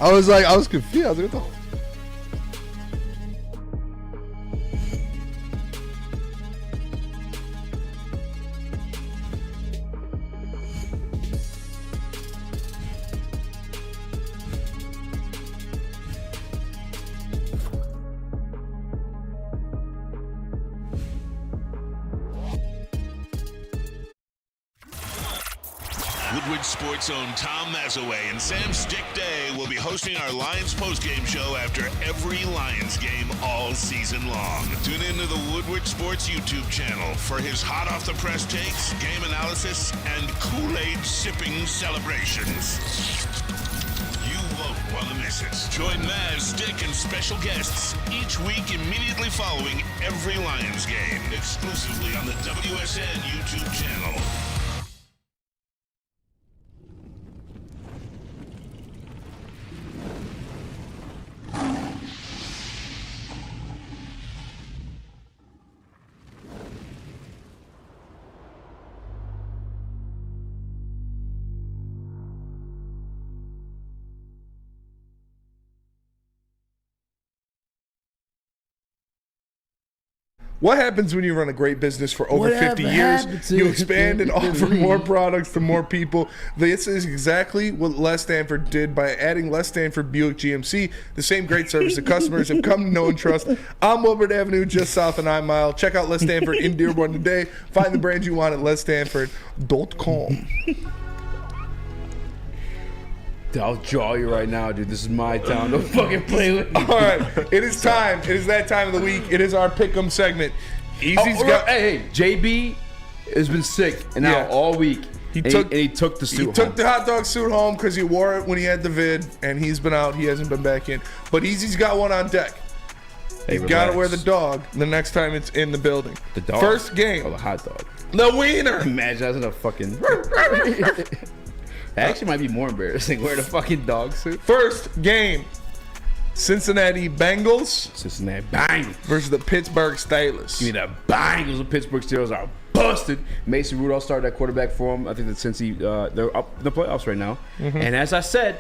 I was confused. I was like, what the? Woodward Sports' own Tom Mazaway and Sam Stick Day will be hosting our Lions postgame show after every Lions game all season long. Tune in to the Woodward Sports YouTube channel for his hot-off-the-press takes, game analysis, and Kool-Aid sipping celebrations. You won't want to miss it. Join Maz, Stick, and special guests each week immediately following every Lions game, exclusively on the WSN YouTube channel. What happens when you run a great business for over Whatever 50 years? happened to You expand and offer me? more products to more people. This is exactly what Les Stanford did by adding Les Stanford Buick GMC. The same great service that customers have come to know and trust on Woodward Avenue, just south of 9 Mile. Check out Les Stanford in Dearborn today. Find the brand you want at lesstanford.com. I'll jaw you right now, dude. This is my town. Don't fucking play with me. All right, it is time. It is that time of the week. It is our pick'em segment. Easy's got. Hey, JB has been sick and now all week. He took the suit. He took the hot dog suit home because he wore it when he had the vid, and he's been out. He hasn't been back in. But Easy's got one on deck. You gotta wear the dog the next time it's in the building. The dog. First game. Oh, the hot dog. The wiener. Imagine that's in a fucking. That actually might be more embarrassing. Wearing a fucking dog suit. First game. Cincinnati Bengals. Cincinnati Bengals versus the Pittsburgh Steelers. Give me the Bengals. The Pittsburgh Steelers are busted. Mason Rudolph started that quarterback for him. I think that since they're up in the playoffs right now. And as I said,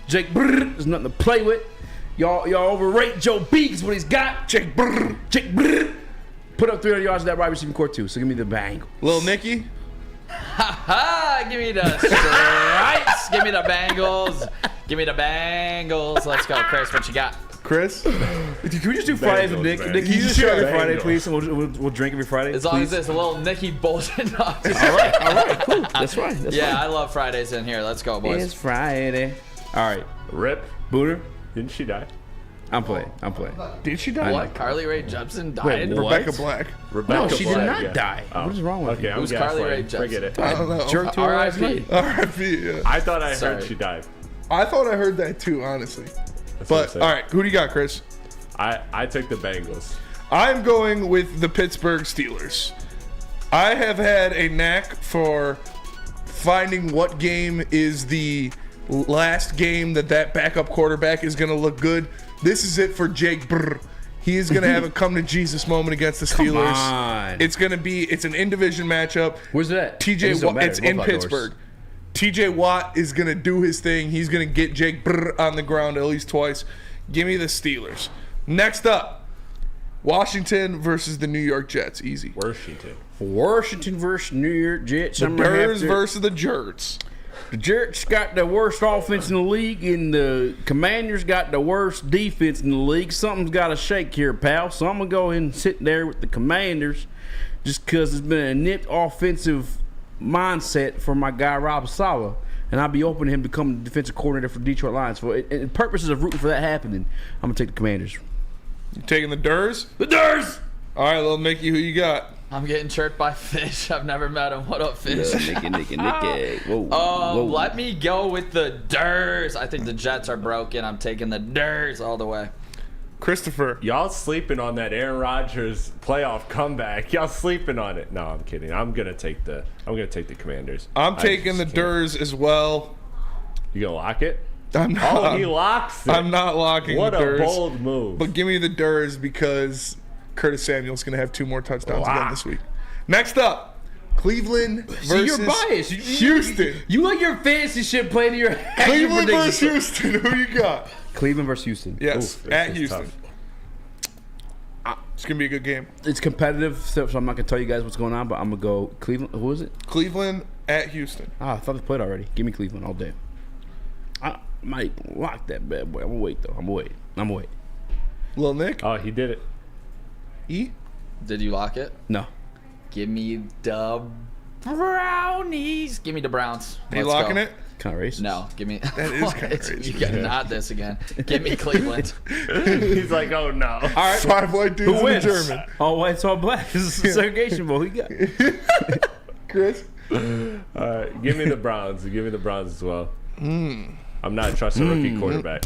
Jake Brrr, there's nothing to play with. Y'all overrate Joe B because what he's got. Jake Brrr. Put up 300 yards of that wide receiving core too. So give me the Bengals. Little Nicky. Give me the stripes. Give me the Bengals. Give me the Bengals. Let's go, Chris. What you got? Chris? Can we just do Fridays with Nick? Nick, can you just show every Friday, please? And we'll drink every Friday. As long as there's a little Nicky bullshit. All right, cool. That's fine. I love Fridays in here. Let's go, boys. It's Friday. All right. Rip. Booter. Didn't she die? I'm playing. Did she die? What? Carly Rae Jepsen died? Rebecca Black. No, she did not die. What is wrong with you? I'm Who's Carly Rae gaslighting. Forget it. I don't know. Jerked to her last night. R.I.P. Yeah. I thought I Sorry. heard she died. I thought I heard that too, honestly. That's what But I'm saying. all right, who do you got, Chris? I took the Bengals. I'm going with the Pittsburgh Steelers. I have had a knack for finding what game is the last game that backup quarterback is going to look good. This is it for Jake Brrr. He is going to have a come to Jesus moment against the Steelers. Come on. It's an in-division matchup. Where's that? TJ Watt, it's in Pittsburgh. TJ Watt is going to do his thing. He's going to get Jake Brrr on the ground at least twice. Give me the Steelers. Next up, Washington versus the New York Jets. Easy. Washington versus New York Jets. The Durs versus the Jerts. The Jets got the worst offense in the league, and the Commanders got the worst defense in the league. Something's got to shake here, pal. So I'm going to go ahead and sit there with the Commanders just because it's been a nipped offensive mindset for my guy, Rob Saleh. And I'll be open to him becoming the defensive coordinator for the Detroit Lions. For in purposes of rooting for that happening, I'm going to take the Commanders. You taking the Durs? The Durs! All right, little Mickey, who you got? I'm getting chirped by Fish. I've never met him. What up, Fish? Nicky. Whoa. Let me go with the Durs. I think the Jets are broken. I'm taking the Durs all the way. Christopher. Y'all sleeping on that Aaron Rodgers playoff comeback. Y'all sleeping on it. No, I'm kidding. I'm gonna take the Commanders. I'm taking the Durs as well. You gonna lock it? I'm not. Oh, he locks it. I'm not locking what the Durs. What a bold move. But give me the Durs because Curtis Samuel's going to have 2 more touchdowns again this week. Next up, Cleveland versus you're biased. Houston. You like your fantasy shit playing to your Cleveland versus Houston. Who you got? Cleveland versus Houston. Yes, at Houston. It's going to be a good game. It's competitive, so I'm not going to tell you guys what's going on, but I'm going to go Cleveland. Who is it? Cleveland at Houston. I thought they played already. Give me Cleveland all day. I might lock that bad boy. I'm going to wait, though. I'm going to wait. Lil Nick? Oh, he did it. E? Did you lock it? No. Give me the Brownies. Give me the Browns. Are you locking it? Kind of racist. No, give me. That is kind of racist. You got not this again. Give me Cleveland. He's like, oh no. All right. 5 white dudes Who and a wins? German. All whites, all black. This is a segregation bowl. Who you got? Chris? Give me the Browns. Give me the Browns as well. I'm not trusting rookie quarterback.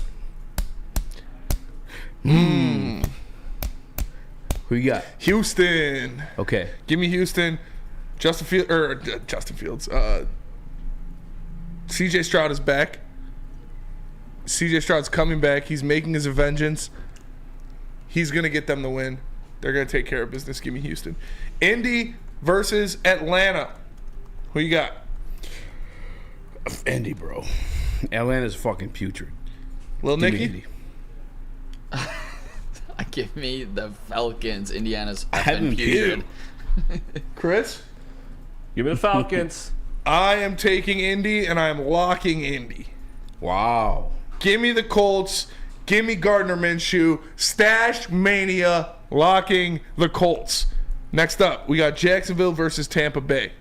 Who you got? Houston. Okay. Give me Houston. Justin Fields. CJ Stroud is back. CJ Stroud's coming back. He's making his vengeance. He's going to get them the win. They're going to take care of business. Give me Houston. Indy versus Atlanta. Who you got? Indy, bro. Atlanta's fucking putrid. Lil Give me Nicky? Indy. Give me the Falcons. Indiana's haven't effing putrid. Chris? Give me the Falcons. I am taking Indy, and I am locking Indy. Wow. Give me the Colts. Give me Gardner Minshew. Stash Mania. Locking the Colts. Next up, we got Jacksonville versus Tampa Bay.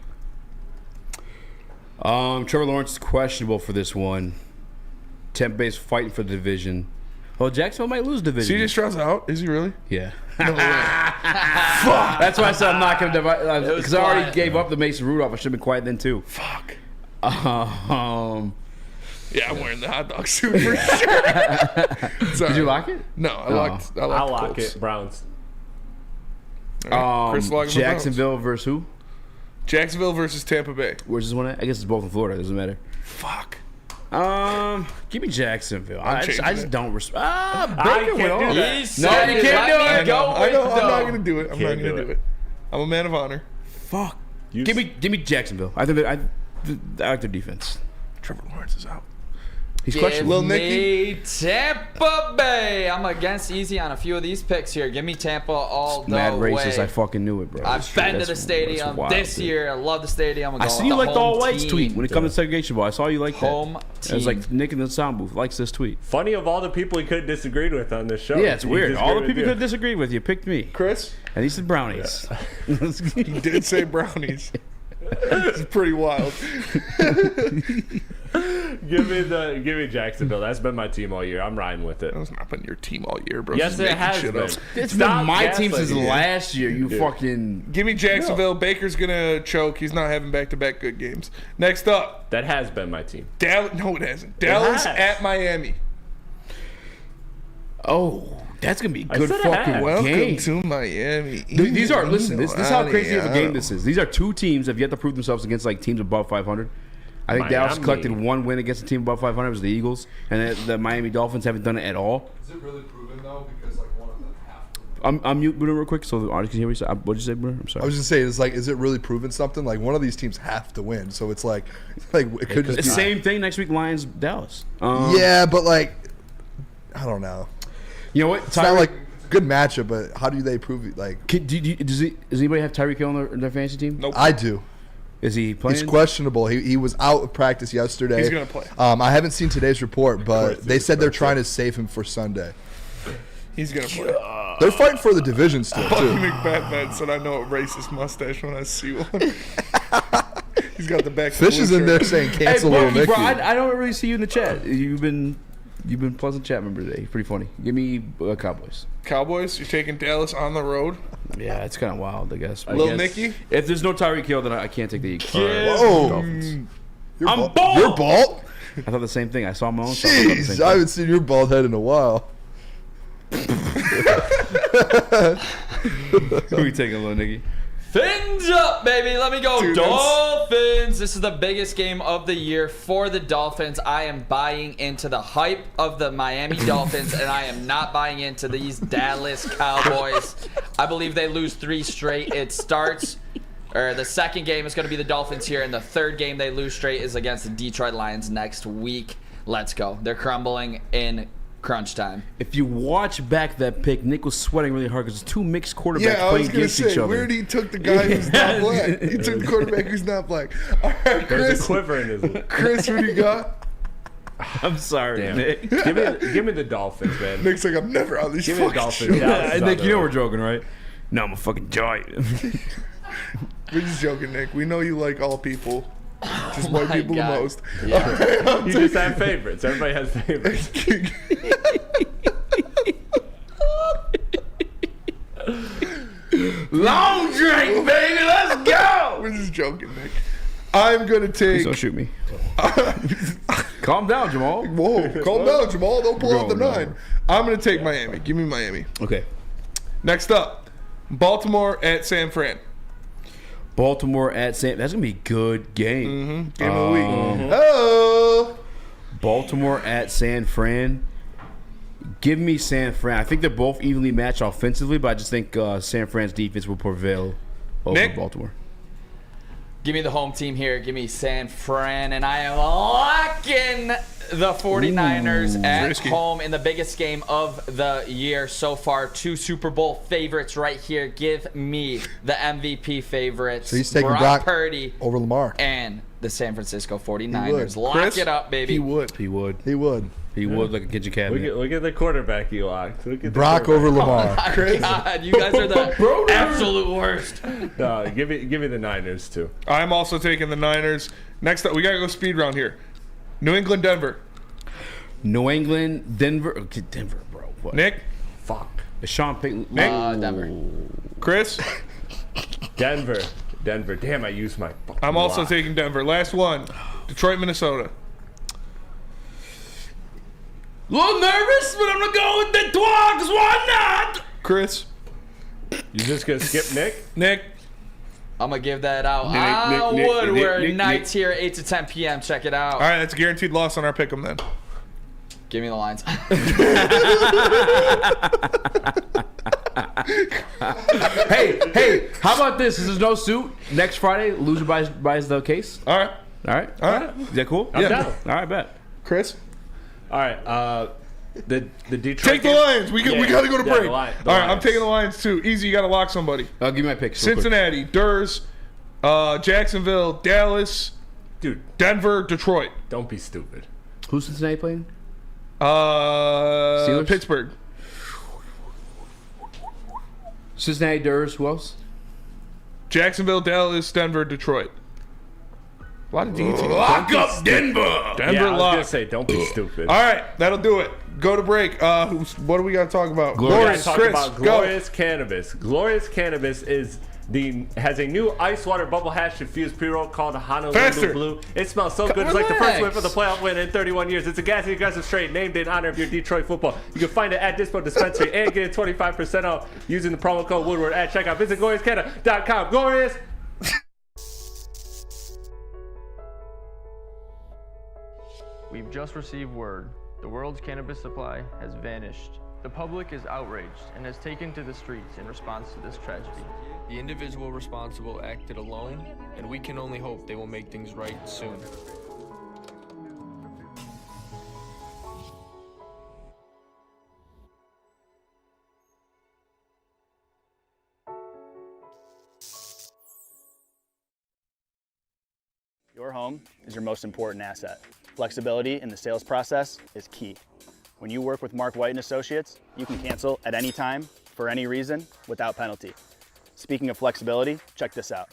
Trevor Lawrence is questionable for this one. Tampa Bay's fighting for the division. Well, Jacksonville might lose division. CJ Stroud's out. Is he really? Yeah. No way. Fuck. That's why I said I'm not going to divide. Because I already gave up the Mason Rudolph. I should have been quiet then, too. Fuck. Yeah, I'm wearing the hot dog suit for sure. Did you lock it? No, I locked I'll lock Colts. it. Browns. Chris locking the Jacksonville versus who? Jacksonville versus Tampa Bay. Where's this one at? I guess it's both in Florida. It doesn't matter. Fuck. Give me Jacksonville. I'm I just changing don't respect. can't Baker went do on. that. No, you can't do it. I know. I'm not gonna do it. I'm not Can't gonna do do it. I'm a man of honor. Fuck. Give me Jacksonville. I think I like their defense. Trevor Lawrence is out. He's Give questionable. Lil Nicky. me Tampa Bay. I'm against Eazy on a few of these picks here. Give me Tampa all the Mad way. racist. I fucking knew it, bro. I've been to the stadium wild, this dude. year. I love the stadium. I'm I going see you with like the home all whites team. tweet when it comes to segregation ball. I saw you like Home that. It was team. like Nick in the sound booth likes this tweet. Funny of all the people he could have disagreed with on this show. Yeah, it's he weird. All the disagreed people with could have disagreed with you picked me. Chris? And he said brownies. He did say brownies. It's pretty wild. Give me Jacksonville. That's been my team all year. I'm riding with it. That's not been your team all year, bro. Yes, Just it making has shit been. up. It's Stop been my team since gaslighting me. last year. You Dude. fucking. Give me Jacksonville. Baker's gonna choke. He's not having back-to-back good games. Next up, That has been my team. Dallas. No, it hasn't. Dallas has. at Miami. Oh, that's gonna be a I good said it fucking has. Welcome game. to Miami. These are listen. This is how crazy of a game this is. These are two teams that have yet to prove themselves against like teams above 500. I think Dallas Miami. collected one win against a team above 500. It was the Eagles, and the Miami Dolphins haven't done it at all. Is it really proven though? Because like one of them have to. I'm mute Bruno real quick so the audience can hear me. What did you say, Bruno? I'm I sorry. was just saying, it's like, is it really proven something? Like one of these teams have to win, so it's like it could just It's be. the same thing next week. Lions Dallas. Yeah, but like, I don't know. You know what? It's not like good matchup, but how do they prove it? Like, Does anybody have Tyreek Hill on their fantasy team? Nope. I do. Is he playing? He's questionable. He was out of practice yesterday. He's gonna play. I haven't seen today's report, but they said they're trying to save him for Sunday. He's gonna play. They're fighting for the division still Bucky too. McBatman said, "I know a racist mustache when I see one." He's got the back. Fish is in there saying cancel Little Bucky, Nicky. bro, I don't really see you in the chat. You've been pleasant chat member today. Pretty funny. Give me Cowboys. Cowboys. You're taking Dallas on the road. Yeah, it's kind of wild, I guess. Lil Nicky. If there's no Tyreek Hill, then I can't take the Eagles. Whoa. Dolphins. I'm bald. You're bald? I thought the same thing. I saw my own. So I thought the same Jeez, thing. I haven't seen your bald head in a while. Who are you taking, Lil Nicky? Fins up, baby. Let me go. Dude, Dolphins. This is the biggest game of the year for the Dolphins. I am buying into the hype of the Miami Dolphins, and I am not buying into these Dallas Cowboys. I believe they lose 3 straight. It starts, or the second game is going to be the Dolphins here, and the third game they lose straight is against the Detroit Lions next week. Let's go. They're crumbling in crunch time. If you watch back that pick, Nick was sweating really hard because two mixed quarterbacks Yeah, I playing was gonna against each say, other. weird. He took the guy who's not black. He took the quarterback who's not black. All right, There's Chris. a quiver in his lip. Chris, who do you got? I'm sorry, Damn. Nick. Give me the Dolphins, man. Nick's like, I'm never on these Give me the fucking Dolphins. shows. Dallas is on Nick, the you know road. we're joking, right? No, I'm a fucking giant. We're just joking, Nick. We know you like all people. Just white my people God. the most. Yeah. All right, I'm You just have favorites. Everybody has favorites. Long drink, baby. Let's go. We're just joking, Nick. I'm gonna Please take. don't shoot me. Calm down, Jamal. Whoa, calm down, Jamal. Don't pull out the Go, 9. I'm gonna take Miami. Give me Miami. Okay. Next up, Baltimore at San Fran. Baltimore at San. That's gonna be a good game. Game of the week. Oh. Baltimore at San Fran. Give me San Fran. I think they're both evenly matched offensively, but I just think San Fran's defense will prevail over Nick? Baltimore. Give me the home team here. Give me San Fran. And I am locking the 49ers at risky. home in the biggest game of the year so far. 2 Super Bowl favorites right here. Give me the MVP favorites. So he's taking Brock Brock Purdy over Lamar. and the San Francisco He 49ers. would. Lock Chris? it up, baby. He would. He would. He would. He would like a kitchen cabinet. Look at the quarterback you locked. Look at the Brock quarterback. over Lamar. Oh, God, you guys are the absolute worst. No, give me the Niners too. I'm also taking the Niners. Next up, we gotta go speed round here. New England, Denver. New England, Denver. Okay, Denver, bro. What? Nick? Fuck. Is Sean Payton. Nick? Denver. Chris? Denver. Damn, I used my. I'm also taking Denver. Last one. Detroit, Minnesota. A little nervous, but I'm gonna go with Detroit. Cause why not? Chris? You just gonna skip Nick? Nick? I'm gonna give that out. Nick, Woodward nights here, 8 to 10 p.m. Check it out. All right, that's a guaranteed loss on our pick'em then. Give me the lines. Hey, how about this? This is no suit. Next Friday, loser buys the case. All right. Is that cool? I'm down. All right, bet. Chris? All right. The Detroit. Take the Lions. We got to go to break. The All right, I'm taking the Lions too. Easy, you got to lock somebody. I'll give you my picks. Cincinnati, Durs, Jacksonville, Dallas, dude, Denver, Detroit. Don't be stupid. Who's Cincinnati playing? Steelers? Pittsburgh. Cincinnati, Durs. Who else? Jacksonville, Dallas, Denver, Detroit. A lot of D teams. Lock up Denver. Denver, yeah, I was lock. gonna say, don't be stupid. All right, that'll do it. Go to break. What do we got to talk about? We gotta Glorious, talk Chris, about Glorious Cannabis. Glorious Cannabis has a new ice water bubble hash infused pre-roll called Honolulu Blue. It smells so good. It's like the first whip of the playoff win in 31 years. It's a gassy, aggressive strain named in honor of your Detroit football. You can find it at Dispo Dispensary and get 25% off using the promo code Woodward at checkout. Visit gloriouscanada.com. Glorious. We've just received word. The world's cannabis supply has vanished. The public is outraged and has taken to the streets in response to this tragedy. The individual responsible acted alone, and we can only hope they will make things right soon. Your home is your most important asset. Flexibility in the sales process is key. When you work with Mark White and Associates, you can cancel at any time, for any reason, without penalty. Speaking of flexibility, check this out.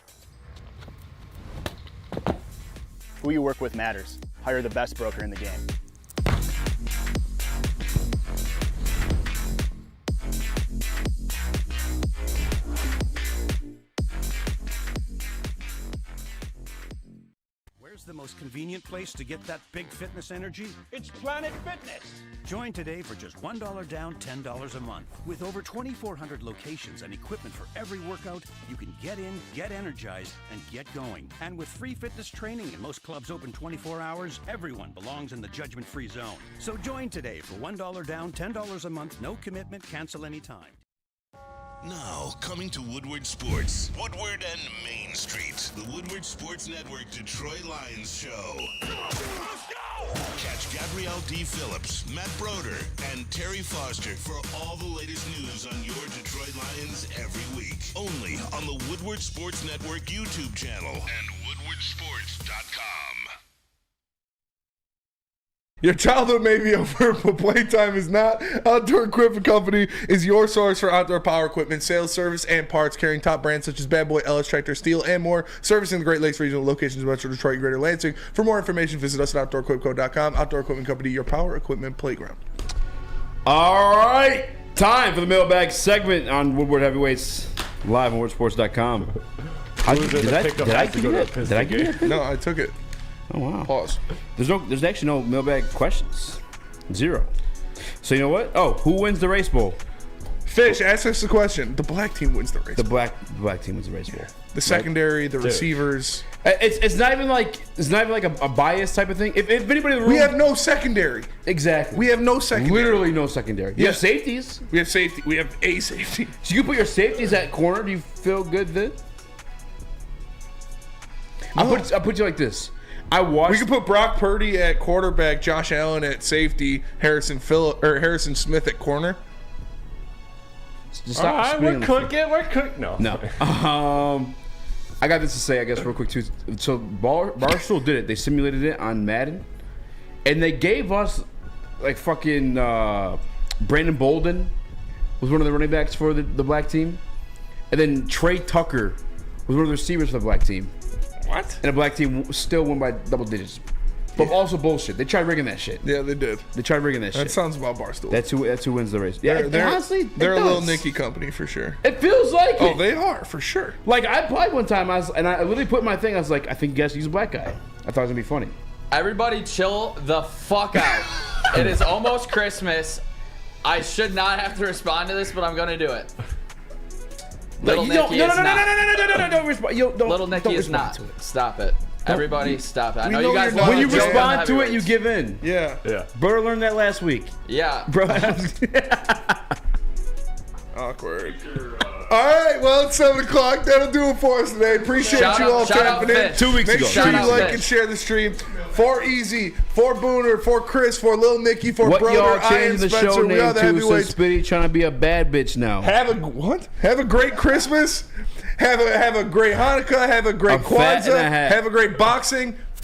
Who you work with matters. Hire the best broker in the game. The most convenient place to get that big fitness energy? It's Planet Fitness. Join today for just $1 down, $10 a month. With over 2,400 locations and equipment for every workout, you can get in, get energized, and get going. And with free fitness training and most clubs open 24 hours, everyone belongs in the judgment-free zone. So join today for $1 down, $10 a month, no commitment, cancel anytime. Now, coming to Woodward Sports, Woodward and Main Street, the Woodward Sports Network Detroit Lions show. Catch Gabrielle D. Phillips, Matt Broder, and Terry Foster for all the latest news on your Detroit Lions every week. Only on the Woodward Sports Network YouTube channel and woodwardsports.com. Your childhood may be over, but playtime is not. Outdoor Equipment Company is your source for outdoor power equipment, sales, service, and parts, carrying top brands such as Bad Boy, Ellis, Tractor, Steel, and more, servicing the Great Lakes regional locations of Metro Detroit and Greater Lansing. For more information, visit us at OutdoorEquipCo.com. Outdoor Equipment Company, your power equipment playground. All right, time for the mailbag segment on Woodward Heavyweights, live on woodwardsports.com. Did I give you that? No, I took it. Oh wow! Pause. There's actually no mailbag questions. Zero. So you know what? Oh, who wins the race bowl? Fish, ask us the question. The black team wins the race. The black team wins the race bowl. The secondary, the receivers. It's not even like a bias type of thing. If anybody in the room, we have no secondary. Exactly. We have no secondary. Literally no secondary. You have safeties. We have safety. We have a safety. So you put your safeties at corner. Do you feel good then? No. I'll put you like this. We could put Brock Purdy at quarterback, Josh Allen at safety, Harrison Smith at corner. All right, we're cooking. No. I got this to say, I guess, real quick too. So Barstool did it. They simulated it on Madden, and they gave us like fucking Brandon Bolden was one of the running backs for the black team, and then Trey Tucker was one of the receivers for the black team. What? And the black team still won by double digits. but also bullshit. They tried rigging that shit. Yeah, they did. They tried rigging that shit. That sounds about Barstool. That's who wins the race. Yeah, They're honestly, they're a it little does. Nicky company for sure. It feels like Oh, it. they are for sure. Like I applied one time, I literally put my thing. I was like, I think you guys use a black guy. I thought it was gonna be funny. Everybody chill the fuck out. It is almost Christmas. I should not have to respond to this, but I'm gonna do it. Little Nicky is not. Don't respond. Little Nicky is not. Stop it. Everybody, stop it. I know you guys when you love to joke on respond to it, you heavyweights. give in. Yeah. Brother learned that last week. Yeah. Bro. Awkward. All right, well, it's 7 o'clock. That'll do it for us today. Appreciate you all tapping in. 2 weeks Make ago. sure Shout you out like Fish. and share the stream. For Eazy, for Booner, for Chris, for Lil Nicky, for What Brother, y'all I am changing the Spencer. show We are name the to? So heavyweights. Spitty trying to be a bad bitch now. Have a great Christmas. Have a great Hanukkah. Have a great I'm fat and a Kwanzaa. hat. Have a great boxing.